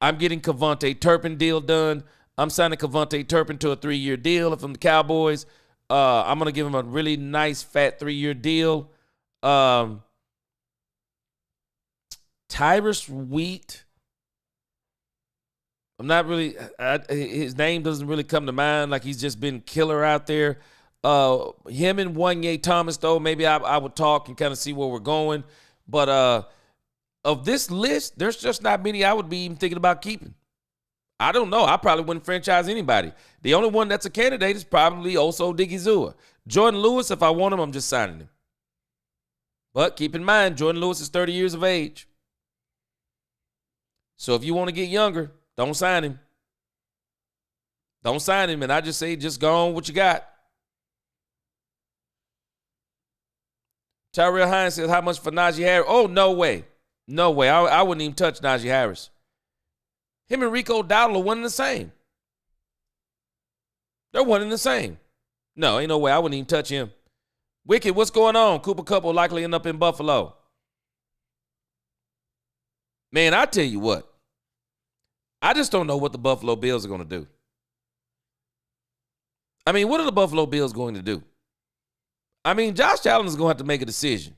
I'm getting Kevontae Turpin deal done. I'm signing Kevontae Turpin to a 3-year deal if I'm the Cowboys. I'm going to give him a really nice, fat 3-year deal. Tyrus Wheat. I'm not really, his name doesn't really come to mind. Like, he's just been killer out there. Him and Wanye Thomas, though, maybe I would talk and kind of see where we're going. But of this list, there's just not many I would be even thinking about keeping. I don't know. I probably wouldn't franchise anybody. The only one that's a candidate is probably Oso Digizua. Jordan Lewis, if I want him, I'm just signing him. But keep in mind, Jordan Lewis is 30 years of age. So if you want to get younger, don't sign him. Don't sign him. And I just say, just go on what you got. Tyrell Hines says, how much for Najee Harris? Oh, no way. No way. I wouldn't even touch Najee Harris. Him and Rico Dowdle are one and the same. They're one and the same. No, ain't no way. I wouldn't even touch him. Wicked, what's going on? Cooper Kupp will likely end up in Buffalo. Man, I tell you what. I just don't know what the Buffalo Bills are going to do. I mean, what are the Buffalo Bills going to do? I mean, Josh Allen is going to have to make a decision.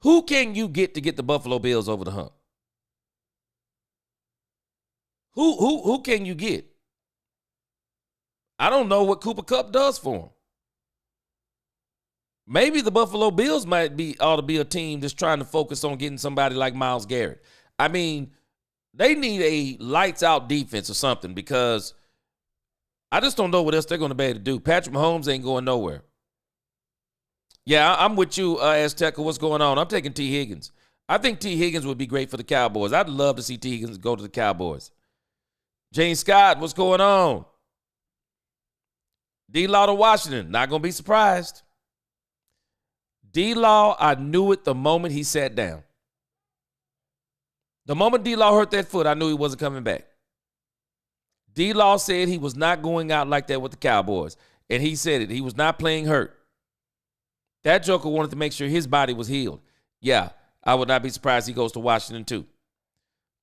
Who can you get to get the Buffalo Bills over the hump? Who can you get? I don't know what Cooper Kupp does for him. Maybe the Buffalo Bills ought to be a team that's trying to focus on getting somebody like Myles Garrett. I mean, they need a lights-out defense or something because I just don't know what else they're going to be able to do. Patrick Mahomes ain't going nowhere. Yeah, I'm with you, Azteca. What's going on? I'm taking T. Higgins. I think T. Higgins would be great for the Cowboys. I'd love to see T. Higgins go to the Cowboys. Jane Scott, what's going on? D-Law to Washington. Not going to be surprised. D-Law, I knew it the moment he sat down. The moment D-Law hurt that foot, I knew he wasn't coming back. D-Law said he was not going out like that with the Cowboys. And he said it. He was not playing hurt. That joker wanted to make sure his body was healed. Yeah, I would not be surprised he goes to Washington too.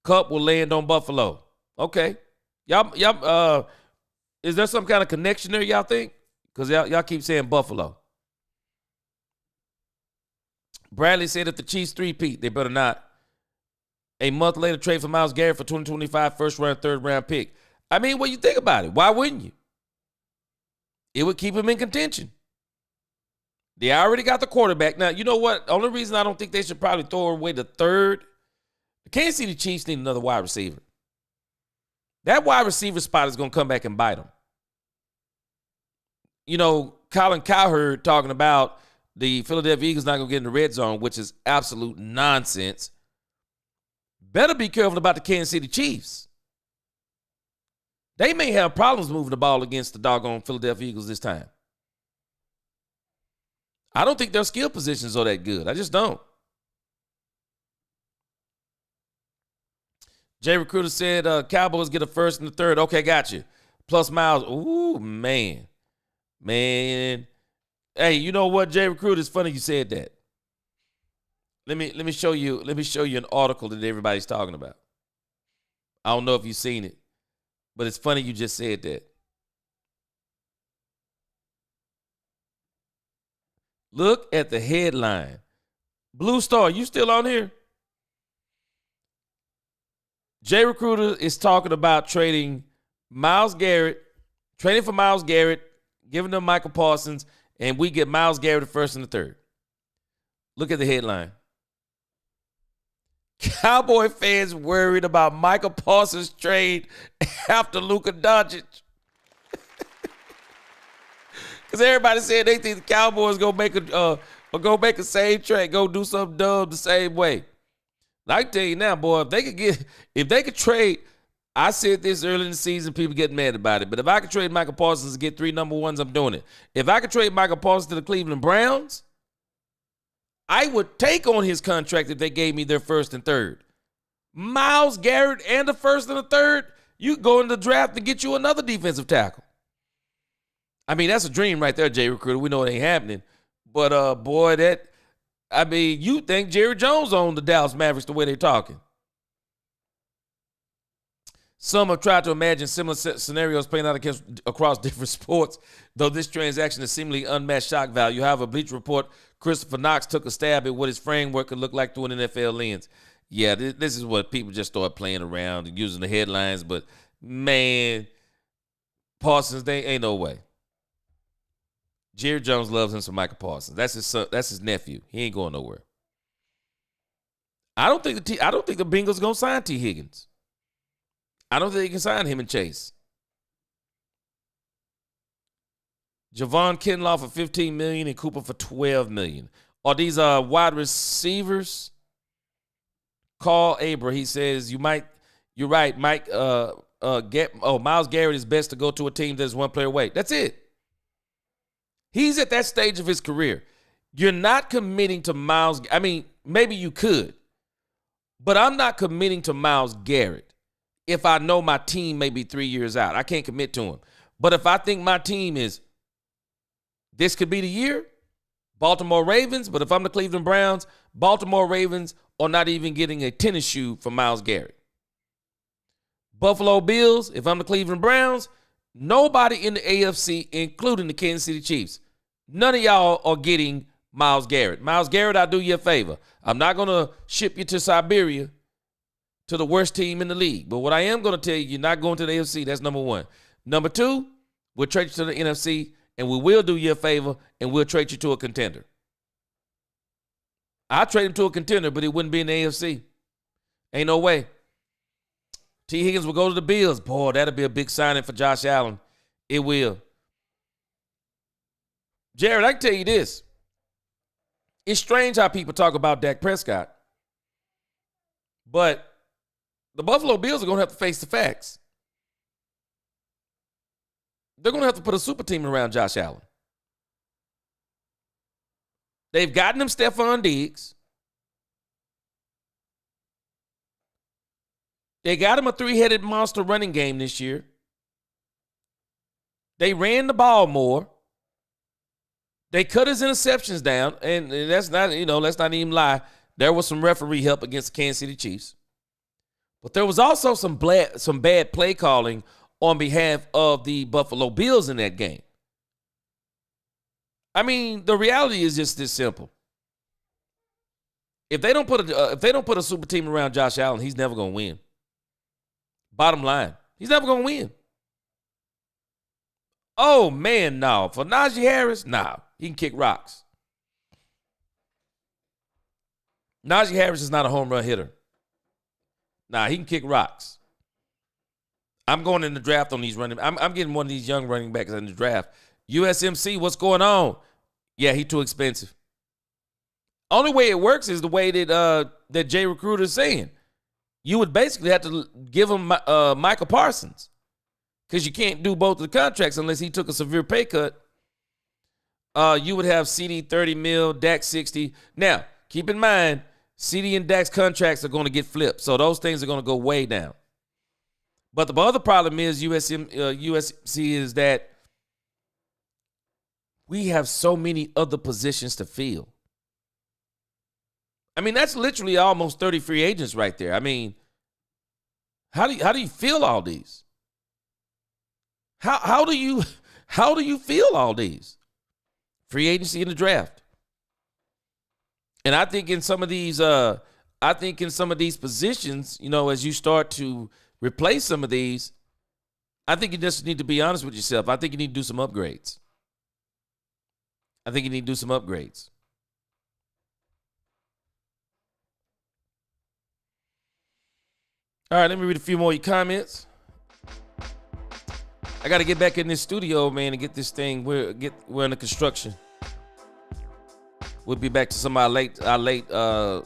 Kupp will land on Buffalo. Okay. Y'all, is there some kind of connection there, y'all think? Because y'all keep saying Buffalo. Bradley said if the Chiefs three-peat, they better not. A month later, trade for Myles Garrett for 2025 first-round, third-round pick. I mean, what you think about it? Why wouldn't you? It would keep him in contention. They already got the quarterback. Now, you know what? The only reason I don't think they should probably throw away the third, the Kansas City Chiefs need another wide receiver. That wide receiver spot is going to come back and bite them. You know, Colin Cowherd talking about the Philadelphia Eagles not going to get in the red zone, which is absolute nonsense. Better be careful about the Kansas City Chiefs. They may have problems moving the ball against the doggone Philadelphia Eagles this time. I don't think their skill positions are that good. I just don't. Jay Recruiter said Cowboys get a first and a third. Okay, got you. Plus Myles. Ooh, man. Man. Hey, you know what, Jay Recruiter? It's funny you said that. Let me show you an article that everybody's talking about. I don't know if you've seen it, but it's funny you just said that. Look at the headline. Blue Star, you still on here? Jay Recruiter is talking about trading for Myles Garrett, giving them Michael Parsons, and we get Myles Garrett the first and the third. Look at the headline. Cowboy fans worried about Michael Parsons trade after Luka Doncic. Because everybody said they think the Cowboys go make a same trade, go do something dumb the same way. I can tell you now, boy, if they could trade, I said this early in the season, people get mad about it. But if I could trade Michael Parsons to get 3 number ones, I'm doing it. If I could trade Michael Parsons to the Cleveland Browns, I would take on his contract if they gave me their first and third. Myles Garrett and the first and the third, you go in the draft to get you another defensive tackle. I mean, that's a dream right there, Jay Recruiter. We know it ain't happening. But, boy, you think Jerry Jones owned the Dallas Mavericks the way they're talking. Some have tried to imagine similar scenarios playing out across different sports, though this transaction is seemingly unmatched shock value. However, Bleacher Report, Christopher Knox took a stab at what his framework could look like through an NFL lens. Yeah, this is what people just start playing around and using the headlines. But, man, Parsons, they ain't no way. Jerry Jones loves him some Michael Parsons. That's his son, that's his nephew. He ain't going nowhere. I don't think the Bengals gonna sign T. Higgins. I don't think they can sign him and Chase. Javon Kinlaw for $15 million and Cooper for $12 million. Are these wide receivers? Carl Aber, he says you're right, Mike. Myles Garrett is best to go to a team that's one player away. That's it. He's at that stage of his career. You're not committing to Myles. I mean, maybe you could, but I'm not committing to Myles Garrett if I know my team may be 3 years out. I can't commit to him. But if I think my team this could be the year, Baltimore Ravens, but if I'm the Cleveland Browns, Baltimore Ravens are not even getting a tennis shoe for Myles Garrett. Buffalo Bills, if I'm the Cleveland Browns, Nobody in the AFC, including the Kansas City Chiefs, none of y'all are getting Myles Garrett. Myles Garrett, I'll do you a favor. I'm not going to ship you to Siberia to the worst team in the league. But what I am going to tell you, you're not going to the AFC. That's number one. Number two, we'll trade you to the NFC, and we will do you a favor, and we'll trade you to a contender. I'll trade him to a contender, but it wouldn't be in the AFC. Ain't no way. T. Higgins will go to the Bills. Boy, that'll be a big signing for Josh Allen. It will. Jared, I can tell you this. It's strange how people talk about Dak Prescott. But the Buffalo Bills are going to have to face the facts. They're going to have to put a super team around Josh Allen. They've gotten him Stephon Diggs. They got him a three-headed monster running game this year. They ran the ball more. They cut his interceptions down, and that's not, let's not even lie. There was some referee help against the Kansas City Chiefs. But there was also some bad play calling on behalf of the Buffalo Bills in that game. I mean, the reality is just this simple. If they don't put a super team around Josh Allen, he's never going to win. Bottom line, he's never going to win. Oh, man, no. For Najee Harris, nah. He can kick rocks. Najee Harris is not a home run hitter. Nah, he can kick rocks. I'm going in the draft on these running. I'm getting one of these young running backs in the draft. USMC, what's going on? Yeah, he too expensive. Only way it works is the way that Jay Recruiter is saying. You would basically have to give him Michael Parsons, because you can't do both of the contracts unless he took a severe pay cut. You would have CD 30 mil, Dak 60. Now, keep in mind, CD and Dak's contracts are going to get flipped, so those things are going to go way down. But the other problem is USC is that we have so many other positions to fill. I mean, that's literally almost 30 free agents right there. I mean, how do you feel all these? How do you feel all these? Free agency in the draft. And I think in some of these positions, as you start to replace some of these, I think you just need to be honest with yourself. I think you need to do some upgrades. All right, let me read a few more of your comments. I got to get back in this studio, man, and get this thing. We're in the construction. We'll be back to some of our late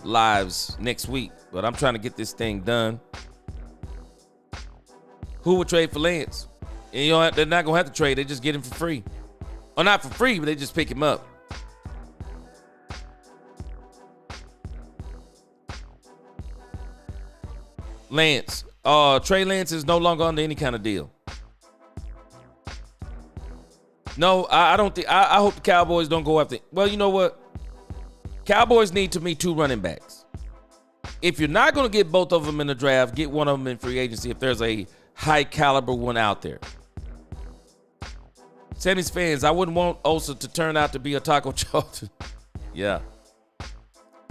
lives next week, but I'm trying to get this thing done. Who would trade for Lance? And they're not gonna have to trade. They just get him for free, or not for free, but they just pick him up. Lance, Trey Lance is no longer under any kind of deal. No, I don't think. I hope the Cowboys don't go after. Well, you know what? Cowboys need, to me, 2 running backs. If you're not going to get both of them in the draft, get one of them in free agency if there's a high caliber one out there. Sammy's fans, I wouldn't want Osa to turn out to be a Taco Charlton. Yeah.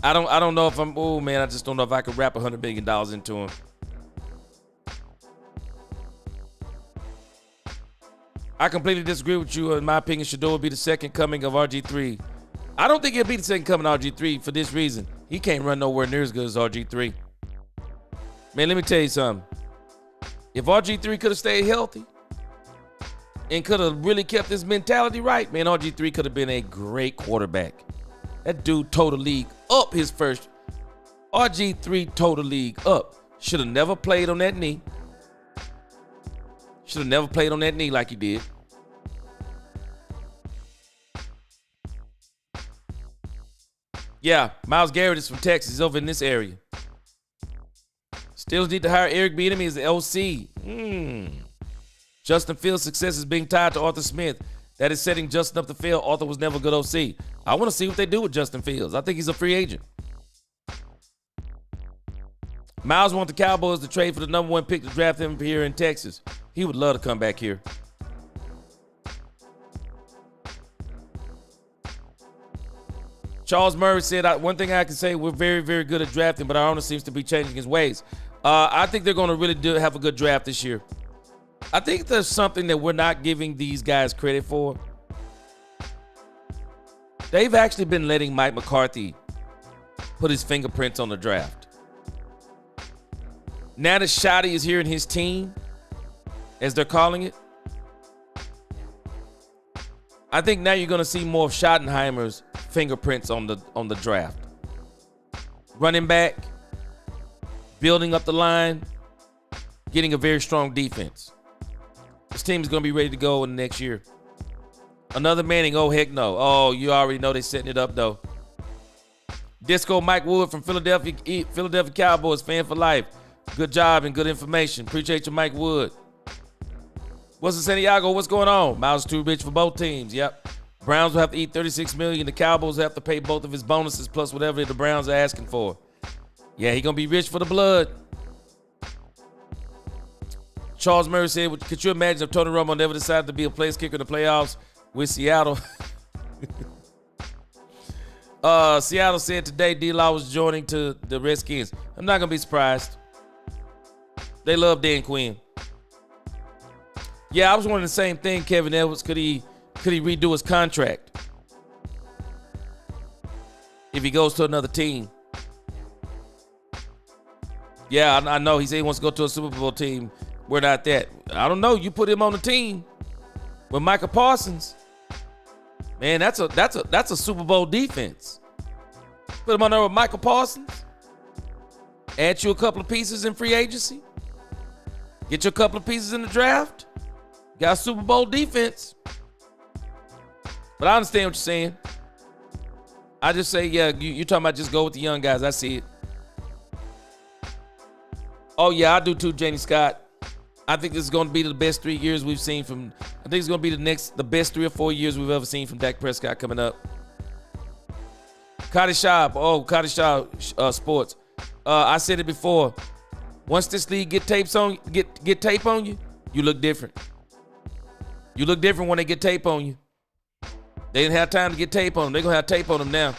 I don't know if I just don't know if I could wrap $100 million into him. I completely disagree with you. In my opinion, Shador will be the second coming of RG3. I don't think he'll be the second coming of RG3 for this reason. He can't run nowhere near as good as RG3. Man, let me tell you something. If RG3 could have stayed healthy and could have really kept his mentality right, man, RG3 could have been a great quarterback. That dude tore the league up his first. RG3 tore the league up. Should have never played on that knee. Should have never played on that knee like he did. Yeah, Myles Garrett is from Texas. He's over in this area. Steelers need to hire Eric Bieniemy as the OC. Justin Fields' success is being tied to Arthur Smith. That is setting Justin up to fail. Arthur was never a good OC. I want to see what they do with Justin Fields. I think he's a free agent. Myles wants the Cowboys to trade for the number 1 pick to draft him here in Texas. He would love to come back here. Charles Murray said, one thing I can say, we're very, very good at drafting, but our owner seems to be changing his ways. I think they're going to really have a good draft this year. I think there's something that we're not giving these guys credit for. They've actually been letting Mike McCarthy put his fingerprints on the draft. Now that Shotty is here in his team, as they're calling it, I think now you're going to see more of Schottenheimer's fingerprints on the draft. Running back, building up the line, getting a very strong defense. This team is going to be ready to go in the next year. Another Manning, oh, heck no. Oh, you already know they're setting it up, though. Disco Mike Wood from Philadelphia Cowboys, fan for life. Good job and good information. Appreciate you, Mike Wood. What's in Santiago? What's going on? Myles too rich for both teams. Yep. Browns will have to eat $36 million. The Cowboys have to pay both of his bonuses plus whatever the Browns are asking for. Yeah, he gonna be rich for the blood. Charles Murray said, could you imagine if Tony Romo never decided to be a place kicker in the playoffs with Seattle? Seattle said today D-Law was joining to the Redskins. I'm not gonna be surprised. They love Dan Quinn. Yeah, I was wondering the same thing, Kevin Edwards. Could he redo his contract if he goes to another team? Yeah, I know. He said he wants to go to a Super Bowl team. We're not that. I don't know. You put him on the team with Micah Parsons. Man, that's a Super Bowl defense. Put him on there with Michael Parsons. Add you a couple of pieces in free agency. Get you a couple of pieces in the draft. Got a Super Bowl defense. But I understand what you're saying. I just say, yeah, you're talking about just go with the young guys. I see it. Oh, yeah, I do too, Janie Scott. I think this is going to be the best 3 years we've seen from – I think it's going to be the best 3 or 4 years we've ever seen from Dak Prescott coming up. Cotty Shaw Sports. I said it before. Once this league get tape on you, you look different. You look different when they get tape on you. They didn't have time to get tape on them. They're going to have tape on them now.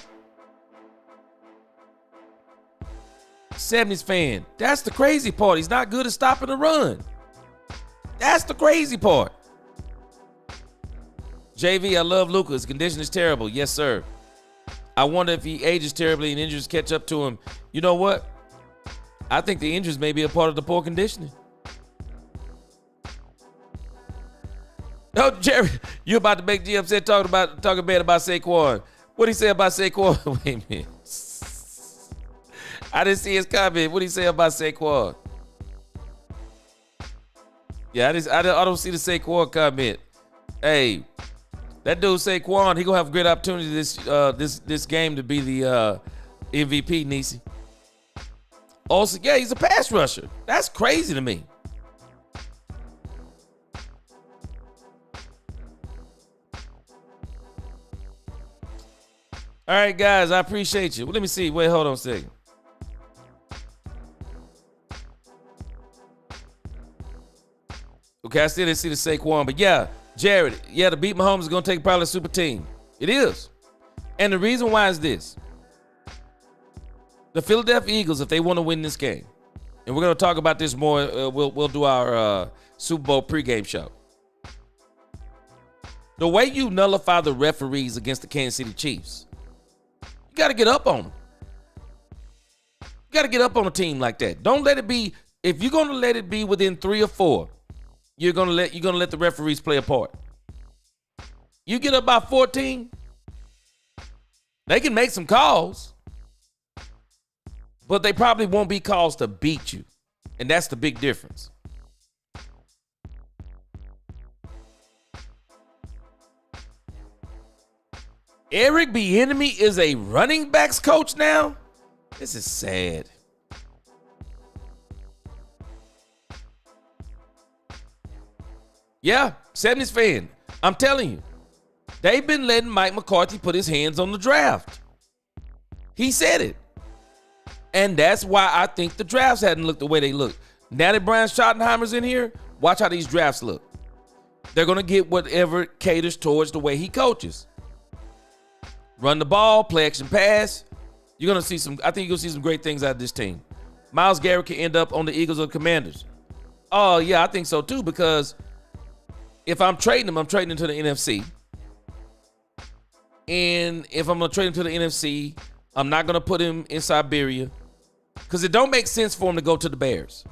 70s fan. That's the crazy part. He's not good at stopping the run. That's the crazy part. JV, I love Luka. His condition is terrible. Yes, sir. I wonder if he ages terribly and injuries catch up to him. You know what? I think the injuries may be a part of the poor conditioning. Oh, Jerry, you about to make G upset talking bad about Saquon. What'd he say about Saquon? Wait a minute. I didn't see his comment. What'd he say about Saquon? Yeah, I don't see the Saquon comment. Hey, that dude Saquon, he gonna have a great opportunity this game to be the MVP, Nisi. Also, yeah, he's a pass rusher. That's crazy to me. All right, guys, I appreciate you. Well, let me see. Wait, hold on a second. Okay, I still didn't see the Saquon, but yeah, Jared, yeah, to beat Mahomes is going to take probably a super team. It is. And the reason why is this. The Philadelphia Eagles, if they want to win this game, and we're going to talk about this more, we'll do our Super Bowl pregame show. The way you nullify the referees against the Kansas City Chiefs, you got to get up on them. You got to get up on a team like that. Don't let it be, if you're going to let it be within 3 or 4, you're gonna let the referees play a part. You get up by 14, they can make some calls, but they probably won't be calls to beat you, and that's the big difference. Eric Bieniemy is a running backs coach now. This is sad. Yeah, 70s fan. I'm telling you, they've been letting Mike McCarthy put his hands on the draft. He said it. And that's why I think the drafts hadn't looked the way they look. Now that Brian Schottenheimer's in here, watch how these drafts look. They're going to get whatever caters towards the way he coaches. Run the ball, play action pass. You're gonna see some. I think you're gonna see some great things out of this team. Myles Garrett can end up on the Eagles or the Commanders. Oh yeah, I think so too, because if I'm trading him, I'm trading him to the NFC. And if I'm gonna trade him to the NFC, I'm not gonna put him in Siberia, because it don't make sense for him to go to the Bears.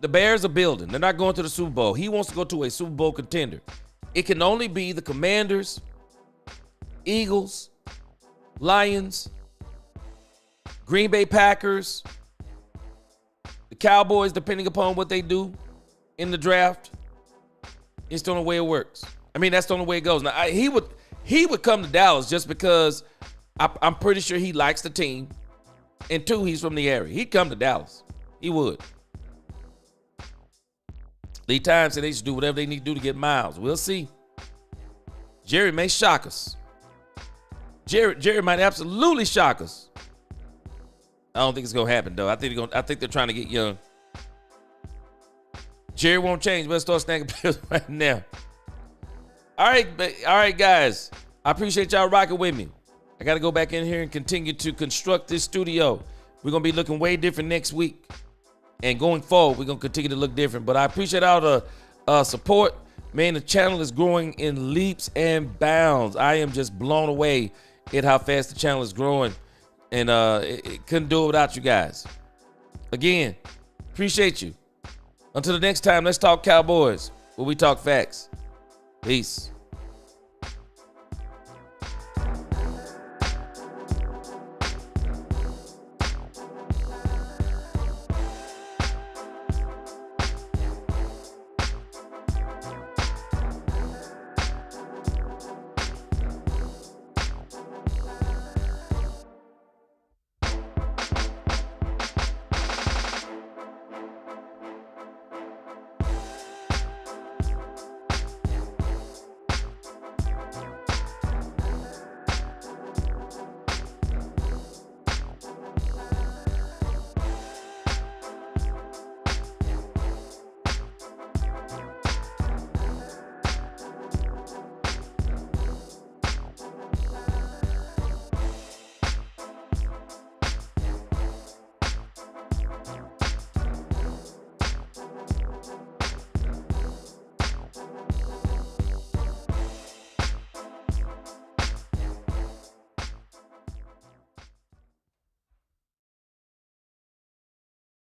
The Bears are building. They're not going to the Super Bowl. He wants to go to a Super Bowl contender. It can only be the Commanders, Eagles, Lions, Green Bay Packers, the Cowboys, depending upon what they do in the draft. It's the only way it works. I mean, that's the only way it goes. Now, he would come to Dallas just because I'm pretty sure he likes the team. And 2, he's from the area. He'd come to Dallas. He would. Lee Time said they should do whatever they need to do to get Myles. We'll see. Jerry may shock us. Jerry might absolutely shock us. I don't think it's gonna happen though. I think they're trying to get young. Jerry won't change. Let's start snagging players right now. All right, guys. I appreciate y'all rocking with me. I got to go back in here and continue to construct this studio. We're gonna be looking way different next week, and going forward, we're gonna continue to look different. But I appreciate all the support. Man, the channel is growing in leaps and bounds. I am just blown away at how fast the channel is growing. And it couldn't do it without you guys. Again, appreciate you. Until the next time, let's talk Cowboys, where we talk facts. Peace.